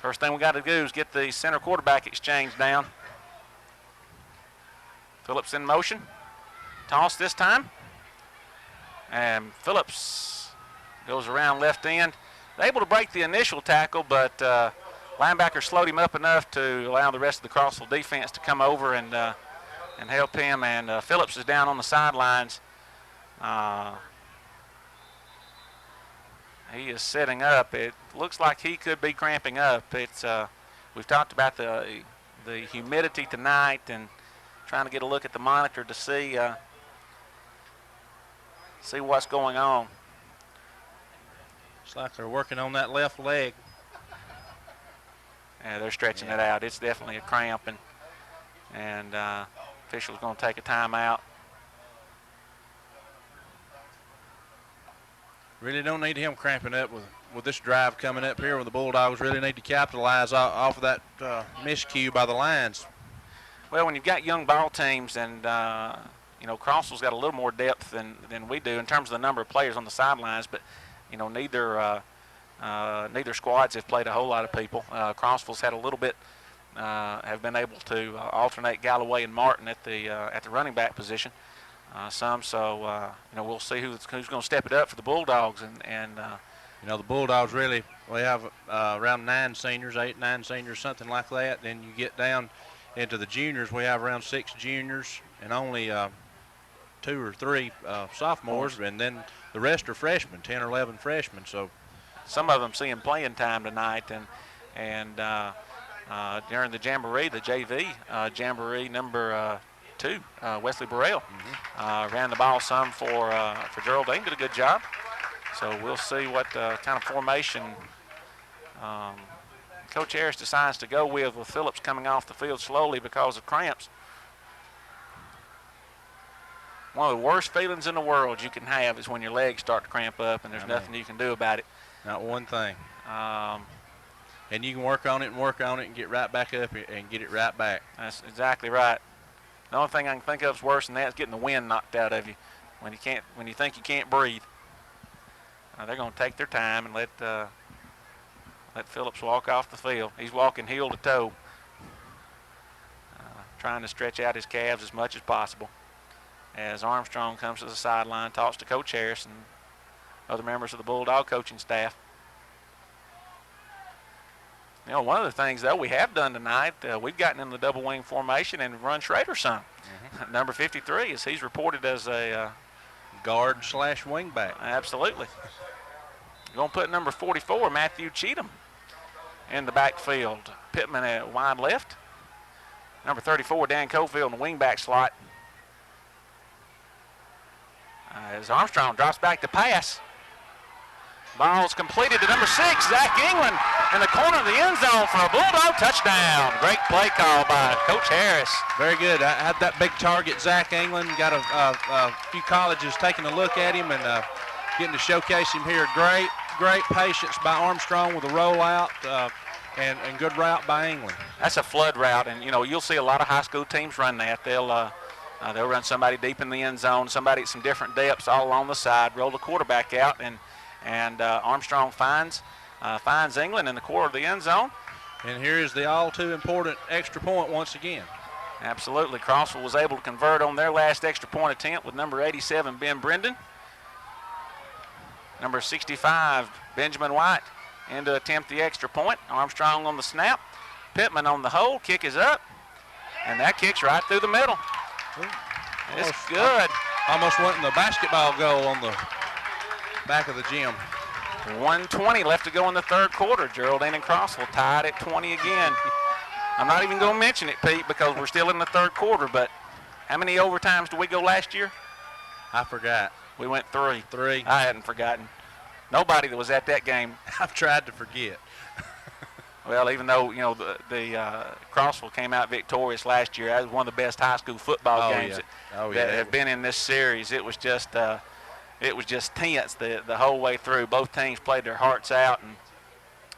Speaker 1: First thing we got to do is get the center quarterback exchange down. Phillips in motion. Toss this time. And Phillips goes around left end. Able to break the initial tackle, but linebacker slowed him up enough to allow the rest of the Crossville defense to come over and help him. And Phillips is down on the sidelines. He is setting up. It looks like he could be cramping up. We've talked about the humidity tonight and trying to get a look at the monitor to see what's going on.
Speaker 2: It's like they're working on that left leg.
Speaker 1: Yeah, they're stretching it out. It's definitely a cramp, and official's going to take a timeout.
Speaker 2: Really don't need him cramping up with this drive coming up here, when the Bulldogs really need to capitalize off of that miscue by the lines.
Speaker 1: Well, when you've got young ball teams, and Crossville's got a little more depth than we do in terms of the number of players on the sidelines, but neither squads have played a whole lot of people. Crossville's had a little bit, have been able to alternate Galloway and Martin at the running back position. We'll see who's going to step it up for the Bulldogs, and
Speaker 2: the Bulldogs we have around 8, 9 seniors, something like that. Then you get down into the juniors, we have around 6 juniors and only 2 or 3 sophomores, and then the rest are freshmen, 10 or 11 freshmen. So
Speaker 1: some of them seeing playing time tonight, and during the jamboree, the JV jamboree number 2, Wesley Burrell ran the ball some for Geraldine, did a good job. So we'll see what kind of formation Coach Harris decides to go with Phillips coming off the field slowly because of cramps. One of the worst feelings in the world you can have is when your legs start to cramp up and there's nothing you can do about it.
Speaker 2: Not one thing. And you can work on it and get right back up and get it right back.
Speaker 1: That's exactly right. The only thing I can think of is worse than that is getting the wind knocked out of you when you think you can't breathe. They're going to take their time and let Phillips walk off the field. He's walking heel to toe, trying to stretch out his calves as much as possible. As Armstrong comes to the sideline, talks to Coach Harris and other members of the Bulldog coaching staff. You know, one of the things, though, we have done tonight, we've gotten in the double wing formation and run Schrader some. Mm-hmm. Number 53, as he's reported as a
Speaker 2: guard slash wing back.
Speaker 1: Absolutely. Going to put number 44, Matthew Cheatham, in the backfield. Pittman at wide left. Number 34, Dan Cofield in the wing back slot. As Armstrong drops back to pass. Ball's completed to number 6, Zach England, in the corner of the end zone for a Bulldog touchdown. Great play call by Coach Harris.
Speaker 2: Very good. I had that big target, Zach England. Got a few colleges taking a look at him and getting to showcase him here. Great patience by Armstrong with a rollout and good route by England.
Speaker 1: That's a flood route, and, you know, you'll see a lot of high school teams run that. They'll run somebody deep in the end zone, somebody at some different depths all along the side, roll the quarterback out, and Armstrong finds England in the corner of the end zone.
Speaker 2: And here is the all too important extra point once again.
Speaker 1: Absolutely. Crossville was able to convert on their last extra point attempt with number 87, Ben Brendan. Number 65, Benjamin White, in to attempt the extra point. Armstrong on the snap. Pittman on the hold. Kick is up. And that kicks right through the middle. It's good.
Speaker 2: Almost went in the basketball goal on the back of the gym.
Speaker 1: 1:20 left to go in the third quarter. Geraldine and Crossville tied at 20 again. I'm not even going to mention it, Pete, because we're still in the third quarter, but how many overtimes did we go last year?
Speaker 2: I forgot.
Speaker 1: We went 3.
Speaker 2: 3.
Speaker 1: I hadn't forgotten. Nobody that was at that game.
Speaker 2: I've tried to forget.
Speaker 1: Well, even though, you know, the Crossville came out victorious last year, that was one of the best high school football games that have been in this series. It was just tense the whole way through. Both teams played their hearts out,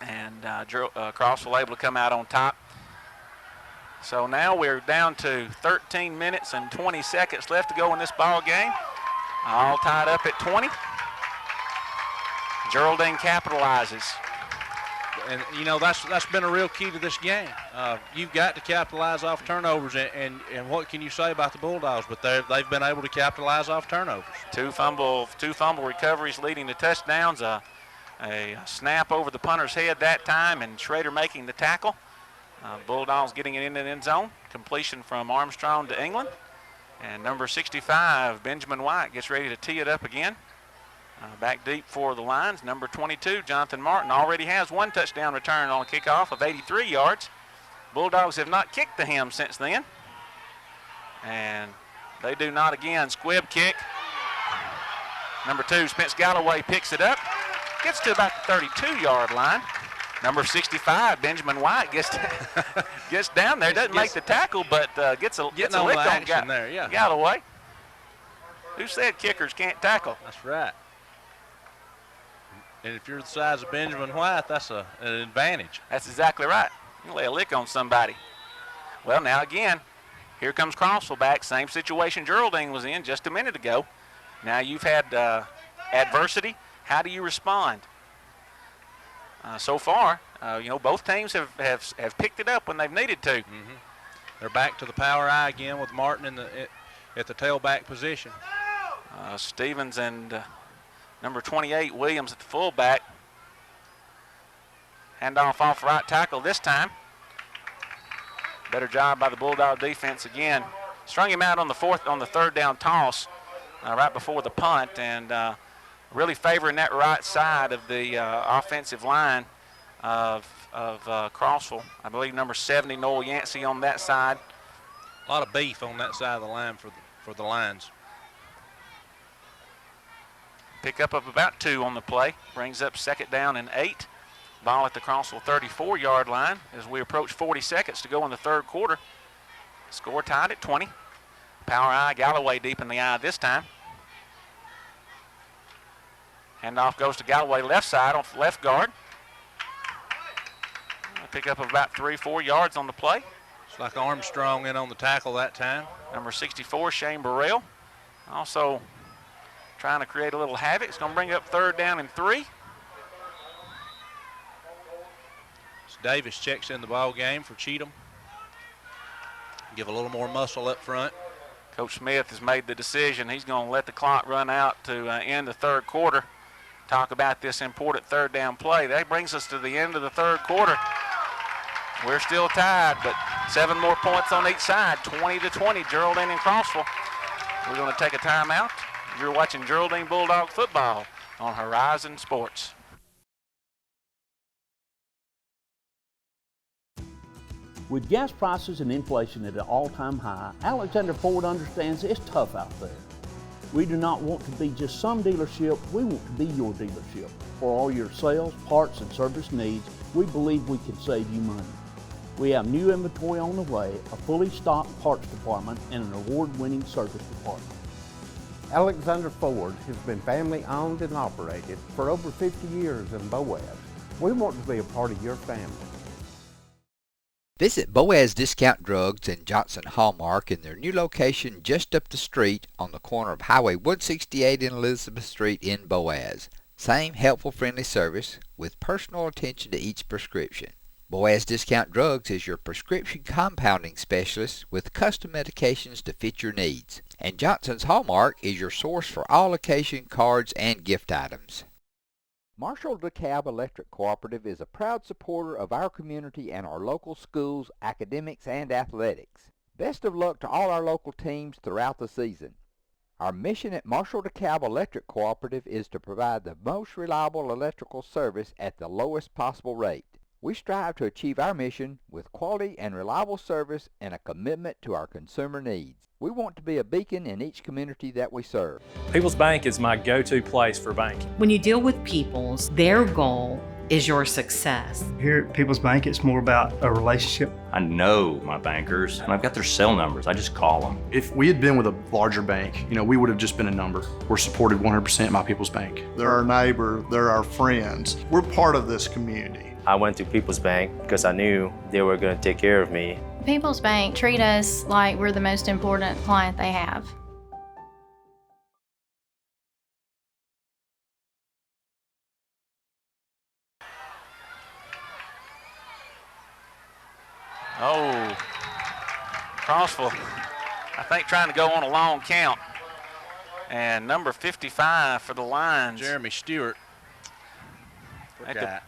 Speaker 1: and Crossville able to come out on top. So now we're down to 13 minutes and 20 seconds left to go in this ball game. All tied up at 20. Geraldine capitalizes.
Speaker 2: And, you know, that's been a real key to this game. You've got to capitalize off turnovers, and what can you say about the Bulldogs? But they've been able to capitalize off turnovers.
Speaker 1: Two fumble recoveries leading to touchdowns. A snap over the punter's head that time, and Schrader making the tackle. Bulldogs getting it into the end zone. Completion from Armstrong to England. And number 65, Benjamin White, gets ready to tee it up again. Back deep for the Lions. Number 22, Jonathan Martin, already has one touchdown return on a kickoff of 83 yards. Bulldogs have not kicked to him since then. And they do not again. Squib kick. Number 2, Spence Galloway picks it up. Gets to about the 32-yard line. Number 65, Benjamin White, gets down there. Doesn't make the tackle, but gets a lick on
Speaker 2: there, yeah.
Speaker 1: Galloway. Who said kickers can't tackle?
Speaker 2: That's right. And if you're the size of Benjamin White, that's an advantage.
Speaker 1: That's exactly right. You lay a lick on somebody. Well, now again, here comes Crossville back. Same situation Geraldine was in just a minute ago. Now you've had adversity. How do you respond? So far, you know, both teams have picked it up when they've needed to.
Speaker 2: Mm-hmm. They're back to the power I again with Martin at the tailback position.
Speaker 1: Stevens and number 28, Williams at the fullback. Handoff off right tackle this time. Better job by the Bulldog defense again. Strung him out on the third down toss right before the punt, and really favoring that right side of the offensive line of Crossville. I believe number 70, Noel Yancey, on that side.
Speaker 2: A lot of beef on that side of the line for the Lions.
Speaker 1: Pickup of about 2 on the play. Brings up 2nd down and 8. Ball at the Crossville 34-yard line as we approach 40 seconds to go in the third quarter. Score tied at 20. Power I, Galloway deep in the eye this time. Handoff goes to Galloway left side on left guard. A pickup of about 3-4 yards on the play.
Speaker 2: It's like Armstrong in on the tackle that time.
Speaker 1: Number 64, Shane Burrell. Also trying to create a little havoc. It's going to bring up 3rd down and 3.
Speaker 2: So Davis checks in the ball game for Cheatham. Give a little more muscle up front.
Speaker 1: Coach Smith has made the decision. He's going to let the clock run out to end the 3rd quarter. Talk about this important 3rd down play. That brings us to the end of the 3rd quarter. We're still tied, but 7 more points on each side, 20-20, Geraldine and Crossville. We're going to take a timeout. You're watching Geraldine Bulldog football on Horizon Sports.
Speaker 12: With gas prices and inflation at an all-time high, Alexander Ford understands it's tough out there. We do not want to be just some dealership, we want to be your dealership. For all your sales, parts, and service needs, we believe we can save you money. We have new inventory on the way, a fully stocked parts department, and an award-winning service department.
Speaker 13: Alexander Ford has been family owned and operated for over 50 years in Boaz. We want to be a part of your family.
Speaker 3: Visit Boaz Discount Drugs and Johnson Hallmark in their new location just up the street on the corner of Highway 168 and Elizabeth Street in Boaz. Same helpful, friendly service with personal attention to each prescription. Boaz Discount Drugs is your prescription compounding specialist with custom medications to fit your needs. And Johnson's Hallmark is your source for all occasion cards and gift items. Marshall DeKalb Electric Cooperative is a proud supporter of our community and our local schools, academics, and athletics. Best of luck to all our local teams throughout the season. Our mission at Marshall DeKalb Electric Cooperative is to provide the most reliable electrical service at the lowest possible rate. We strive to achieve our mission with quality and reliable service and a commitment to our consumer needs. We want to be a beacon in each community that we serve.
Speaker 24: People's Bank is my go-to place for banking.
Speaker 5: When you deal with People's, their goal is your success.
Speaker 11: Here at People's Bank, it's more about a relationship.
Speaker 6: I know my bankers, and I've got their cell numbers. I just call them.
Speaker 7: If we had been with a larger bank, we would have just been a number. We're supported 100% by People's Bank.
Speaker 8: They're our neighbor, they're our friends. We're part of this community.
Speaker 9: I went to People's Bank because I knew they were going to take care of me.
Speaker 27: People's Bank treat us like we're the most important client they have.
Speaker 1: Oh, Crossville, I think trying to go on a long count. And number 55 for the Lions.
Speaker 2: Jeremy Stewart. Forgot.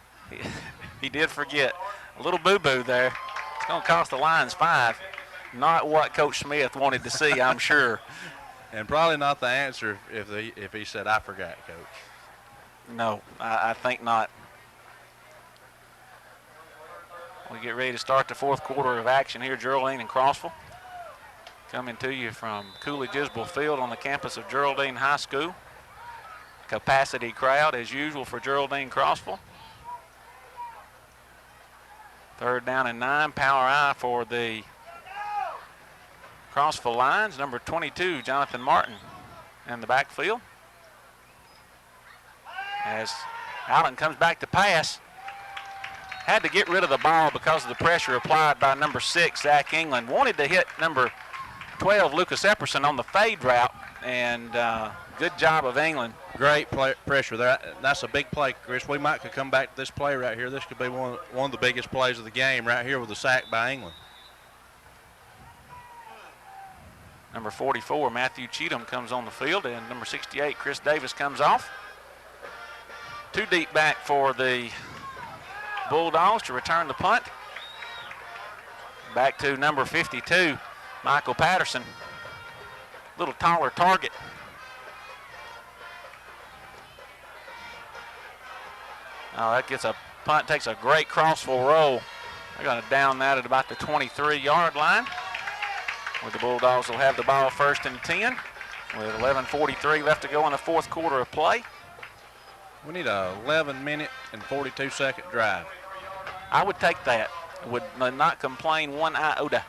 Speaker 1: He did forget. A little boo-boo there. It's going to cost the Lions 5. Not what Coach Smith wanted to see, I'm sure.
Speaker 2: And probably not the answer if he said, I forgot, Coach.
Speaker 1: No, I think not. We get ready to start the 4th quarter of action here, Geraldine and Crossville. Coming to you from Coolidge-Isbell Field on the campus of Geraldine High School. Capacity crowd as usual for Geraldine Crossville. 3rd down and 9, power I for the Crossville Lions. Number 22, Jonathan Martin in the backfield. As Allen comes back to pass. Had to get rid of the ball because of the pressure applied by number 6, Zach England. Wanted to hit number 12, Lucas Epperson on the fade route, and good job of England.
Speaker 2: Great pressure there. That's a big play, Chris. We might could come back to this play right here. This could be one of the biggest plays of the game right here with a sack by England.
Speaker 1: Number 44, Matthew Cheatham, comes on the field, and number 68, Chris Davis, comes off. 2 deep back for the Bulldogs to return the punt. Back to number 52, Michael Patterson. Little taller target. Oh, that gets a punt, takes a great Crossville roll. They're going to down that at about the 23-yard line, where the Bulldogs will have the ball 1st and 10 with 11:43 left to go in the 4th quarter of play.
Speaker 2: We need a 11-minute and 42-second drive.
Speaker 1: I would take that. Would not complain one iota.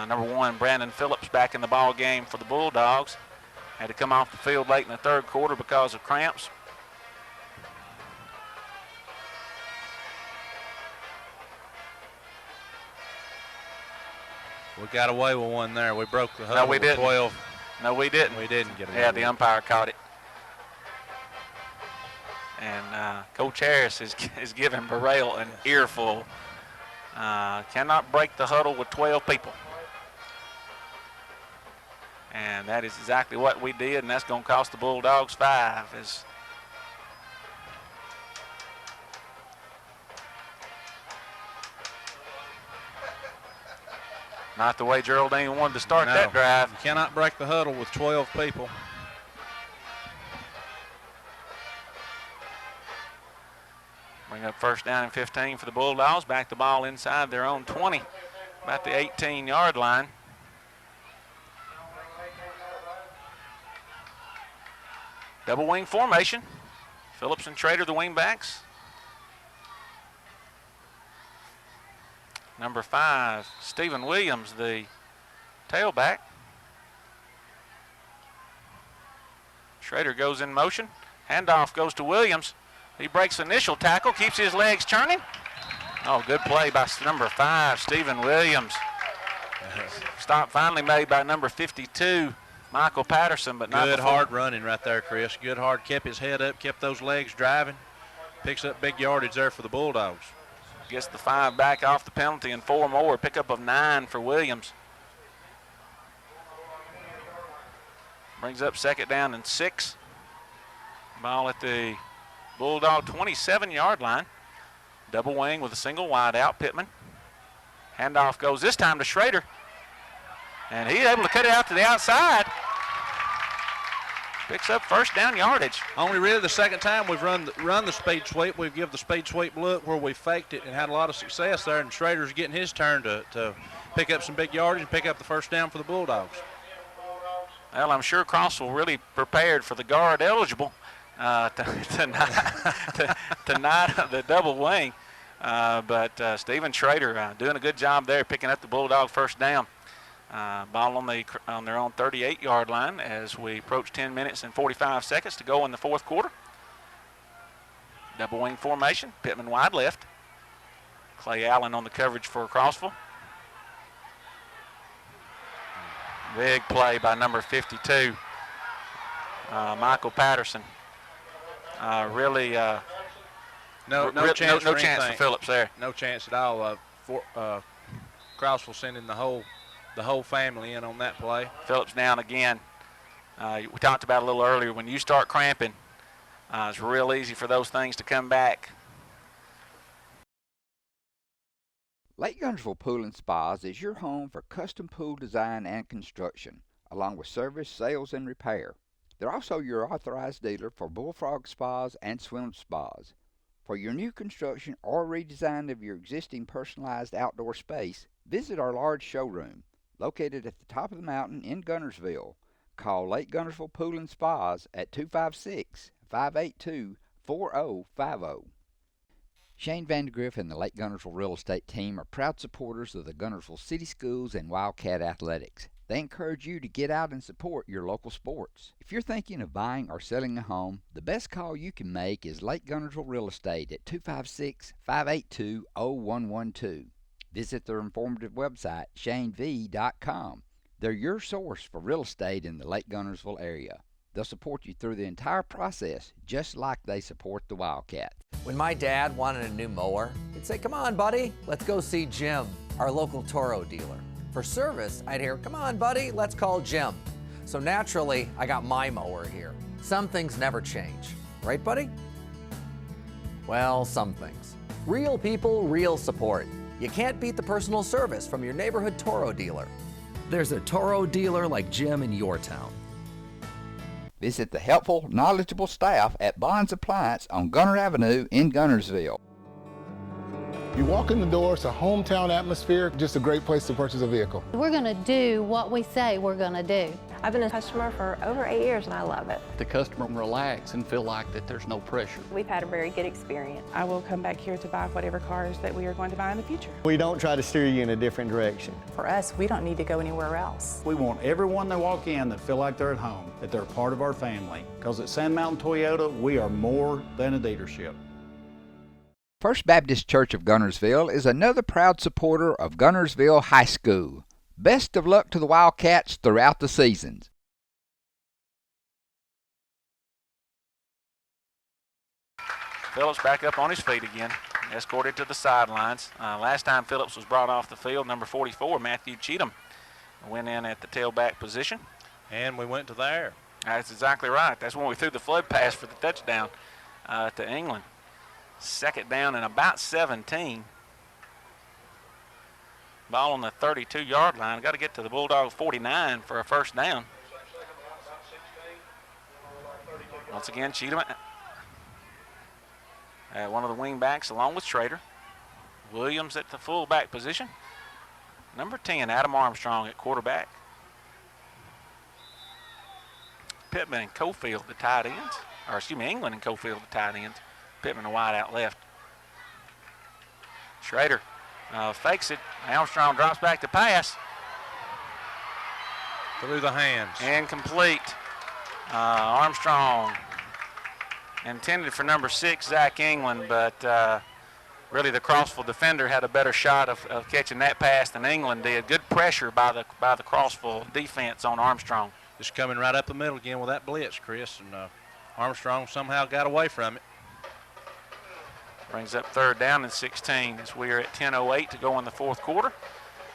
Speaker 1: Number 1, Brandon Phillips, back in the ball game for the Bulldogs. Had to come off the field late in the 3rd quarter because of cramps.
Speaker 2: We got away with one there. We broke the huddle with 12
Speaker 1: No, we didn't.
Speaker 2: We didn't get it.
Speaker 1: Yeah, the umpire caught it. And Coach Harris is giving Burrell an earful. Cannot break the huddle with 12 people. And that is exactly what we did, and that's going to cost the Bulldogs 5. Not the way Geraldine wanted to start that drive.
Speaker 2: You cannot break the huddle with 12 people.
Speaker 1: Bring up first down and 15 for the Bulldogs. Back the ball inside their own 20, about the 18-yard line. Double wing formation. Phillips and Trader, the wing backs. Number 5, Stephen Williams, the tailback. Schrader goes in motion. Handoff goes to Williams. He breaks initial tackle, keeps his legs churning. Oh, good play by number 5, Stephen Williams. Stop finally made by number 52, Michael Patterson, but not
Speaker 2: good
Speaker 1: before.
Speaker 2: hard running right there, Chris. Good hard, kept his head up, kept those legs driving. Picks up big yardage there for the Bulldogs.
Speaker 1: Gets the 5 back off the penalty and 4 more. Pickup of 9 for Williams. Brings up second down and 6. Ball at the Bulldog 27-yard line. Double wing with a single wide out, Pittman. Handoff goes this time to Schrader. And he's able to cut it out to the outside. Picks up first down yardage.
Speaker 2: Only really the second time we've run the speed sweep. We've given the speed sweep look where we faked it and had a lot of success there, and Schrader's getting his turn to pick up some big yardage and pick up the first down for the Bulldogs.
Speaker 1: Well, I'm sure Crossville really prepared for the guard eligible tonight the double wing. But Stephen Schrader doing a good job there, picking up the Bulldog first down. Ball on their own 38-yard line as we approach 10 minutes and 45 seconds to go in the fourth quarter. Double wing formation, Pittman wide left. Clay Allen on the coverage for Crossville. Big play by number 52, Michael Patterson. Really
Speaker 2: no chance
Speaker 1: for Phillips there.
Speaker 2: No chance at all. Crossville sending the whole family in on that play.
Speaker 1: Phillips down again. We talked about it a little earlier. When you start cramping, it's real easy for those things to come back.
Speaker 3: Lake Guntersville Pool and Spas is your home for custom pool design and construction, along with service, sales, and repair. They're also your authorized dealer for Bullfrog Spas and Swim Spas. For your new construction or redesign of your existing personalized outdoor space, visit our large showroom, located at the top of the mountain in Guntersville. Call Lake Guntersville Pool and Spas at 256-582-4050. Shane Vandegrift and the Lake Guntersville Real Estate Team are proud supporters of the Guntersville City Schools and Wildcat Athletics. They encourage you to get out and support your local sports. If you're thinking of buying or selling a home, the best call you can make is Lake Guntersville Real Estate at 256-582-0112. Visit their informative website, shanev.com. They're your source for real estate in the Lake Guntersville area. They'll support you through the entire process, just like they support the Wildcat.
Speaker 14: When my dad wanted a new mower, he'd say, "Come on, buddy, let's go see Jim, our local Toro dealer." For service, I'd hear, "Come on, buddy, let's call Jim." So naturally, I got my mower here. Some things never change. Right, buddy? Well, some things. Real people, real support. You can't beat the personal service from your neighborhood Toro dealer. There's a Toro dealer like Jim in your town.
Speaker 3: Visit the helpful, knowledgeable staff at Bonds Appliance on Gunner Avenue in Guntersville.
Speaker 15: You walk in the door, it's a hometown atmosphere, just a great place to purchase a vehicle.
Speaker 16: We're going to do what we say we're going to do.
Speaker 17: I've been a customer for over 8 years and I love it.
Speaker 18: The customer can relax and feel like that there's no pressure.
Speaker 17: We've had a very good experience.
Speaker 20: I will come back here to buy whatever cars that we are going to buy in the future.
Speaker 21: We don't try to steer you in a different direction.
Speaker 20: For us, we don't need to go anywhere else.
Speaker 22: We want everyone that walk in that feel like they're at home, that they're part of our family. Because at Sand Mountain Toyota, we are more than a dealership.
Speaker 3: First Baptist Church of Guntersville is another proud supporter of Guntersville High School. Best of luck to the Wildcats throughout the seasons.
Speaker 1: Phillips back up on his feet again, escorted to the sidelines. Last time Phillips was brought off the field, number 44, Matthew Cheatham, went in at the tailback position.
Speaker 2: And we went to the air.
Speaker 1: That's exactly right. That's when we threw the flood pass for the touchdown to England. Second down and about 17. Ball on the 32-yard line. Got to get to the Bulldogs 49 for a first down. Once again, Cheatham one of the wing backs along with Schrader. Williams at the fullback position. Number 10, Adam Armstrong at quarterback. Pittman and Cofield, the tight ends. Or excuse me, England and Cofield, the tight ends. Pittman a wide out left. Schrader fakes it. Armstrong drops back to pass.
Speaker 2: Through the hands.
Speaker 1: Incomplete. Armstrong intended for number 6, Zach England, but really the Crossville defender had a better shot of catching that pass than England did. Good pressure by the Crossville defense on Armstrong.
Speaker 2: Just coming right up the middle again with that blitz, Chris, and Armstrong somehow got away from it.
Speaker 1: Brings up third down and 16 as we are at 10:08 to go in the fourth quarter.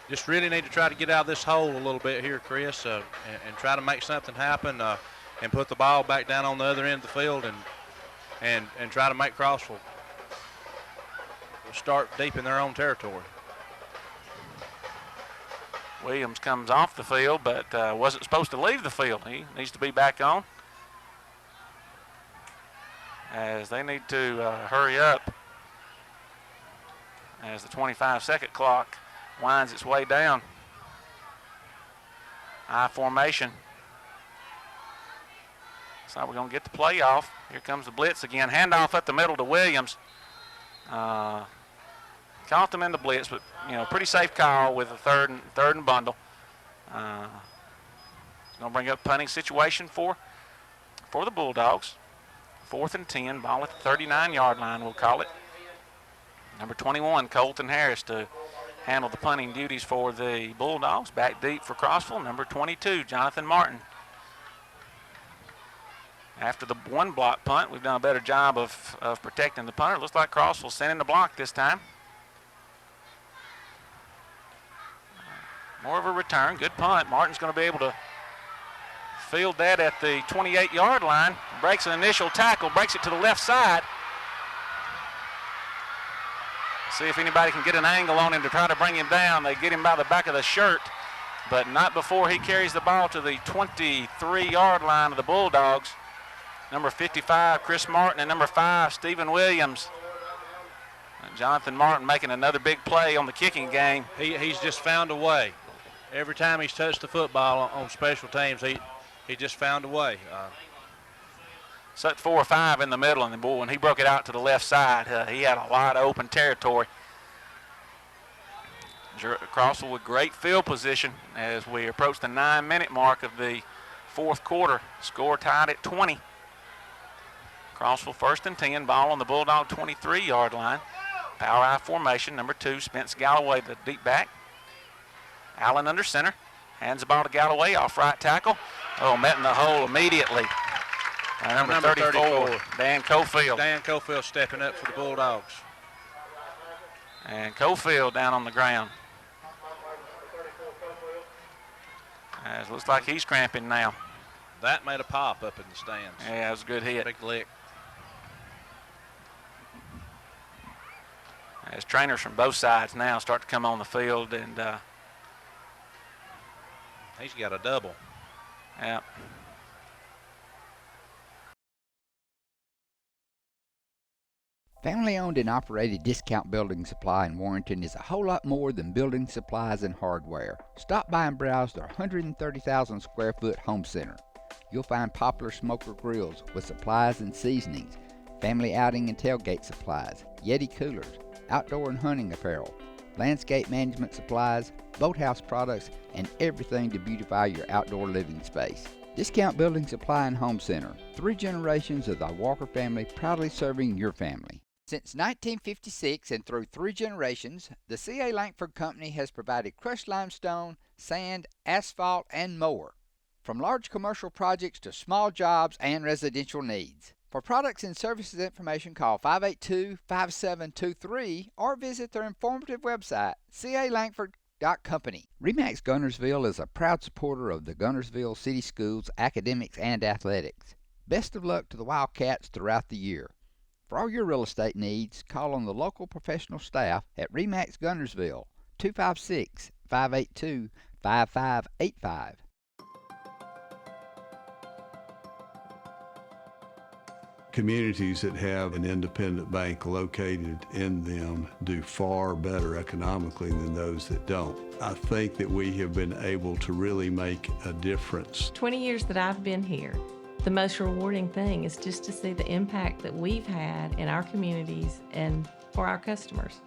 Speaker 2: Just really need to try to get out of this hole a little bit here, Chris, and try to make something happen and put the ball back down on the other end of the field and try to make Crossville start deep in their own territory.
Speaker 1: Williams comes off the field, but wasn't supposed to leave the field. He needs to be back on, as they need to hurry up as the 25-second clock winds its way down. I formation. So we're going to get the play off. Here comes the blitz again. Handoff up the middle to Williams. Caught them in the blitz, but pretty safe call with a third and bundle. It's going to bring up punting situation for the Bulldogs. 4th and 10, ball at the 39-yard line, we'll call it. Number 21, Colton Harris, to handle the punting duties for the Bulldogs. Back deep for Crossville, number 22, Jonathan Martin. After the one block punt, we've done a better job of protecting the punter. Looks like Crossville sending the block this time. More of a return, good punt. Martin's going to be able to field that at the 28-yard line. Breaks an initial tackle, breaks it to the left side. See if anybody can get an angle on him to try to bring him down. They get him by the back of the shirt, but not before he carries the ball to the 23-yard line of the Bulldogs. Number 55, Chris Martin, and number 5, Stephen Williams. Jonathan Martin making another big play on the kicking game.
Speaker 2: He's just found a way. Every time he's touched the football on special teams, he just found a way.
Speaker 1: Set 4 or 5 in the middle, and boy, when he broke it out to the left side, he had a lot of open territory. Crossville with great field position as we approach the 9-minute mark of the fourth quarter. Score tied at 20. Crossville 1st and 10, ball on the Bulldog 23-yard line. Power I formation, number 2, Spence Galloway, the deep back. Allen under center, hands the ball to Galloway, off right tackle. Oh, met in the hole immediately. Number 34, Dan Cofield.
Speaker 2: Dan Cofield stepping up for the Bulldogs.
Speaker 1: And Cofield down on the ground. It looks like he's cramping now.
Speaker 2: That made a pop up in the stands.
Speaker 1: Yeah, it was a good hit.
Speaker 2: Big lick.
Speaker 1: As trainers from both sides now start to come on the field, and
Speaker 2: he's got a double.
Speaker 1: Yeah.
Speaker 3: Family-owned and operated Discount Building Supply in Warrenton is a whole lot more than building supplies and hardware. Stop by and browse their 130,000 square foot home center. You'll find popular smoker grills with supplies and seasonings, family outing and tailgate supplies, Yeti coolers, outdoor and hunting apparel, landscape management supplies, boathouse products, and everything to beautify your outdoor living space. Discount Building Supply and Home Center. 3 generations of the Walker family proudly serving your family. Since 1956 and through 3 generations, the C.A. Langford Company has provided crushed limestone, sand, asphalt, and more. From large commercial projects to small jobs and residential needs. For products and services information, call 582-5723 or visit their informative website, calangford.company. RE/MAX Gunnersville is a proud supporter of the Gunnersville City Schools academics and athletics. Best of luck to the Wildcats throughout the year. For all your real estate needs, call on the local professional staff at RE/MAX Gunnersville, 256-582-5585.
Speaker 4: Communities that have an independent bank located in them do far better economically than those that don't. I think that we have been able to really make a difference.
Speaker 10: 20 years that I've been here, the most rewarding thing is just to see the impact that we've had in our communities and for our customers.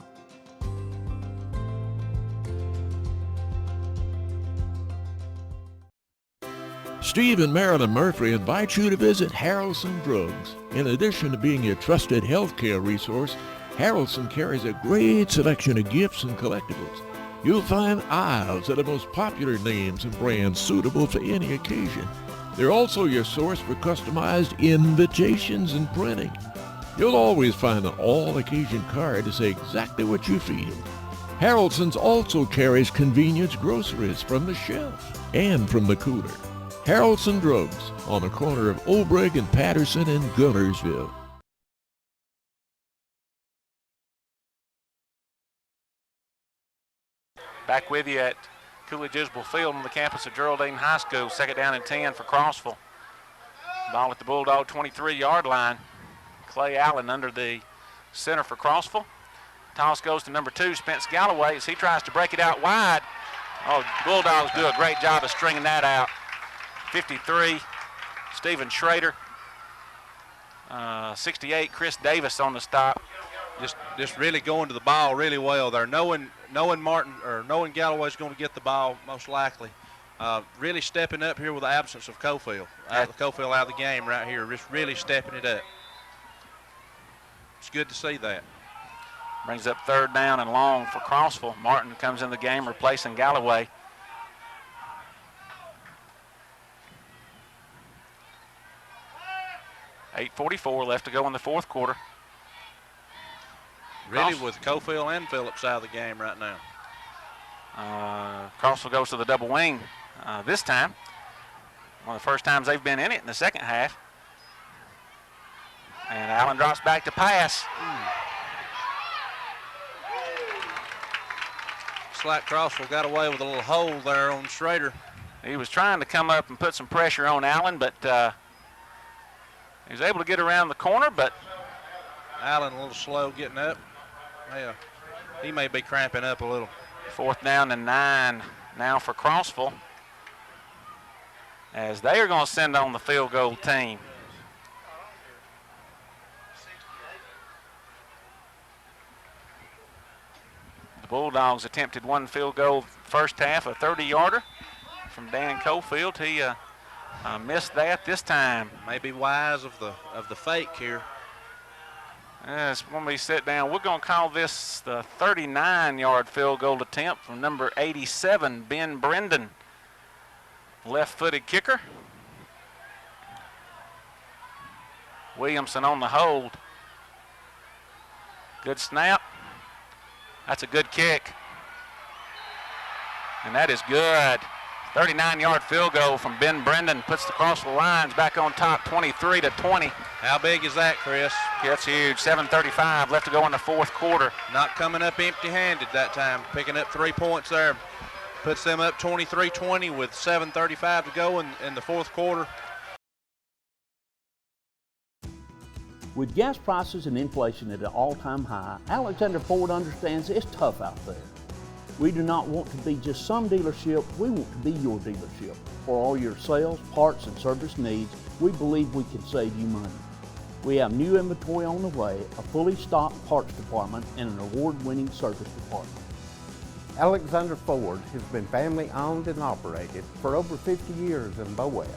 Speaker 12: Steve and Marilyn Murphy invite you to visit Harrelson Drugs. In addition to being your trusted healthcare resource, Harrelson carries a great selection of gifts and collectibles. You'll find aisles of the most popular names and brands suitable for any occasion. They're also your source for customized invitations and printing. You'll always find an all-occasion card to say exactly what you feel. Harrelson's also carries convenience groceries from the shelf and from the cooler. Harrelson Drugs on the corner of Obrig and Patterson in Gunnersville.
Speaker 1: Back with you at Coolidge-Isbell Field on the campus of Geraldine High School. 2nd down and 10 for Crossville. Ball at the Bulldog 23-yard line. Clay Allen under the center for Crossville. Toss goes to number 2, Spence Galloway, as he tries to break it out wide. Oh, Bulldogs do a great job of stringing that out. 53, Stephen Schrader. 68, Chris Davis on the stop.
Speaker 2: Just really going to the ball really well there. Knowing Galloway's going to get the ball most likely. Really stepping up here with the absence of Cofield. Cofield out of the game right here. Just really stepping it up. It's good to see that.
Speaker 1: Brings up 3rd down and long for Crossville. Martin comes in the game replacing Galloway. .8:44 left to go in the 4th quarter.
Speaker 2: Really with Cofield and Phillips out of the game right now.
Speaker 1: Crossville goes to the double wing this time. One of the first times they've been in it in the second half. And Allen drops back to pass.
Speaker 2: Looks like Crossville got away with a little hole there on Schrader.
Speaker 1: He was trying to come up and put some pressure on Allen, but he was able to get around the corner, but
Speaker 2: Allen a little slow getting up. Yeah, he may be cramping up a little.
Speaker 1: 4th down and 9 now for Crossville, as they are going to send on the field goal team. The Bulldogs attempted one field goal first half, a 30-yarder from Dan Cofield. He missed that this time.
Speaker 2: Maybe wise of the fake here.
Speaker 1: Yes, when we sit down, we're going to call this the 39-yard field goal attempt from number 87, Ben Brendan, left-footed kicker. Williamson on the hold. Good snap. That's a good kick. And that is good. 39-yard field goal from Ben Brendan puts the Crossville Lions back on top, 23-20.
Speaker 2: How big is that, Chris?
Speaker 1: That's huge. 7:35 left to go in the 4th quarter.
Speaker 2: Not coming up empty-handed that time. Picking up 3 points there. Puts them up 23-20 with 7:35 to go in the 4th quarter.
Speaker 19: With gas prices and inflation at an all-time high, Alexander Ford understands it's tough out there. We do not want to be just some dealership, we want to be your dealership. For all your sales, parts, and service needs, we believe we can save you money. We have new inventory on the way, a fully stocked parts department, and an award-winning service department.
Speaker 13: Alexander Ford has been family owned and operated for over 50 years in Boaz.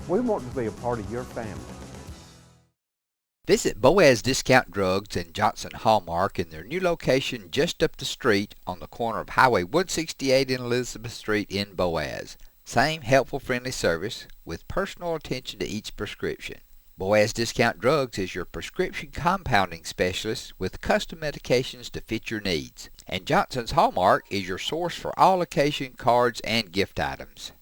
Speaker 13: We want to be a part of your family.
Speaker 3: Visit Boaz Discount Drugs and Johnson Hallmark in their new location just up the street on the corner of Highway 168 and Elizabeth Street in Boaz. Same helpful, friendly service with personal attention to each prescription. Boaz Discount Drugs is your prescription compounding specialist with custom medications to fit your needs. And Johnson's Hallmark is your source for all occasion cards and gift items.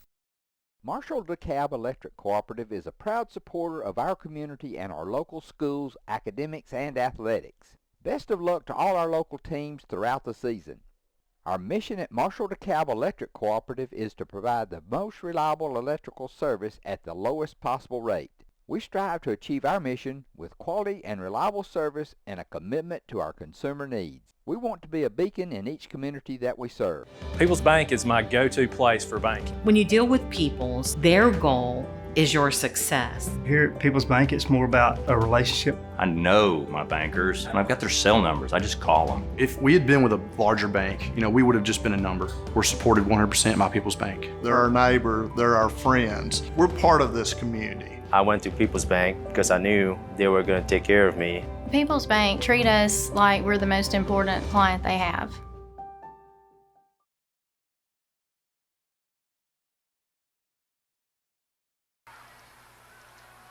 Speaker 3: Marshall DeKalb Electric Cooperative is a proud supporter of our community and our local schools, academics, and athletics. Best of luck to all our local teams throughout the season. Our mission at Marshall DeKalb Electric Cooperative is to provide the most reliable electrical service at the lowest possible rate. We strive to achieve our mission with quality and reliable service and a commitment to our consumer needs. We want to be a beacon in each community that we serve.
Speaker 5: People's Bank is my go-to place for banking.
Speaker 6: When you deal with People's, their goal is your success.
Speaker 11: Here at People's Bank, it's more about a relationship.
Speaker 23: I know my bankers, and I've got their cell numbers. I just call them.
Speaker 7: If we had been with a larger bank, we would have just been a number. We're supported 100% by People's Bank.
Speaker 8: They're our neighbor, they're our friends. We're part of this community.
Speaker 9: I went to People's Bank because I knew they were going to take care of me.
Speaker 27: People's Bank treat us like we're the most important client they have.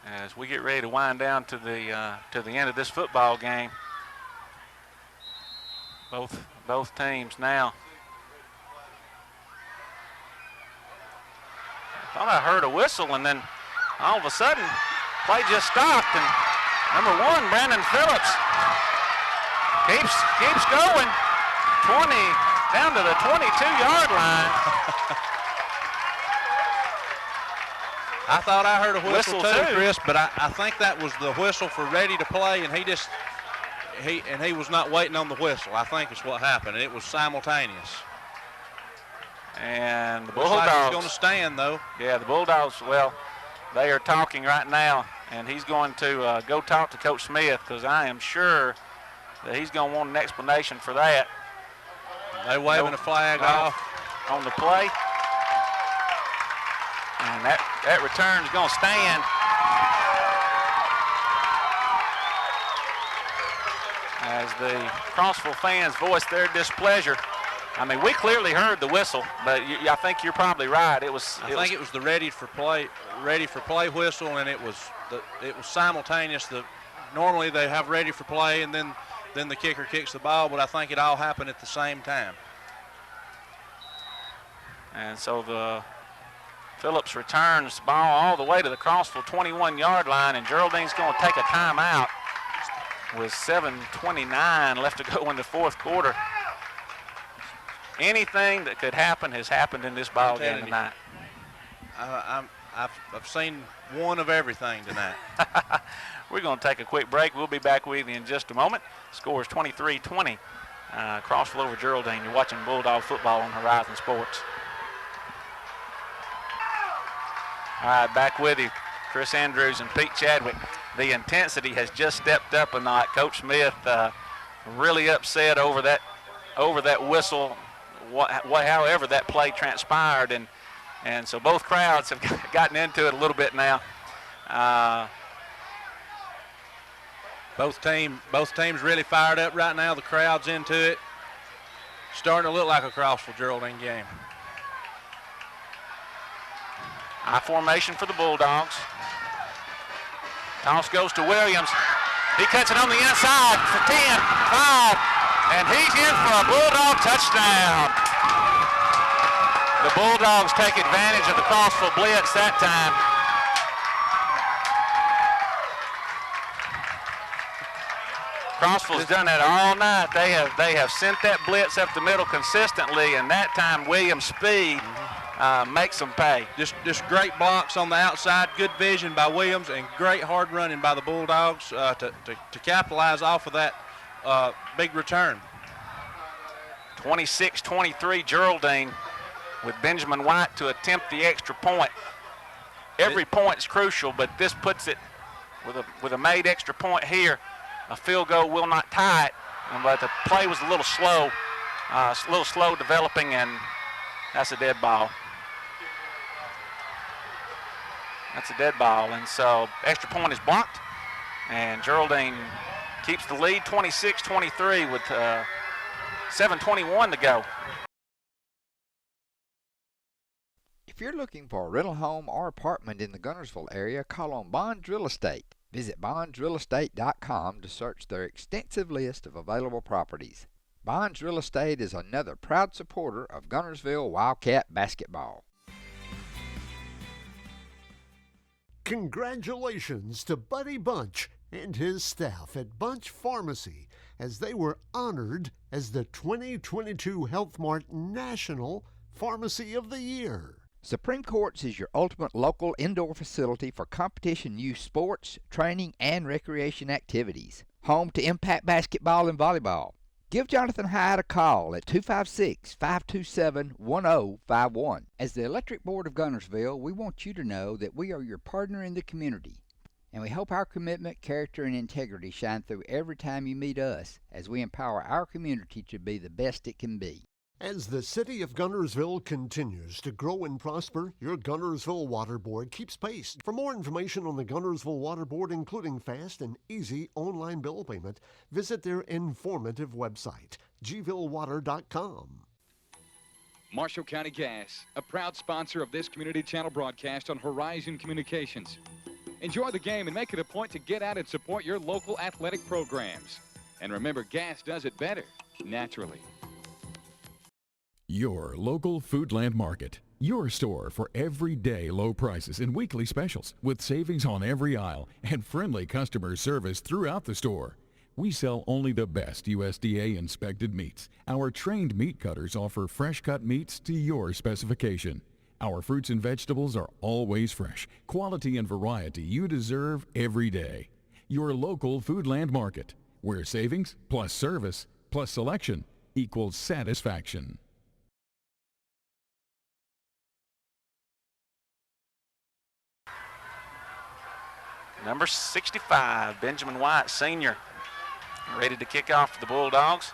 Speaker 1: As we get ready to wind down to the end of this football game, both teams now. I thought I heard a whistle, and then all of a sudden, play just stopped, and number 1, Brandon Phillips, keeps going. 20 down to the 22-yard line.
Speaker 2: I thought I heard a whistle too,
Speaker 1: too,
Speaker 2: Chris, but I think that was the whistle for ready to play, and he was not waiting on the whistle. I think is what happened. It was simultaneous.
Speaker 1: And the
Speaker 2: Bulldogs
Speaker 1: Bulldogs
Speaker 2: going to stand though.
Speaker 1: Yeah, the Bulldogs. Well, they are talking right now, and he's going to go talk to Coach Smith because I am sure that he's going to want an explanation for that.
Speaker 2: They waving a flag off
Speaker 1: on the play. And that return is going to stand. As the Crossville fans voice their displeasure. I mean, we clearly heard the whistle, but I think you're probably right. It was
Speaker 2: the ready for play whistle, and it was simultaneous. Normally they have ready for play, and then the kicker kicks the ball, but I think it all happened at the same time.
Speaker 1: And so the Phillips returns the ball all the way to the Crossville 21-yard line, and Geraldine's going to take a timeout with 7:29 left to go in the fourth quarter. Anything that could happen has happened in this ball game tonight.
Speaker 2: I've seen one of everything tonight.
Speaker 1: We're going to take a quick break. We'll be back with you in just a moment. Score is 23-20. Crossville over Geraldine. You're watching Bulldog football on Horizon Sports. All right, back with you, Chris Andrews and Pete Chadwick. The intensity has just stepped up a notch. Coach Smith really upset over that whistle, however that play transpired, and so both crowds have gotten into it a little bit now.
Speaker 2: Both teams really fired up right now. The crowd's into it. Starting to look like a Crossville Geraldine game.
Speaker 1: High formation for the Bulldogs. Toss goes to Williams. He cuts it on the inside for 10, 5, and he's in for a Bulldog touchdown. The Bulldogs take advantage of the Crossville blitz that time. Crossville's done that all night. They have sent that blitz up the middle consistently, and that time Williams' speed makes them pay.
Speaker 2: Just great blocks on the outside, good vision by Williams, and great hard running by the Bulldogs to capitalize off of that big return.
Speaker 1: 26-23 Geraldine with Benjamin White to attempt the extra point. Every point is crucial, but this puts it with a made extra point here. A field goal will not tie it, but the play was a little slow developing, and that's a dead ball. That's a dead ball, and so extra point is blocked, and Geraldine keeps the lead 26-23 with 7:21 to go.
Speaker 3: If you're looking for a rental home or apartment in the Gunnersville area, call on Bonds Real Estate. Visit bondsrealestate.com to search their extensive list of available properties. Bonds Real Estate is another proud supporter of Guntersville Wildcat basketball.
Speaker 14: Congratulations to Buddy Bunch and his staff at Bunch Pharmacy as they were honored as the 2022 Health Mart National Pharmacy of the Year.
Speaker 3: Supreme Courts is your ultimate local indoor facility for competition youth sports, training, and recreation activities. Home to Impact Basketball and Volleyball. Give Jonathan Hyde a call at 256-527-1051. As the Electric Board of Guntersville, we want you to know that we are your partner in the community. And we hope our commitment, character, and integrity shine through every time you meet us as we empower our community to be the best it can be.
Speaker 14: As the city of Guntersville continues to grow and prosper, your Guntersville Water Board keeps pace. For more information on the Guntersville Water Board, including fast and easy online bill payment, visit their informative website, gvillewater.com.
Speaker 15: Marshall County Gas, a proud sponsor of this community channel broadcast on Horizon Communications. Enjoy the game and make it a point to get out and support your local athletic programs. And remember, gas does it better, naturally.
Speaker 16: Your local Foodland Market. Your store for everyday low prices and weekly specials with savings on every aisle and friendly customer service throughout the store. We sell only the best USDA inspected meats. Our trained meat cutters offer fresh cut meats to your specification. Our fruits and vegetables are always fresh, quality and variety you deserve every day. Your local Foodland Market, where savings plus service plus selection equals satisfaction.
Speaker 1: Number 65, Benjamin White, senior, ready to kick off for the Bulldogs.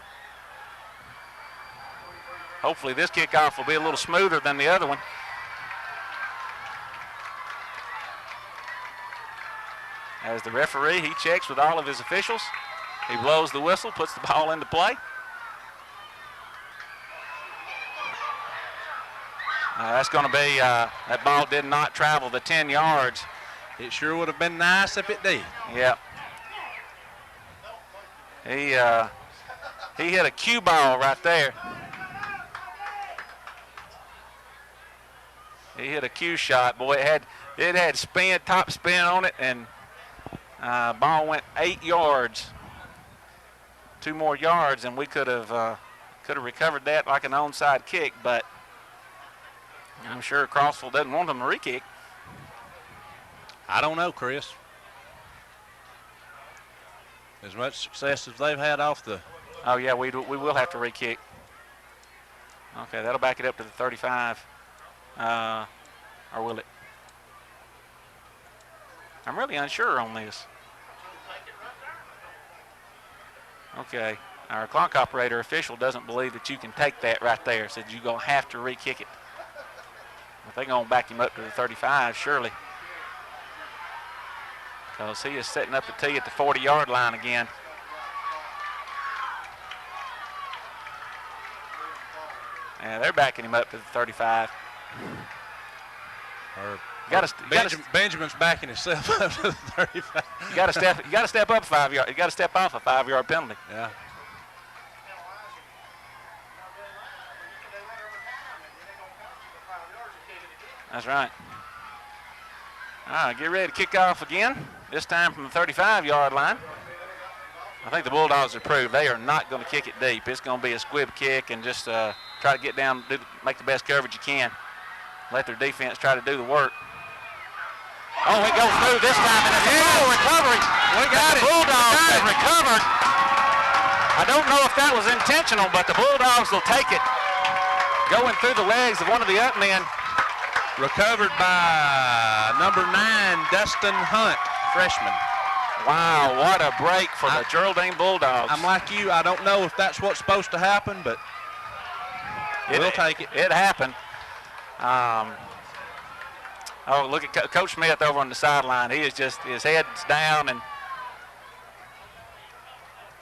Speaker 1: Hopefully this kickoff will be a little smoother than the other one. As the referee, he checks with all of his officials. He blows the whistle, puts the ball into play. That's going to be, that ball did not travel the 10 yards.
Speaker 2: It sure would have been nice if it did.
Speaker 1: Yep. He hit a cue ball right there. He hit a cue shot. Boy, it had spin, top spin on it, and ball went 8 yards. 2 more yards, and we could have recovered that like an onside kick, but I'm sure Crossville doesn't want them to re-kick.
Speaker 2: I don't know, Chris. As much success as they've had off the...
Speaker 1: Oh, yeah, we will have to re-kick. Okay, that'll back it up to the 35. Or will it? I'm really unsure on this. Okay, our clock operator official doesn't believe that you can take that right there. Said you're going to have to re-kick it. But they're going to back him up to the 35, surely. Because he is setting up the tee at the 40-yard line again. And they're backing him up to the 35.
Speaker 2: Benjamin's backing himself up to the 35.
Speaker 1: You got to step up 5 yards. You got to step off a 5-yard penalty.
Speaker 2: Yeah.
Speaker 1: That's right. All right, get ready to kick off again. This time from the 35-yard line. I think the Bulldogs have proved they are not going to kick it deep. It's going to be a squib kick and just try to get down, make the best coverage you can. Let their defense try to do the work. Oh, it goes through this time, and it's a full recovery.
Speaker 2: We got
Speaker 1: it. The Bulldogs have recovered. I don't know if that was intentional, but the Bulldogs will take it. Going through the legs of one of the up men.
Speaker 2: Recovered by number 9, Dustin Hunt, freshman.
Speaker 1: Wow, what a break for the Geraldine Bulldogs.
Speaker 2: I'm like you. I don't know if that's what's supposed to happen, but we'll take it.
Speaker 1: It happened. Oh, look at Coach Smith over on the sideline. He is just, his head's down. And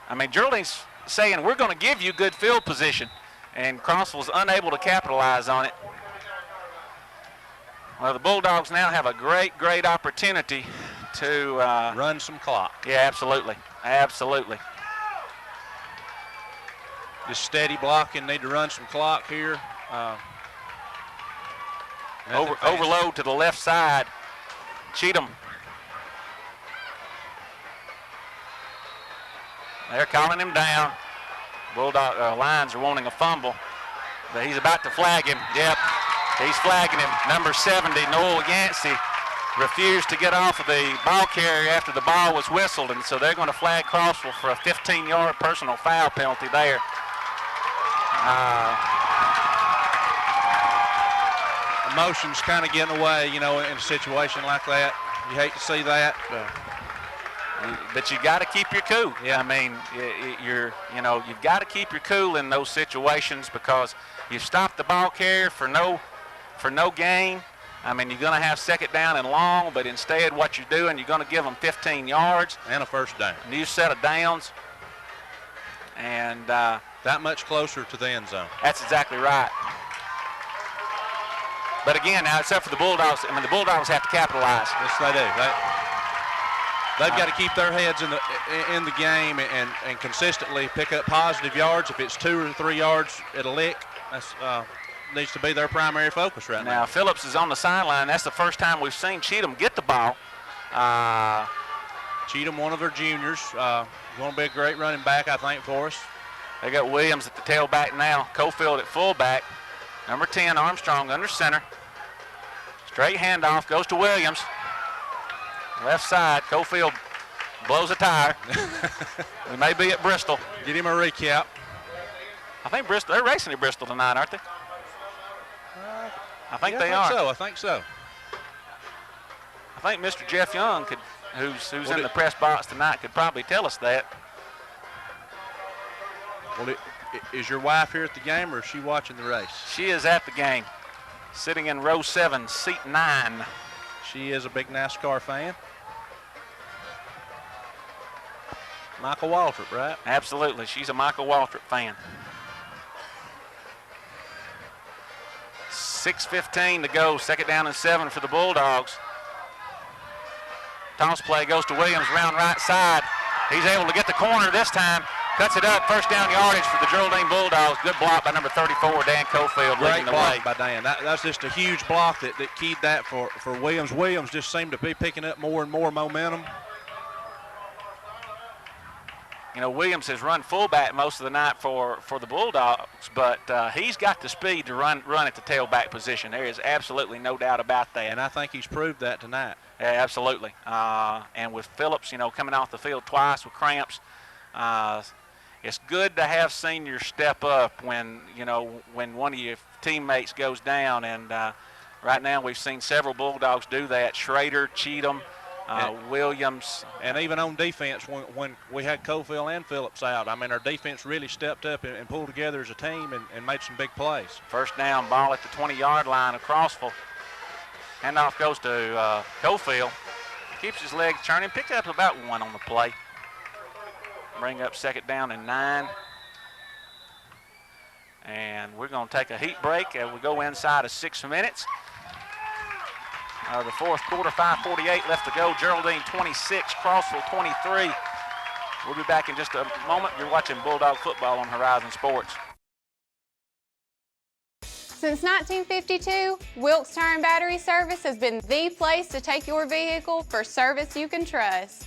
Speaker 1: I mean, Geraldine's saying, we're going to give you good field position. And Crossville's unable to capitalize on it. Well, the Bulldogs now have a great opportunity to
Speaker 2: run some clock.
Speaker 1: Yeah, absolutely. Absolutely.
Speaker 2: Just steady blocking. Need to run some clock here.
Speaker 1: Overload to the left side. Cheatham. They're calling him down. Bulldog Lions are wanting a fumble. But he's about to flag him. Yep, he's flagging him. Number 70, Noel Yancey, refused to get off of the ball carrier after the ball was whistled, and so they're going to flag Crossville for a 15-yard personal foul penalty there.
Speaker 2: Emotions kind of getting away, in a situation like that. You hate to see that.
Speaker 1: But you got to keep your cool. Yeah, I mean, you've got to keep your cool in those situations because you stop the ball carrier for no gain. I mean, you're going to have second down and long, but instead what you're doing, you're going to give them 15 yards.
Speaker 2: And a first down.
Speaker 1: New set of downs. And
Speaker 2: that much closer to the end zone.
Speaker 1: That's exactly right. But again, now except for the Bulldogs, I mean, the Bulldogs have to capitalize.
Speaker 2: Yes, they do. They've got to keep their heads in the game and consistently pick up positive yards. If it's 2 or 3 yards at a lick, that's needs to be their primary focus right now.
Speaker 1: Now Phillips is on the sideline. That's the first time we've seen Cheatham get the ball.
Speaker 2: Cheatham, one of their juniors, going to be a great running back, I think, for us.
Speaker 1: They got Williams at the tailback now. Cofield at fullback. Number 10, Armstrong under center. Straight handoff goes to Williams. Left side, Cofield blows a tire. We may be at Bristol.
Speaker 2: Get him a recap.
Speaker 1: I think Bristol, they're racing at Bristol tonight, aren't they? I think they are.
Speaker 2: I think so.
Speaker 1: I think Mr. Jeff Young, who's in the press box tonight, could probably tell us that.
Speaker 2: Well, is your wife here at the game, or is she watching the race?
Speaker 1: She is at the game, sitting in row 7, seat 9.
Speaker 2: She is a big NASCAR fan. Michael Waltrip, right?
Speaker 1: Absolutely. She's a Michael Waltrip fan. 6:15 to go. Second down and 7 for the Bulldogs. Toss play goes to Williams around right side. He's able to get the corner this time. Cuts it up. First down yardage for the Geraldine Bulldogs. Good block by number 34, Dan Cofield, leading the way.
Speaker 2: Great block by Dan. That's just a huge block that keyed that for Williams. Williams just seemed to be picking up more and more momentum.
Speaker 1: You know, Williams has run fullback most of the night for the Bulldogs, but he's got the speed to run at the tailback position. There is absolutely no doubt about that.
Speaker 2: And I think he's proved that tonight.
Speaker 1: Yeah, absolutely. And with Phillips, coming off the field twice with cramps, it's good to have seniors step up when one of your teammates goes down. And right now we've seen several Bulldogs do that. Schrader, Cheatham, Williams.
Speaker 2: And even on defense, when we had Cofield and Phillips out, I mean, our defense really stepped up and pulled together as a team and made some big plays.
Speaker 1: First down, ball at the 20-yard line of Crossville. Handoff goes to Cofield. Keeps his legs turning, picked up about 1 on the play. Bring up second down and 9. And we're going to take a heat break as we go inside of 6 minutes. The fourth quarter, 5:48 left to go. Geraldine 26, Crossville 23. We'll be back in just a moment. You're watching Bulldog football on Horizon Sports.
Speaker 17: Since 1952, Wilkes Tire and Battery Service has been the place to take your vehicle for service you can trust.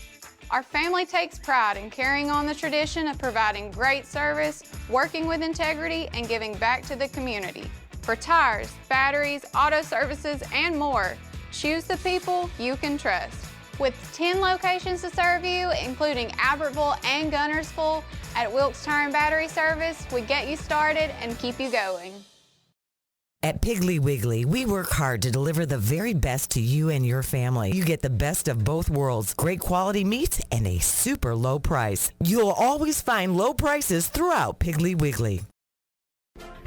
Speaker 17: Our family takes pride in carrying on the tradition of providing great service, working with integrity, and giving back to the community. For tires, batteries, auto services, and more, choose the people you can trust. With 10 locations to serve you, including Albertville and Gunnersville, at Wilkes Tire and Battery Service, we get you started and keep you going.
Speaker 18: At Piggly Wiggly, we work hard to deliver the very best to you and your family. You get the best of both worlds, great quality meats and a super low price. You'll always find low prices throughout Piggly Wiggly.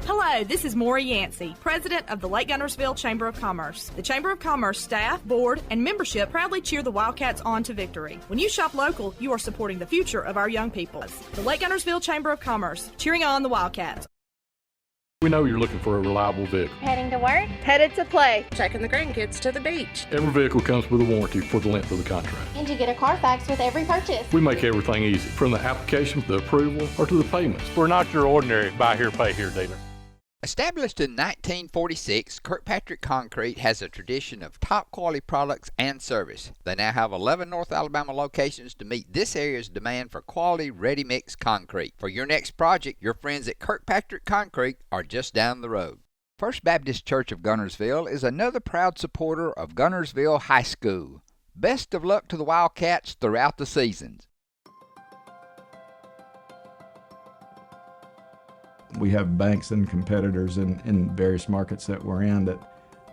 Speaker 20: Hello, this is Maury Yancey, President of the Lake Gunnersville Chamber of Commerce. The Chamber of Commerce staff, board, and membership proudly cheer the Wildcats on to victory. When you shop local, you are supporting the future of our young people. The Lake Gunnersville Chamber of Commerce, cheering on the Wildcats.
Speaker 16: We know you're looking for a reliable vehicle.
Speaker 17: Heading to work?
Speaker 4: Headed to play. Taking the grandkids to the beach.
Speaker 16: Every vehicle comes with a warranty for the length of the contract.
Speaker 17: And you get a Carfax with every purchase.
Speaker 16: We make everything easy, from the application, the approval, or to the payments.
Speaker 5: We're not your ordinary buy here, pay here dealer.
Speaker 3: Established in 1946, Kirkpatrick Concrete has a tradition of top quality products and service. They now have 11 North Alabama locations to meet this area's demand for quality ready-mix concrete. For your next project, your friends at Kirkpatrick Concrete are just down the road. First Baptist Church of Gunnersville is another proud supporter of Gunnersville High School. Best of luck to the Wildcats throughout the seasons.
Speaker 10: We have banks and competitors in various markets that we're in that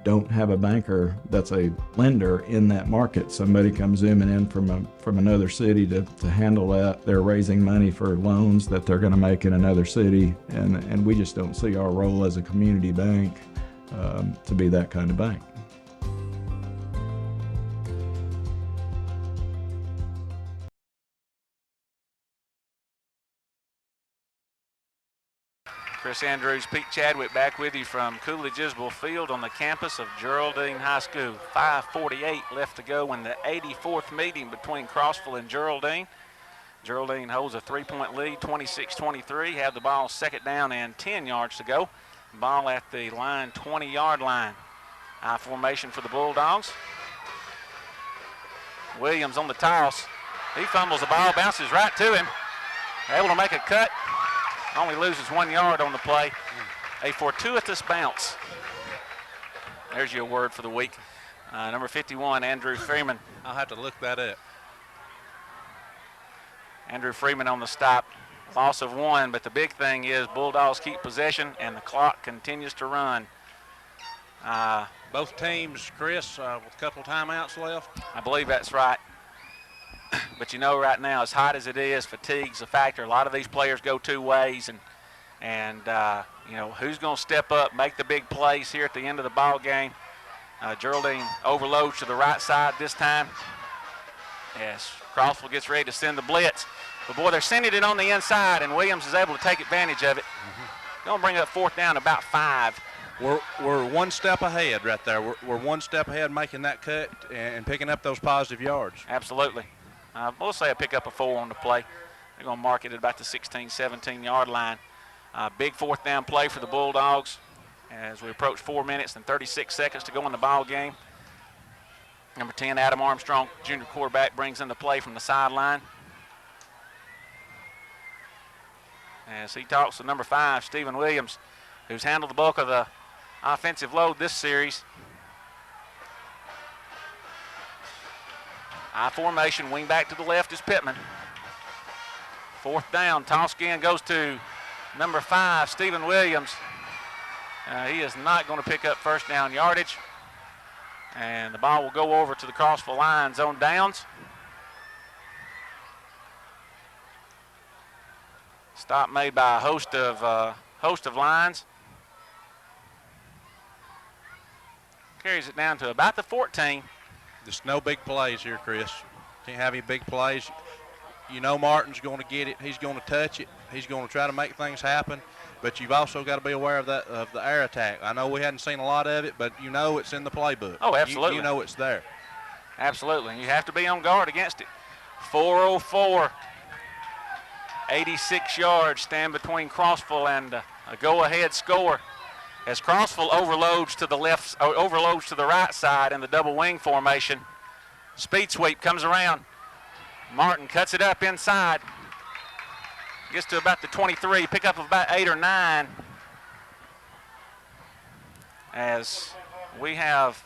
Speaker 10: don't have a banker that's a lender in that market. Somebody comes zooming in from another city to handle that. They're raising money for loans that they're going to make in another city, and we just don't see our role as a community bank to be that kind of bank.
Speaker 1: Chris Andrews, Pete Chadwick back with you from Coolidge-Isbell Field on the campus of Geraldine High School. 5:48 left to go in the 84th meeting between Crossville and Geraldine. Geraldine holds a 3-point lead, 26-23. Have the ball second down and 10 yards to go. Ball at the line, 20-yard line. I formation for the Bulldogs. Williams on the toss. He fumbles the ball, bounces right to him. Able to make a cut. Only loses 1 yard on the play. A fortuitous bounce. There's your word for the week. Number 51, Andrew Freeman.
Speaker 2: I'll have to look that up.
Speaker 1: Andrew Freeman on the stop. Loss of 1, but the big thing is Bulldogs keep possession and the clock continues to run.
Speaker 2: Both teams, Chris, with a couple timeouts left.
Speaker 1: I believe that's right. But you know, right now, as hot as it is, fatigue's a factor. A lot of these players go two ways, and you know, who's going to step up, make the big plays here at the end of the ball game? Geraldine overloads to the right side this time. Yes, Crossville gets ready to send the blitz. But boy, they're sending it on the inside, and Williams is able to take advantage of it. Going to bring up fourth down about 5.
Speaker 2: We're one step ahead right there. We're one step ahead making that cut and picking up those positive yards.
Speaker 1: Absolutely. We'll say I pick up a 4 on the play. They're going to mark it at about the 16, 17-yard line. Big fourth down play for the Bulldogs as we approach 4 minutes and 36 seconds to go in the ball game. Number 10, Adam Armstrong, junior quarterback, brings in the play from the sideline. As he talks to number 5, Stephen Williams, who's handled the bulk of the offensive load this series. I formation, wing back to the left is Pittman. Fourth down, toss again goes to number 5, Stephen Williams. He is not going to pick up first down yardage. And the ball will go over to the Crossville line, zone downs. Stop made by a host of lines. Carries it down to about the 14.
Speaker 2: There's no big plays here, Chris. Can't have any big plays. You know Martin's going to get it. He's going to touch it. He's going to try to make things happen. But you've also got to be aware of the air attack. I know we hadn't seen a lot of it, but you know it's in the playbook.
Speaker 1: Oh, absolutely.
Speaker 2: You know it's there.
Speaker 1: Absolutely. You have to be on guard against it. 4:04. 86 yards stand between Crossville and a go-ahead score. As Crossville overloads to the left, overloads to the right side in the double wing formation. Speed sweep comes around. Martin cuts it up inside. Gets to about the 23, pick up of about 8 or 9. As we have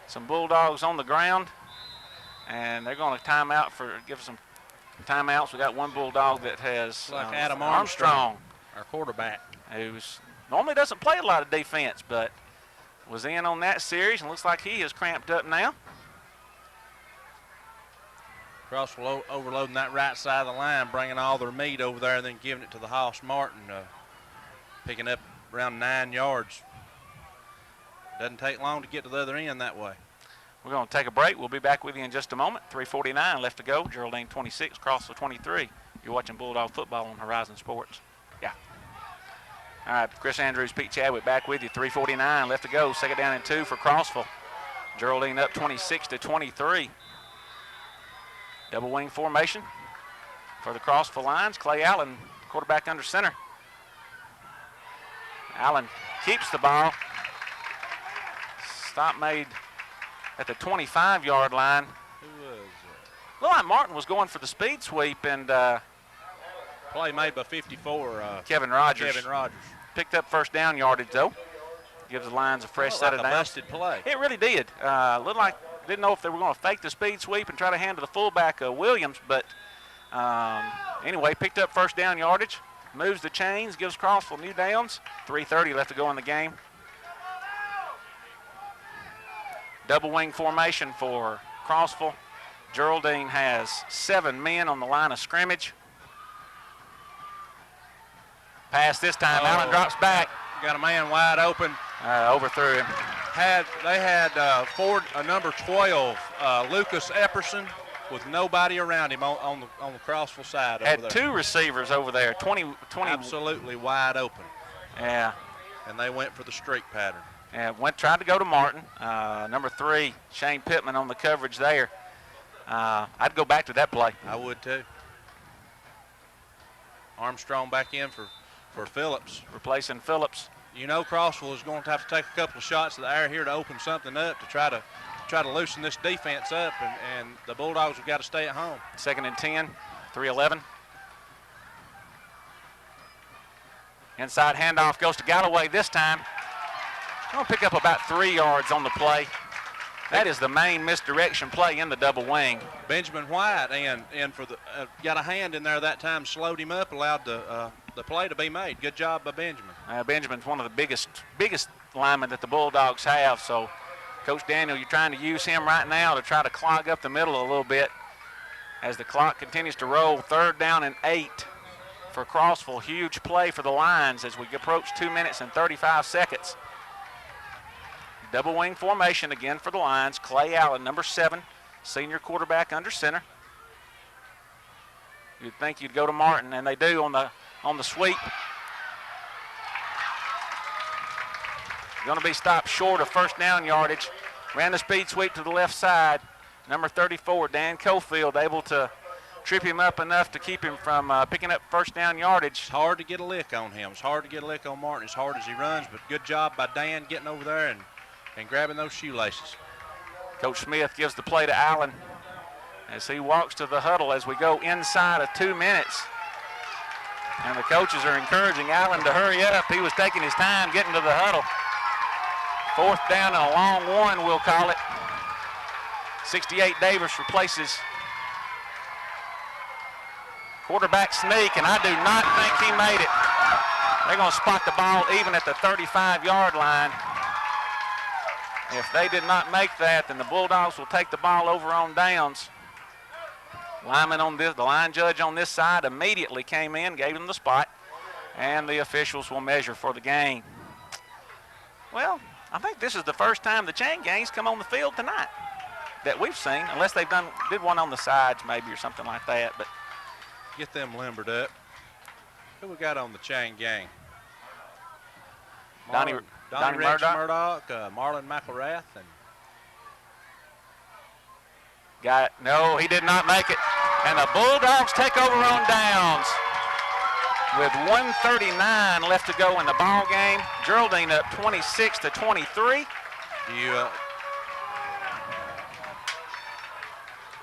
Speaker 1: some Bulldogs on the ground, and they're going to give some timeouts. We got one Bulldog that has
Speaker 2: like Adam Armstrong, our quarterback,
Speaker 1: who's normally doesn't play a lot of defense, but was in on that series and looks like he is cramped up now.
Speaker 2: Crossville overloading that right side of the line, bringing all their meat over there and then giving it to the Hoss Martin, picking up around 9 yards. Doesn't take long to get to the other end that way.
Speaker 1: We're going to take a break. We'll be back with you in just a moment. 3:49 left to go. Geraldine 26, Crossville 23. You're watching Bulldog football on Horizon Sports. Yeah. All right, Chris Andrews, Pete Chadwick back with you. 3:49 left to go. Second down and 2 for Crossville. Geraldine up 26-23. Double wing formation for the Crossville Lions. Clay Allen, quarterback under center. Allen keeps the ball. Stop made at the 25-yard line.
Speaker 2: Who was it?
Speaker 1: Looked like Martin was going for the speed sweep, and
Speaker 2: play made by 54.
Speaker 1: Kevin Rogers.
Speaker 2: Kevin Rogers
Speaker 1: Picked up first down yardage, though. Gives the Lions a fresh set of downs.
Speaker 2: Busted play.
Speaker 1: It really did. Looked like didn't know if they were going to fake the speed sweep and try to hand to the fullback Williams, but anyway, picked up first down yardage. Moves the chains, gives Crossville new downs. 3:30 left to go in the game. Double wing formation for Crossville. Geraldine has 7 men on the line of scrimmage. Pass this time. Allen drops back.
Speaker 2: Got a man wide open.
Speaker 1: Overthrew him.
Speaker 2: They had number 12, Lucas Epperson, with nobody around him on the Crossville side.
Speaker 1: Had
Speaker 2: over there.
Speaker 1: 2 receivers over there. 20.
Speaker 2: Absolutely wide open.
Speaker 1: Yeah.
Speaker 2: And they went for the streak pattern.
Speaker 1: And tried to go to Martin. Number 3, Shane Pittman on the coverage there. I'd go back to that play.
Speaker 2: I would too. Armstrong back in for Phillips.
Speaker 1: Replacing Phillips.
Speaker 2: You know Crossville is going to have to take a couple of shots of the air here to open something up to try to loosen this defense up, and the Bulldogs have got to stay at home.
Speaker 1: 2nd and 10, 3:11. Inside handoff goes to Galloway this time. Going to pick up about 3 yards on the play. That is the main misdirection play in the double wing.
Speaker 2: Benjamin White and for the got a hand in there that time, slowed him up, allowed the play to be made. Good job by Benjamin.
Speaker 1: Benjamin's one of the biggest linemen that the Bulldogs have. So, Coach Daniel, you're trying to use him right now to try to clog up the middle a little bit as the clock continues to roll. 3rd down and 8 for Crossville. Huge play for the Lions as we approach 2 minutes and 35 seconds. Double wing formation again for the Lions. Clay Allen, number 7, senior quarterback under center. You'd think you'd go to Martin, and they do on the sweep. Going to be stopped short of first down yardage. Ran the speed sweep to the left side. Number 34, Dan Cofield, able to trip him up enough to keep him from picking up first down yardage.
Speaker 2: It's hard to get a lick on him. It's hard to get a lick on Martin as hard as he runs, but good job by Dan getting over there and grabbing those shoelaces.
Speaker 1: Coach Smith gives the play to Allen as he walks to the huddle as we go inside of 2 minutes. And the coaches are encouraging Allen to hurry up. He was taking his time getting to the huddle. 4th down and a long one, we'll call it. 68 Davis replaces quarterback sneak, and I do not think he made it. They're going to spot the ball even at the 35-yard line. If they did not make that, then the Bulldogs will take the ball over on downs. The line judge on this side immediately came in, gave him the spot, and the officials will measure for the game. Well, I think this is the first time the chain gangs come on the field tonight that we've seen, unless they've did one on the sides maybe or something like that. But
Speaker 2: get them limbered up. Who we got on the chain gang? Donnie Rex Murdoch, Marlon McElrath, and
Speaker 1: no, he did not make it. And the Bulldogs take over on downs with 1:39 left to go in the ball game. Geraldine up 26-23.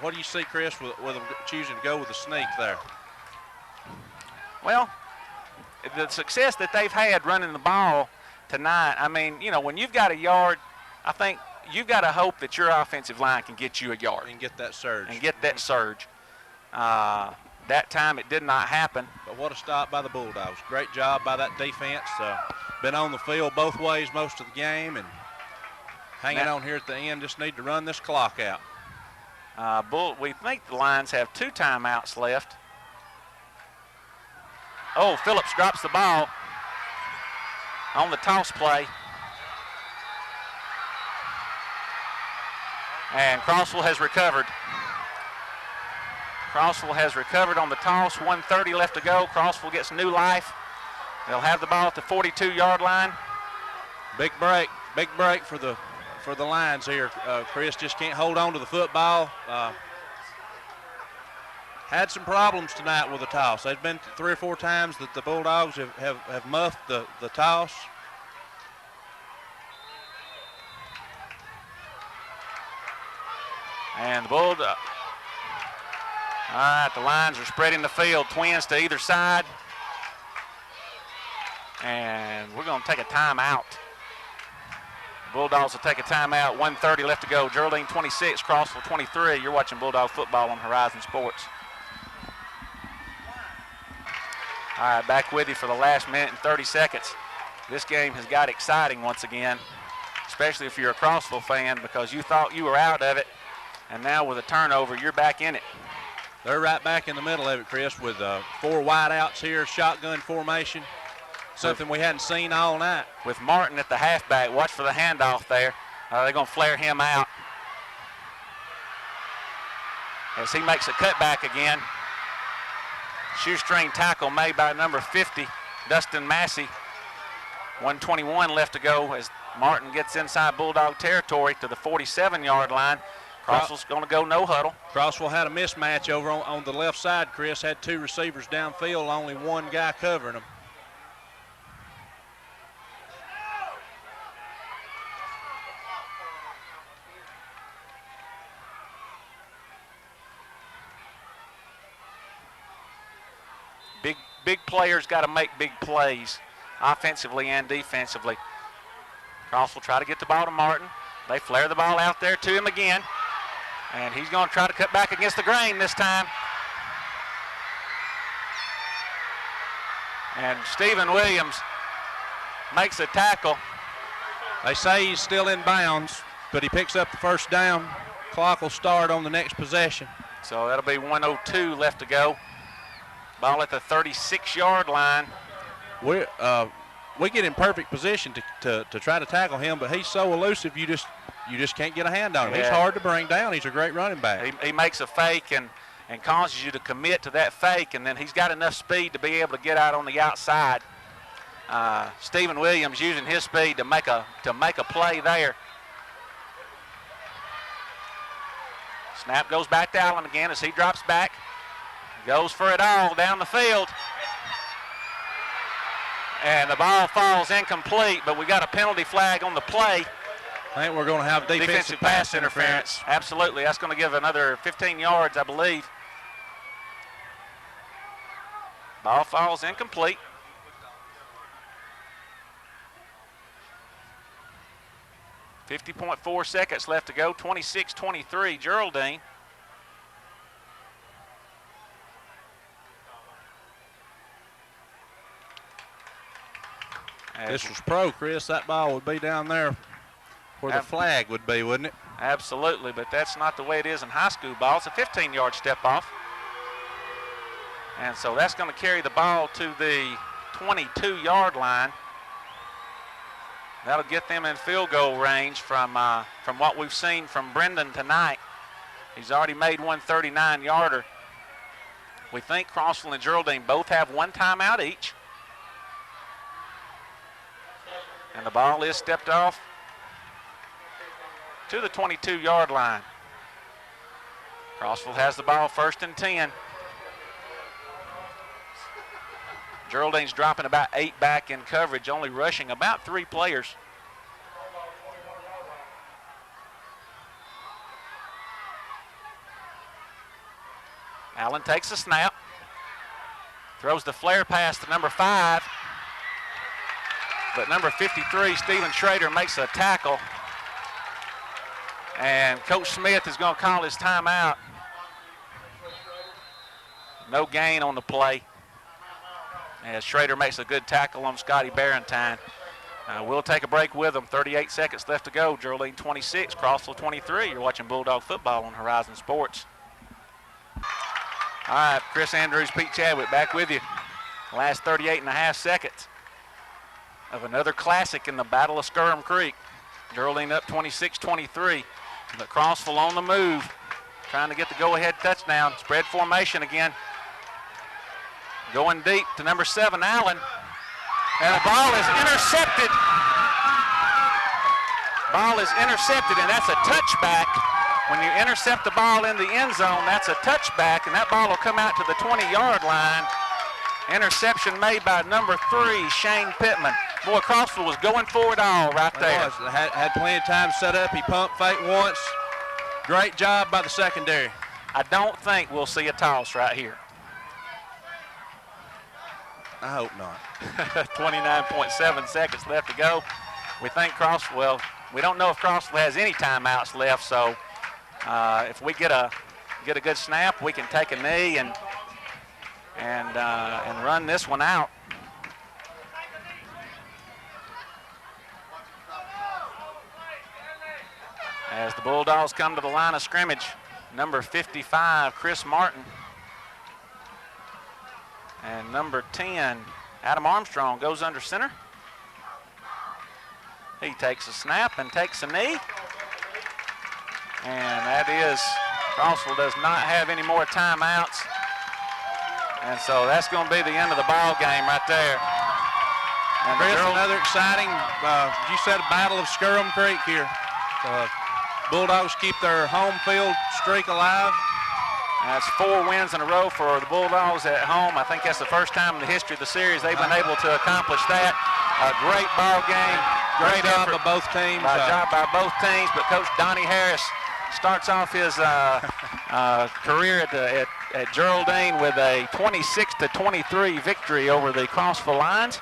Speaker 2: What do you see, Chris, with them choosing to go with the sneak there?
Speaker 1: Well, the success that they've had running the ball tonight, I mean, when you've got a yard, I think you've got to hope that your offensive line can get you a yard.
Speaker 2: And get that surge.
Speaker 1: That time it did not happen.
Speaker 2: But what a stop by the Bulldogs. Great job by that defense. Been on the field both ways most of the game and hanging on here at the end. Just need to run this clock out.
Speaker 1: We think the Lions have 2 timeouts left. Oh, Phillips drops the ball on the toss play. And Crossville has recovered. Crossville has recovered on the toss. 1:30 left to go. Crossville gets new life They'll have the ball at the 42-yard line.
Speaker 2: Big break for the Lions here. Chris just can't hold on to the football. Had some problems tonight with the toss. There's been 3 or 4 times that the Bulldogs have muffed the toss.
Speaker 1: And the Bulldogs. All right, the Lions are spreading the field, twins to either side. And we're going to take a timeout. The Bulldogs will take a timeout. 1:30 left to go. Geraldine 26, Crossville 23. You're watching Bulldog football on Horizon Sports. All right, back with you for the last minute and 30 seconds. This game has got exciting once again, especially if you're a Crossville fan, because you thought you were out of it, and now with a turnover, you're back in it.
Speaker 2: They're right back in the middle of it, Chris, with 4 wideouts here, shotgun formation, something we hadn't seen all night.
Speaker 1: With Martin at the halfback, watch for the handoff there. They're going to flare him out as he makes a cutback again. Shoestring tackle made by number 50, Dustin Massey. 1:21 left to go as Martin gets inside Bulldog territory to the 47-yard line. Crossville's going to go no huddle.
Speaker 2: Crossville had a mismatch over on the left side, Chris. Had 2 receivers downfield, only 1 guy covering them.
Speaker 1: Big players got to make big plays, offensively and defensively. Crossville try to get the ball to Martin. They flare the ball out there to him again. And he's going to try to cut back against the grain this time. And Stephen Williams makes a tackle.
Speaker 2: They say he's still in bounds, but he picks up the first down. Clock will start on the next possession.
Speaker 1: So that'll be 1:02 left to go. Ball at the 36-yard line.
Speaker 2: We get in perfect position to try to tackle him, but he's so elusive you just can't get a hand on him.
Speaker 1: Yeah.
Speaker 2: He's hard to bring down. He's a great running back.
Speaker 1: He makes a fake and causes you to commit to that fake, and then he's got enough speed to be able to get out on the outside. Stephen Williams using his speed to make a play there. Snap goes back to Allen again as he drops back. Goes for it all down the field. And the ball falls incomplete, but we got a penalty flag on the play.
Speaker 2: I think we're going to have defensive pass interference.
Speaker 1: Absolutely. That's going to give another 15 yards, I believe. Ball falls incomplete. .4 seconds left to go. 26-23, Geraldine.
Speaker 2: This was pro, Chris. That ball would be down there where the flag would be, wouldn't it?
Speaker 1: Absolutely, but that's not the way it is in high school ball. It's a 15-yard step off. And so that's going to carry the ball to the 22-yard line. That'll get them in field goal range from what we've seen from Brendan tonight. He's already made 139-yarder. We think Crossville and Geraldine both have 1 timeout each. And the ball is stepped off to the 22-yard line. Crossville has the ball 1st and 10. Geraldine's dropping about 8 back in coverage, only rushing about 3 players. Allen takes the snap, throws the flare pass to number 5. But number 53, Steven Schrader, makes a tackle. And Coach Smith is going to call his timeout. No gain on the play. As Schrader makes a good tackle on Scotty Barentine. We'll take a break with them. 38 seconds left to go. Geraldine 26, Crossville 23. You're watching Bulldog football on Horizon Sports. All right, Chris Andrews, Pete Chadwick back with you. Last 38 and a half seconds of another classic in the Battle of Skirm Creek. Geraldine up 26-23. But Crossville on the move, trying to get the go-ahead touchdown. Spread formation again. Going deep to number 7, Allen. And the ball is intercepted. Ball is intercepted, and that's a touchback. When you intercept the ball in the end zone, that's a touchback, and that ball will come out to the 20-yard line. Interception made by number 3, Shane Pittman. Boy, Crossville was going for it all right there.
Speaker 2: Had plenty of time set up. He pumped fake once. Great job by the secondary.
Speaker 1: I don't think we'll see a toss right here.
Speaker 2: I hope not.
Speaker 1: 29.7 seconds left to go. We think Crossville, we don't know if Crossville has any timeouts left, so if we get a good snap, we can take a knee and run this one out. As the Bulldogs come to the line of scrimmage, number 55, Chris Martin, and number 10, Adam Armstrong, goes under center. He takes a snap and takes a knee. And that is, Crossville does not have any more timeouts. And so that's going to be the end of the ball game right there. And
Speaker 2: Chris, another exciting, you said, a battle of Skirham Creek here. Bulldogs keep their home field streak alive.
Speaker 1: That's 4 wins in a row for the Bulldogs at home. I think that's the first time in the history of the series they've been able to accomplish that. A great ball game.
Speaker 2: Great job by both teams.
Speaker 1: Job by both teams, but Coach Donnie Harris starts off his career at Geraldine with a 26-23 victory over the Crossville Lions.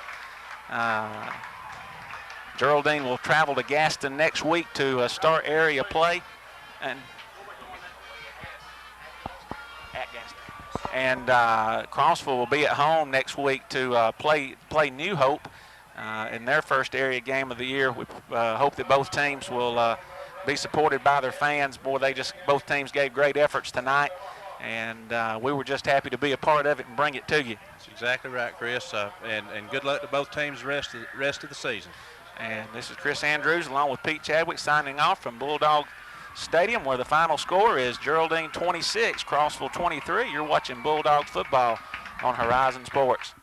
Speaker 1: Geraldine will travel to Gaston next week to start area play, and at Gaston. And Crossville will be at home next week to play New Hope in their first area game of the year. We hope that both teams will be supported by their fans. Boy, both teams gave great efforts tonight, and we were just happy to be a part of it and bring it to you.
Speaker 2: That's exactly right, Chris, and good luck to both teams the rest of the season.
Speaker 1: And this is Chris Andrews along with Pete Chadwick signing off from Bulldog Stadium, where the final score is Geraldine 26, Crossville 23. You're watching Bulldogs football on Horizon Sports.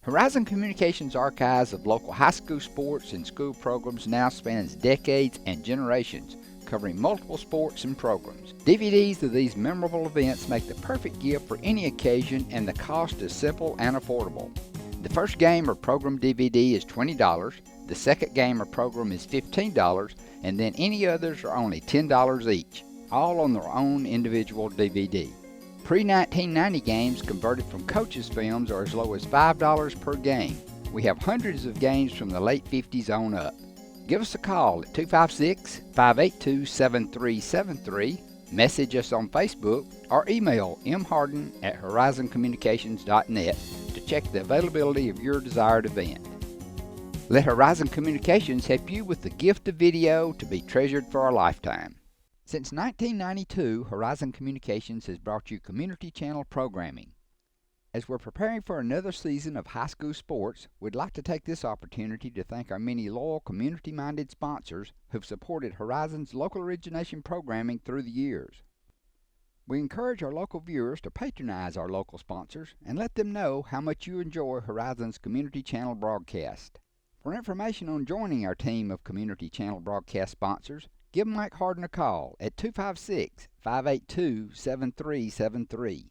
Speaker 3: Horizon Communications' archives of local high school sports and school programs now spans decades and generations, covering multiple sports and programs. DVDs of these memorable events make the perfect gift for any occasion, and the cost is simple and affordable. The first game or program DVD is $20, the second game or program is $15, and then any others are only $10 each, all on their own individual DVD. Pre-1990 games converted from coaches' films are as low as $5 per game. We have hundreds of games from the late 50s on up. Give us a call at 256-582-7373, message us on Facebook, or email mharden@horizoncommunications.net to check the availability of your desired event. Let Horizon Communications help you with the gift of video to be treasured for a lifetime. Since 1992, Horizon Communications has brought you community channel programming. As we're preparing for another season of high school sports, we'd like to take this opportunity to thank our many loyal community-minded sponsors who've supported Horizon's local origination programming through the years. We encourage our local viewers to patronize our local sponsors and let them know how much you enjoy Horizon's community channel broadcast. For information on joining our team of community channel broadcast sponsors, give Mike Harden a call at 256-582-7373.